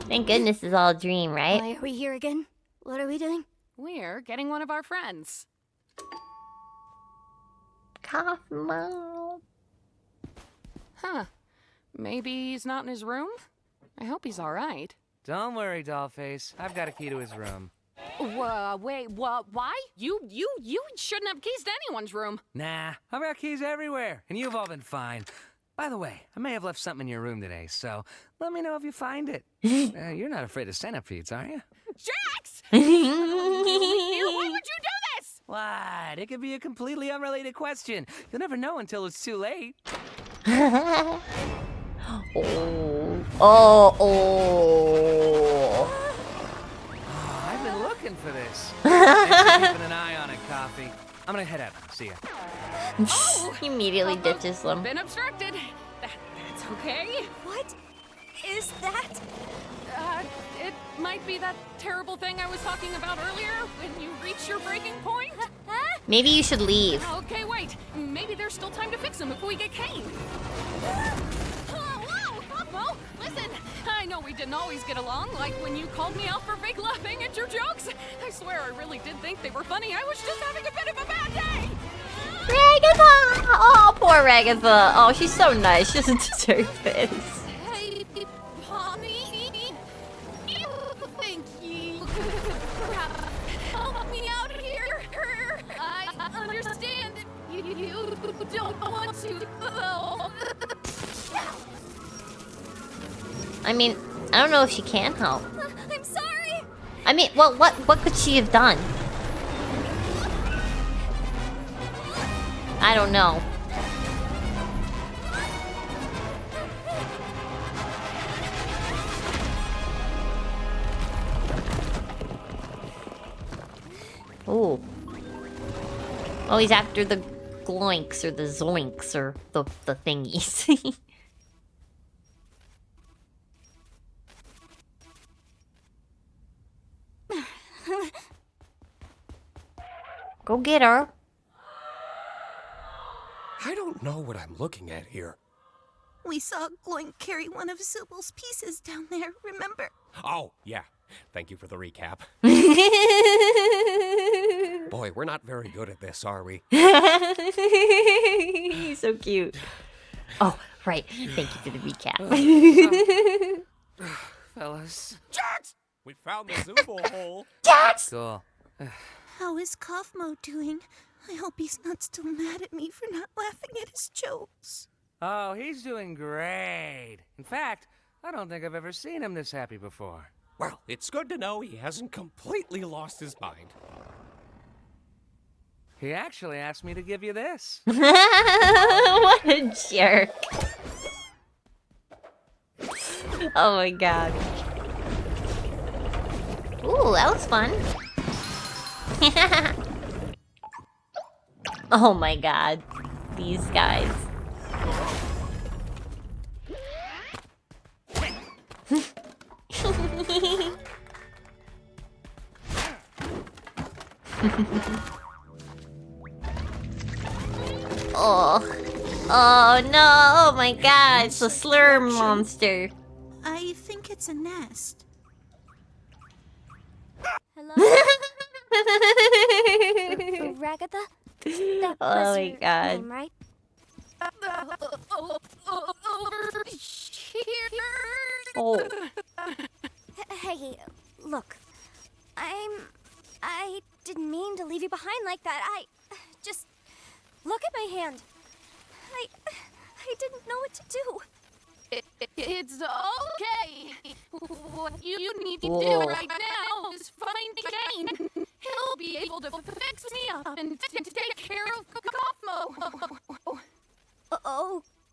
Thank goodness it's all a dream, right? Why are we here again? What are we doing? We're getting one of our friends. Kaufmo. Huh. Maybe he's not in his room? I hope he's all right. Don't worry, Dollface. I've got a key to his room. Wait, what? Why? You shouldn't have keys to anyone's room. Nah, I've got keys everywhere, and you've all been fine. By the way, I may have left something in your room today, so let me know if you find it. You're not afraid of centipedes, are you? Jax! Why would you do this? What? It could be a completely unrelated question. You'll never know until it's too late. Oh. Oh, I've been looking for this. Thanks for keeping an eye on it, Coffee. I'm gonna head out. See ya. He immediately ditches them. Been obstructed. That's okay. What is that? It might be that terrible thing I was talking about earlier when you reach your breaking point. Maybe you should leave. Okay, wait. Maybe there's still time to fix him before we get Kane. Whoa, Kaufmo, listen. I know we didn't always get along, like when you called me out for fake laughing at your jokes. I swear I really did think they were funny. I was just having a bit of a bad day. Ragatha! Oh, poor Ragatha. Oh, she's so nice. She doesn't deserve this. Hey, Pomni. Thank you. Perhaps help me out here. I understand you don't want to, though. I mean, I don't know if she can help. I'm sorry. I mean, well, what could she have done? I don't know. Ooh. Oh, he's after the gloinks or the zoinks or the thingies. Go get her. I don't know what I'm looking at here. We saw Gloink carry one of Zubal's pieces down there, remember? Oh, yeah. Thank you for the recap. Boy, we're not very good at this, are we? He's so cute. Oh, right. Thank you for the recap. Fellas. Jax! We found the Zubal hole. Jax! Cool. How is Kaufmo doing? I hope he's not still mad at me for not laughing at his jokes. Oh, he's doing great. In fact, I don't think I've ever seen him this happy before. Well, it's good to know he hasn't completely lost his mind. He actually asked me to give you this. What a jerk. Oh my god. Ooh, that was fun. Oh my god. These guys. Oh. Oh no, oh my god, it's a slurm monster. I think it's a nest. Hello? Ragatha? That Oh was my your god. name, right? Oh. Hey, look. I didn't mean to leave you behind like that. Just look at my hand. I didn't know what to do. It's okay. What you need to Whoa. do right now is find Kane. He'll be able to fix me up and take care of Kaufmo.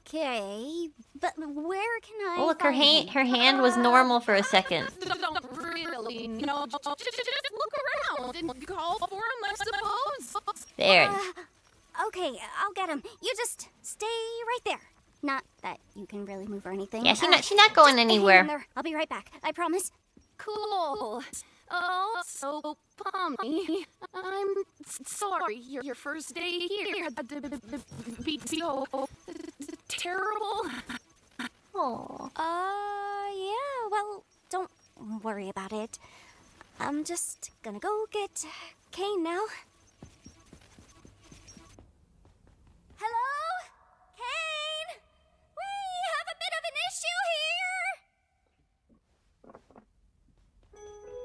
Okay, but where can I Oh look, her find hand was normal for a second. Don't really, just look around and call for him, I suppose. There. Okay, I'll get him. You just stay right there. Not that you can really move or anything. Yeah, she's not going just hang in anywhere. there. I'll be right back. I promise. Cool. Also, Pomni, I'm sorry your first day here had to be so terrible. Oh. Yeah, well, don't worry about it. I'm just gonna go get Kane now. Hello? Kane? We have a bit of an issue here!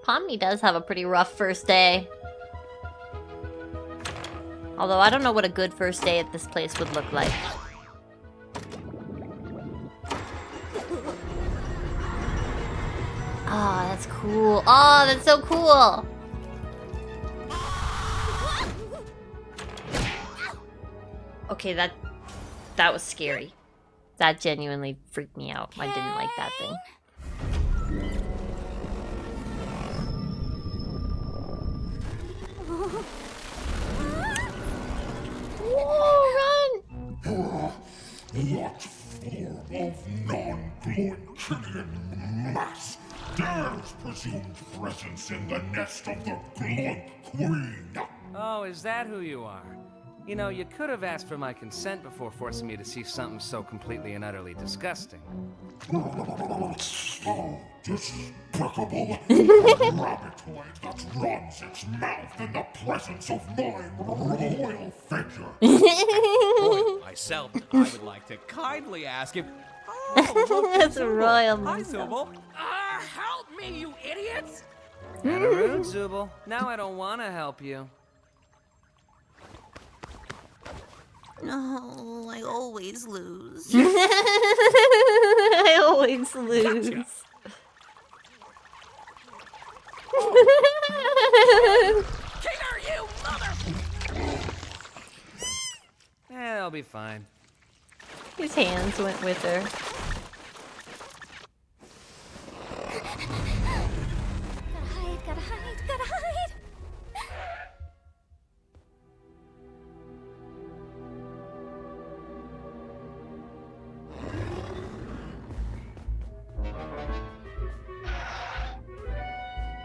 Pomni does have a pretty rough first day. Although I don't know what a good first day at this place would look like. Oh, that's cool. Oh, that's so cool. Okay, that was scary. That genuinely freaked me out. I didn't like that thing. Whoa, run! What form of non-Gloinkinian mass dares presumed presence in the nest of the Gloink Queen? Oh, is that who you are? You know, you could have asked for my consent before forcing me to see something so completely and utterly disgusting. So despicable. A rabbitoid that runs its mouth in the presence of my royal figure. Myself, I would like to kindly ask if... Oh, look, That's a royal Hi, monster. Zubal. Help me, you idiots! Kinda rude, Zubal. Now I don't want to help you. No, I always lose. I always lose. Gotcha. Killer, you mother... I'll be fine. His hands went with her. Gotta hide.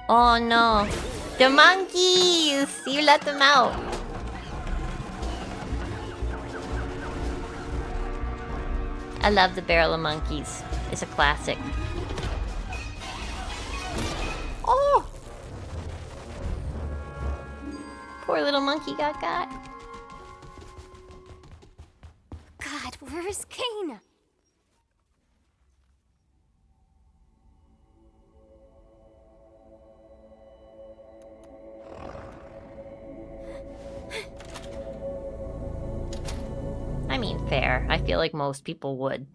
Oh no. The monkeys! You let them out. I love the Barrel of Monkeys. It's a classic. Oh! Poor little monkey got. God, where's Kane? I mean, fair. I feel like most people would.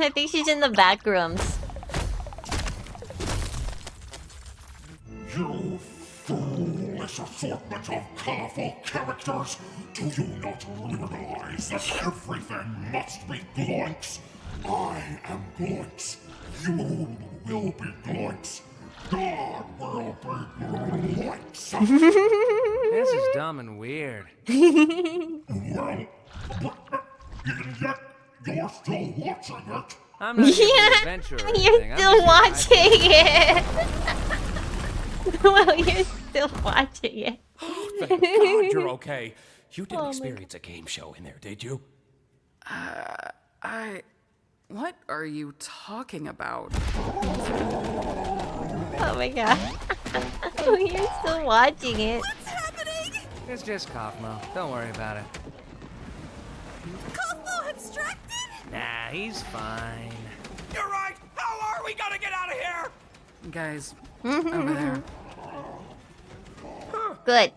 I think she's in the back rooms. You foolish assortment of colorful characters! Do you not realize that everything must be Gloinks? I am Gloinks. You will be Gloinks. God will be Gloinks. This is dumb and weird. Well, but yet you're still watching it. I'm not here for adventure or anything. You're I'm still just here watching it. Well, you're still watching it. Thank God you're okay. You didn't experience a game show in there, did you? What are you talking about? Oh my god. Oh, you're still watching it. It's just Kaufmo. Don't worry about it. Kaufmo abstracted? Nah, he's fine. You're right! How are we gonna get out of here? Guys, over there. Good.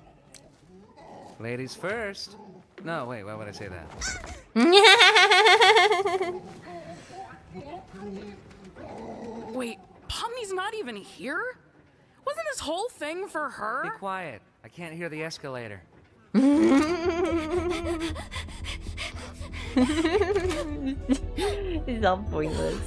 Ladies first. No, wait, why would I say that? Wait, Pomni's not even here? Wasn't this whole thing for her? Be quiet. I can't hear the escalator. It's all pointless.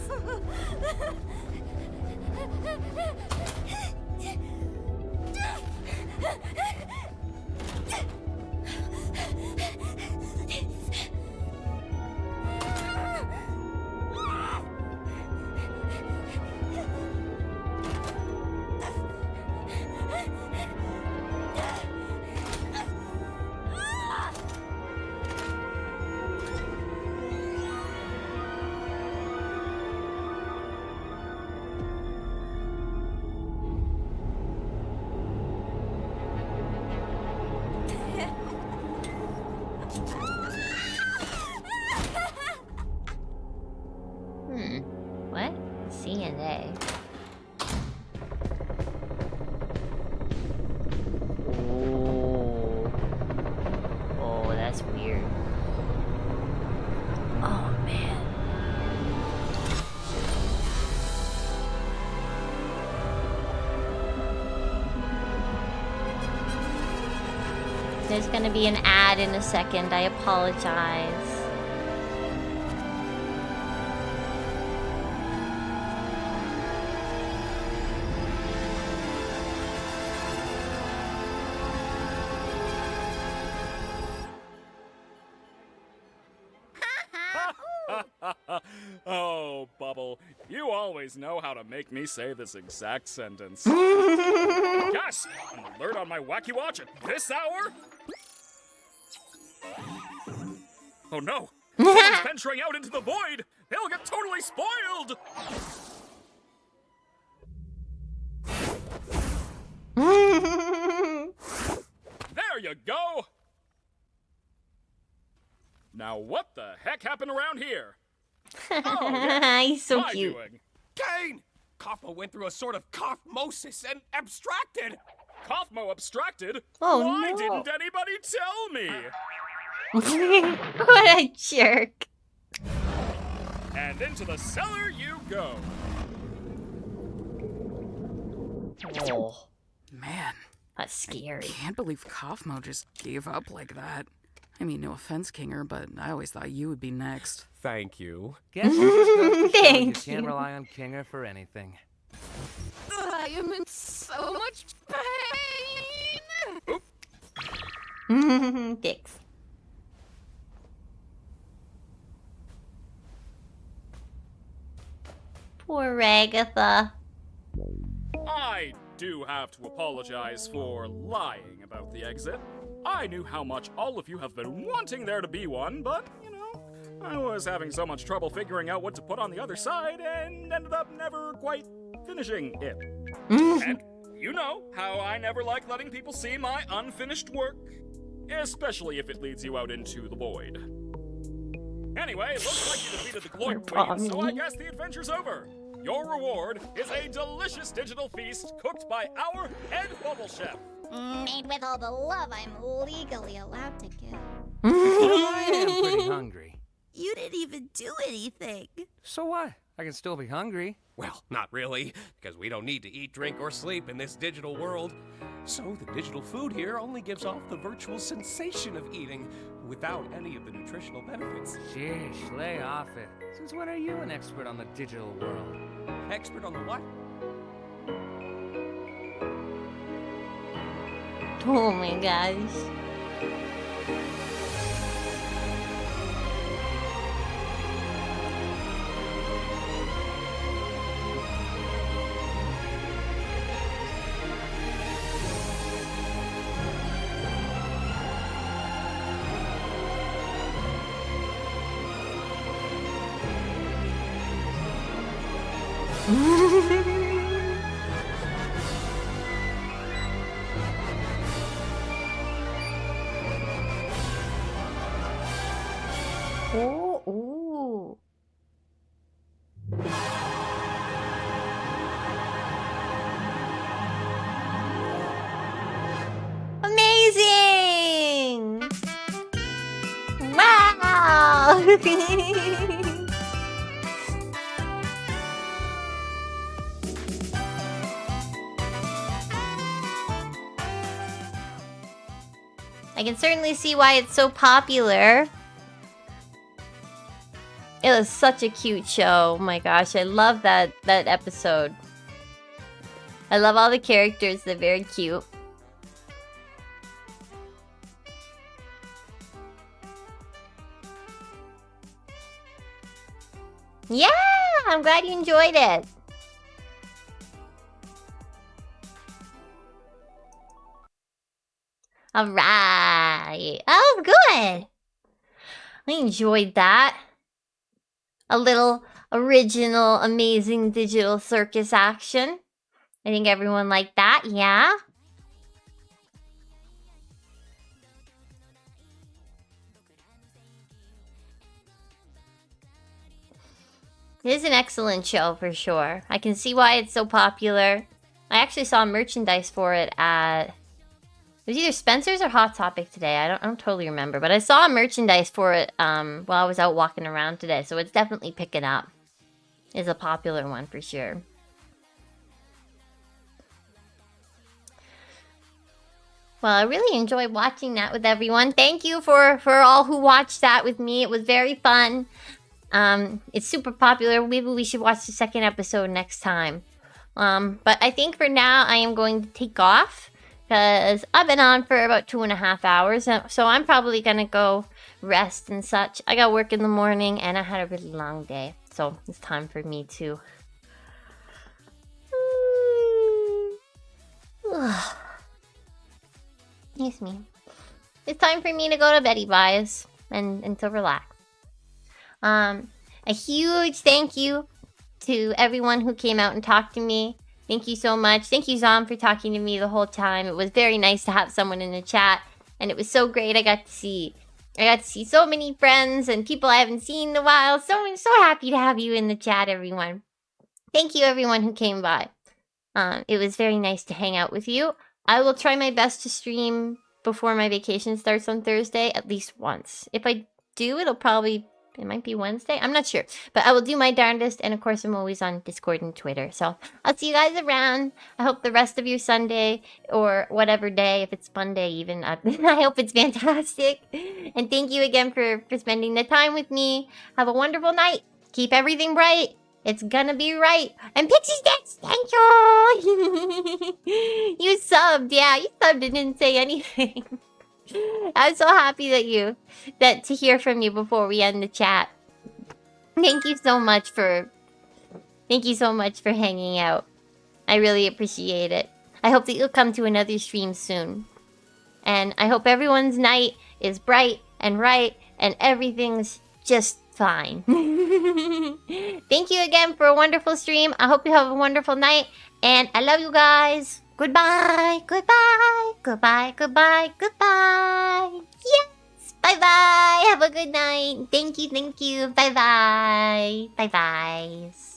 What? C and A. Oh, that's weird. Oh man. There's gonna be an ad in a second. I apologize. Oh, Bubble, you always know how to make me say this exact sentence. Yes! An alert on my Wacky Watch at this hour? Oh no! Someone's venturing out into the void! They'll get totally spoiled! There you go! Now what the heck happened around here? Oh, yeah. He's so My cute. doing. Kane! Kaufmo went through a sort of Kaufmosis and abstracted. Kaufmo abstracted? Oh, Why no. didn't anybody tell me? What a jerk. And into the cellar you go. Oh, Man, that's scary. can't believe Kaufmo just gave up like that. I mean, no offense, Kinger, but I always thought you would be next. Thank you. Guess it just goes to show you Thank can't you. rely on Kinger for anything. I am in so much pain. Dicks. Poor Agatha. I do have to apologize for lying about the exit. I knew how much all of you have been wanting there to be one, but, you know, I was having so much trouble figuring out what to put on the other side and ended up never quite finishing it. And you know how I never like letting people see my unfinished work, especially if it leads you out into the void. Anyway, it looks like you defeated the Glory Queen, so I guess the adventure's over. Your reward is a delicious digital feast cooked by our head bubble chef. Made with all the love I'm legally allowed to give. I am pretty hungry. You didn't even do anything. So what? I can still be hungry. Well, not really, because we don't need to eat, drink, or sleep in this digital world. So the digital food here only gives off the virtual sensation of eating without any of the nutritional benefits. Sheesh, lay off it. Since when are you an expert on the digital world? Expert on the what? Oh my gosh. Oh, ooh. Amazing! Wow! I can certainly see why it's so popular. It was such a cute show. Oh my gosh, I love that episode. I love all the characters. They're very cute. Yeah, I'm glad you enjoyed it. All right. Oh, good. I enjoyed that. A little original, amazing digital circus action. I think everyone liked that, yeah? It is an excellent show for sure. I can see why it's so popular. I actually saw merchandise for it at... It was either Spencer's or Hot Topic today. I don't totally remember. But I saw merchandise for it while I was out walking around today. So it's definitely picking up. It's a popular one for sure. Well, I really enjoyed watching that with everyone. Thank you for all who watched that with me. It was very fun. It's super popular. Maybe we should watch the second episode next time. But I think for now I am going to take off. Because I've been on for about 2.5 hours, so I'm probably gonna go rest and such. I got work in the morning, and I had a really long day, so it's time for me to... Excuse me. It's time for me to go to Betty Buys and to relax. A huge thank you to everyone who came out and talked to me. Thank you so much. Thank you, Zom, for talking to me the whole time. It was very nice to have someone in the chat, and it was so great. I got to see so many friends and people I haven't seen in a while. So happy to have you in the chat, everyone. Thank you, everyone who came by. It was very nice to hang out with you. I will try my best to stream before my vacation starts on Thursday, at least once. If I do, it might be Wednesday. I'm not sure. But I will do my darndest. And of course, I'm always on Discord and Twitter. So I'll see you guys around. I hope the rest of your Sunday or whatever day, if it's Monday even, I hope it's fantastic. And thank you again for spending the time with me. Have a wonderful night. Keep everything bright. It's gonna be right. And Pixie's Dance, thank you. You subbed. Yeah, you subbed and didn't say anything. I'm so happy that to hear from you before we end the chat. Thank you so much for hanging out. I really appreciate it. I hope that you'll come to another stream soon. And I hope everyone's night is bright and right and everything's just fine. Thank you again for a wonderful stream. I hope you have a wonderful night. And I love you guys. Goodbye. Goodbye. Goodbye. Goodbye. Goodbye. Yes. Bye-bye. Have a good night. Thank you. Thank you. Bye-bye. Bye-bye.